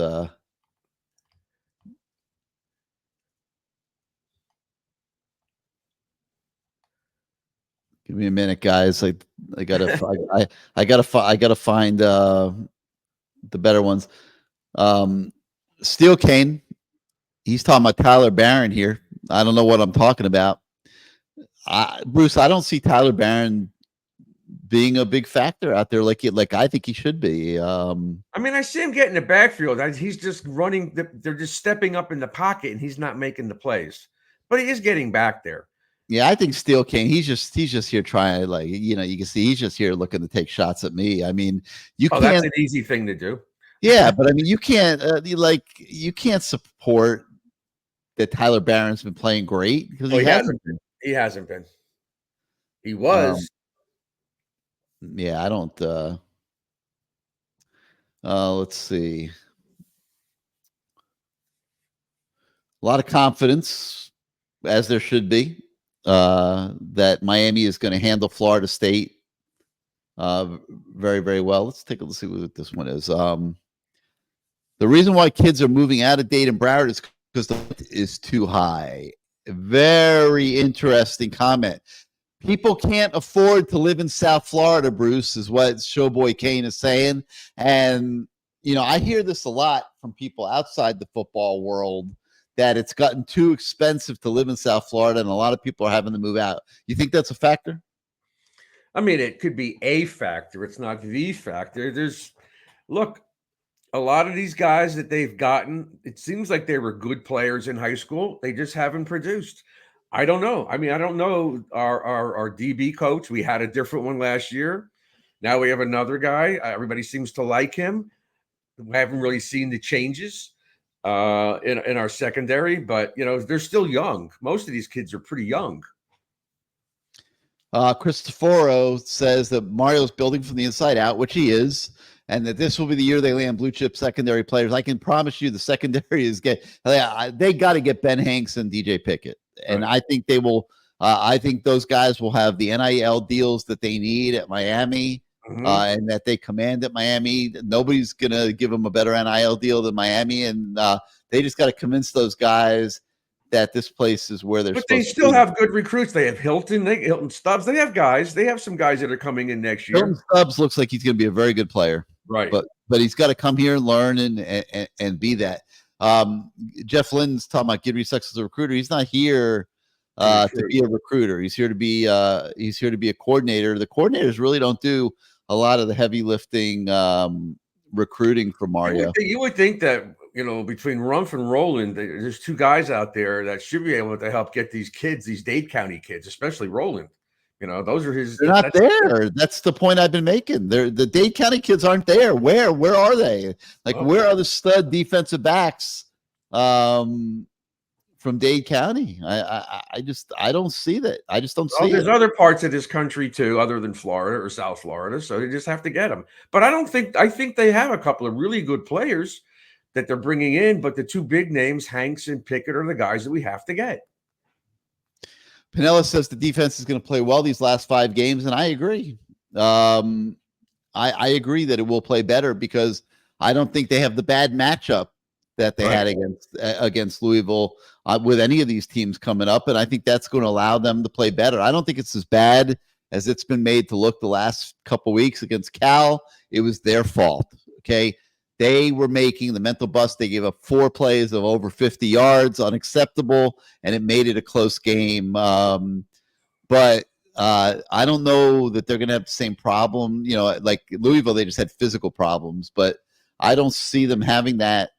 Give me a minute, guys. I gotta find the better ones. Steel Cane, he's talking about Tyler Barron here. I don't know what I'm talking about. Bruce, I don't see Tyler Barron being a big factor out there like I think he should be. I mean, I see him getting the backfield. He's just running. They're just stepping up in the pocket, and he's not making the plays. But he is getting back there. Yeah, I think Steel King. He's just here trying, you can see he's just here looking to take shots at me. I mean, can't. That's an easy thing to do. Yeah, but I mean, you can't you can't support that Tyler Barron's been playing great because he hasn't been. He hasn't been. He was. Yeah, I don't. Let's see. A lot of confidence, as there should be. That Miami is going to handle Florida State very, very well. Let's see what this one is. The reason why kids are moving out of Dade and Broward is because the rent is too high. Very interesting comment. People can't afford to live in South Florida, Bruce, is what Showboy Kane is saying. And, I hear this a lot from people outside the football world that it's gotten too expensive to live in South Florida and a lot of people are having to move out. You think that's a factor? I mean, it could be a factor. It's not the factor. Look, a lot of these guys that they've gotten, it seems like they were good players in high school. They just haven't produced. I don't know. I mean, I don't know our DB coach. We had a different one last year. Now we have another guy. Everybody seems to like him. We haven't really seen the changes in our secondary, but they're still young. Most of these kids are pretty young. Cristoforo says that Mario's building from the inside out, which he is, and that this will be the year they land blue chip secondary players. I can promise you the secondary is they got to get Ben Hanks and DJ Pickett. And I think they will I think those guys will have the NIL deals that they need at Miami. And that they command at Miami. Nobody's going to give them a better NIL deal than Miami. And they just got to convince those guys that this place is where they're But supposed they still to be. have good recruits. They have Hilton Stubbs. They have guys. They have some guys that are coming in next year. Hilton Stubbs looks like he's going to be a very good player. Right. But he's got to come here and learn and be that. Jeff Lynn's talking about Gidry Sucks as a recruiter. He's not here to be a recruiter. He's here to be a coordinator. The coordinators really don't do a lot of the heavy lifting recruiting for Mario. You would think that, between Rumpf and Roland, there's two guys out there that should be able to help get these kids, these Dade County kids, especially Roland. Those are his. They're not there. That's the point I've been making. The Dade County kids aren't there. Where are they? Where are the stud defensive backs from Dade County? I don't see that. I just don't see There's it. other parts of this country too, other than Florida or South Florida. So they just have to get them. But I think they have a couple of really good players that they're bringing in. But the two big names, Hanks and Pickett, are the guys that we have to get. Pinella says the defense is going to play well these last 5 games, and I agree. I agree that it will play better because I don't think they have the bad matchup that they had against Louisville with any of these teams coming up, and I think that's going to allow them to play better. I don't think it's as bad as it's been made to look the last couple weeks against Cal. It was their fault. Okay. They were making the mental bust. They gave up 4 plays of over 50 yards, unacceptable, and it made it a close game. But I don't know that they're going to have the same problem. Like Louisville, they just had physical problems, but I don't see them having that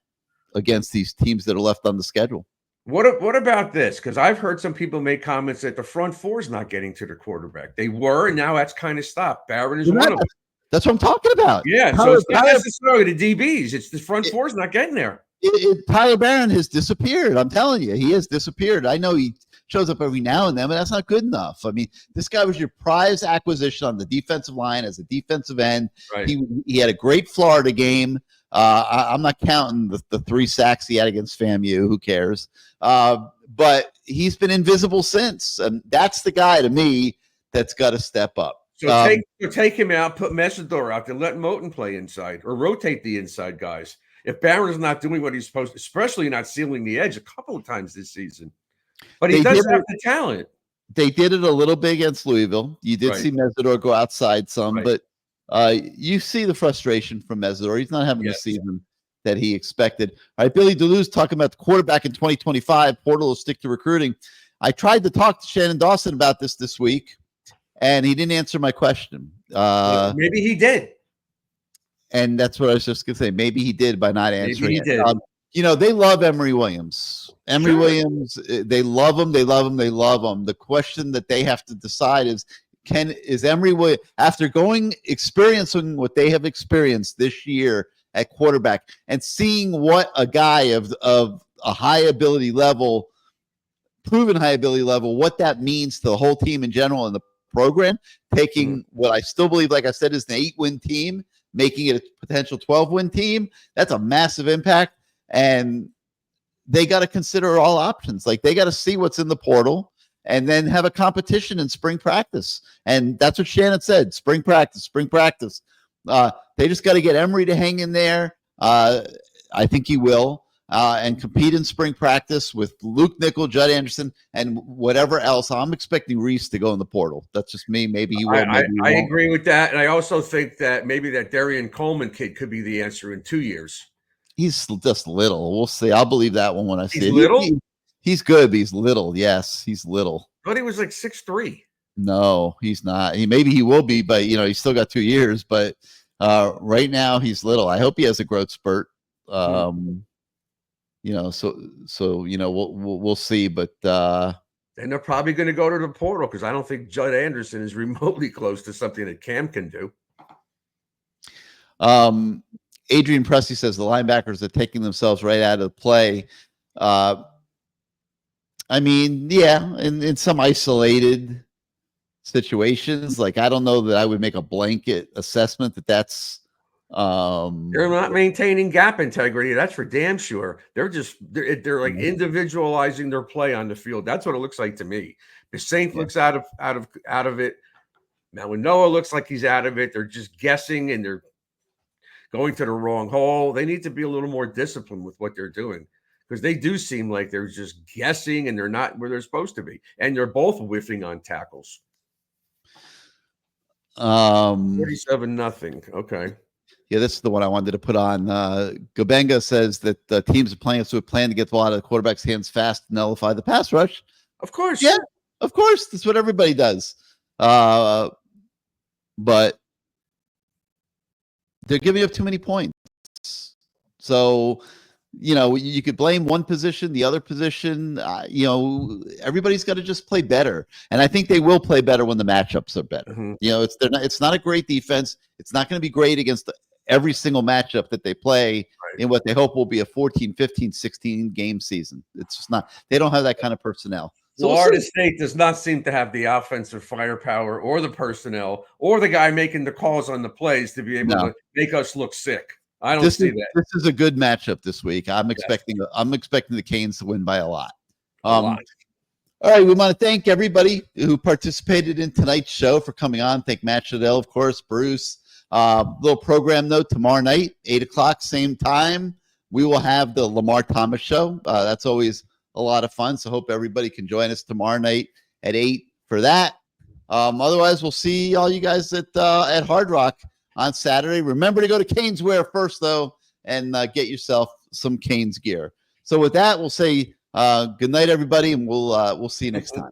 against these teams that are left on the schedule. What about this? Because I've heard some people make comments that the front four is not getting to the quarterback. They were, and now that's kind of stopped. Barron is one of them. That's what I'm talking about. Yeah, so it's not necessarily the DBs. It's the front four is not getting there. Tyler Barron has disappeared. I'm telling you, he has disappeared. I know he shows up every now and then, but that's not good enough. I mean, this guy was your prize acquisition on the defensive line as a defensive end. Right. He had a great Florida game. I'm not counting the 3 sacks he had against FAMU. Who cares? But he's been invisible since. And that's the guy to me that's got to step up. So take him out, put Messidor out there, let Moten play inside, or rotate the inside guys. If Barron is not doing what he's supposed to, especially not sealing the edge a couple of times this season, but he does have the talent. They did it a little bit against Louisville. You did see Messidor go outside some, but you see the frustration from Messidor. He's not having the season that he expected. All right, Billy DeLue's talking about the quarterback in 2025. Portal will stick to recruiting. I tried to talk to Shannon Dawson about this week, and he didn't answer my question. Maybe he did. And that's what I was just going to say. Maybe he did by not answering Maybe he it. did. They love Emory Williams. Emory Williams, they love him. They love him. They love him. The question that they have to decide is Emory Williams, after experiencing what they have experienced this year at quarterback and seeing what a guy of a high ability level, proven high ability level, what that means to the whole team in general and the program, taking what I still believe, like I said, is an 8-win team, making it a potential 12-win team. That's a massive impact. And they got to consider all options. Like they got to see what's in the portal and then have a competition in spring practice. And that's what Shannon said, spring practice. They just got to get Emory to hang in there. I think he will. And compete in spring practice with Luke Nickel, Judd Anderson, and whatever else. I'm expecting Reese to go in the portal. That's just me. Maybe he will. I agree with that. And I also think that maybe that Darian Coleman kid could be the answer in 2 years. He's just little. We'll see. I'll believe that one when I see it. Little? He's good, but he's little. Yes, he's little. But he was like 6'3". No, he's not. Maybe he will be, but he's still got 2 years. But right now he's little. I hope he has a growth spurt. We'll see, but and they're probably going to go to the portal because I don't think Judd Anderson is remotely close to something that Cam can do. Adrian Pressey says the linebackers are taking themselves right out of play. In some isolated situations, like I don't know that I would make a blanket assessment that that's They're not maintaining gap integrity. That's for damn sure. They're like individualizing their play on the field. That's what it looks like to me. The Saint looks out of it. Now when Noah looks like he's out of it, they're just guessing and they're going to the wrong hole. They need to be a little more disciplined with what they're doing, because they do seem like they're just guessing and they're not where they're supposed to be. And they're both whiffing on tackles. 47-0. Okay. Yeah, this is the one I wanted to put on. Gobenga says that the teams are playing with a plan to get the ball out of the quarterback's hands fast to nullify the pass rush. Of course. Yeah, of course. That's what everybody does. But they're giving up too many points. So, you could blame one position, the other position. Everybody's got to just play better, and I think they will play better when the matchups are better. Mm-hmm. It's not a great defense. It's not going to be great against every single matchup that they play in what they hope will be a 14, 15, 16 game season. It's just not. They don't have that kind of personnel. So Florida State does not seem to have the offensive firepower or the personnel or the guy making the calls on the plays to be able to make us look sick. I don't see that. This is a good matchup this week. I'm expecting the Canes to win by a lot. All right, we want to thank everybody who participated in tonight's show for coming on. Thank Matt Shodell, of course, Bruce. Little program note: tomorrow night, 8:00, same time, we will have the Lamar Thomas show. That's always a lot of fun. So hope everybody can join us tomorrow night at 8 for that. Otherwise, we'll see all you guys at Hard Rock on Saturday. Remember to go to Canes Wear first, though, and get yourself some Canes gear. So with that, we'll say good night, everybody, and we'll see you next time.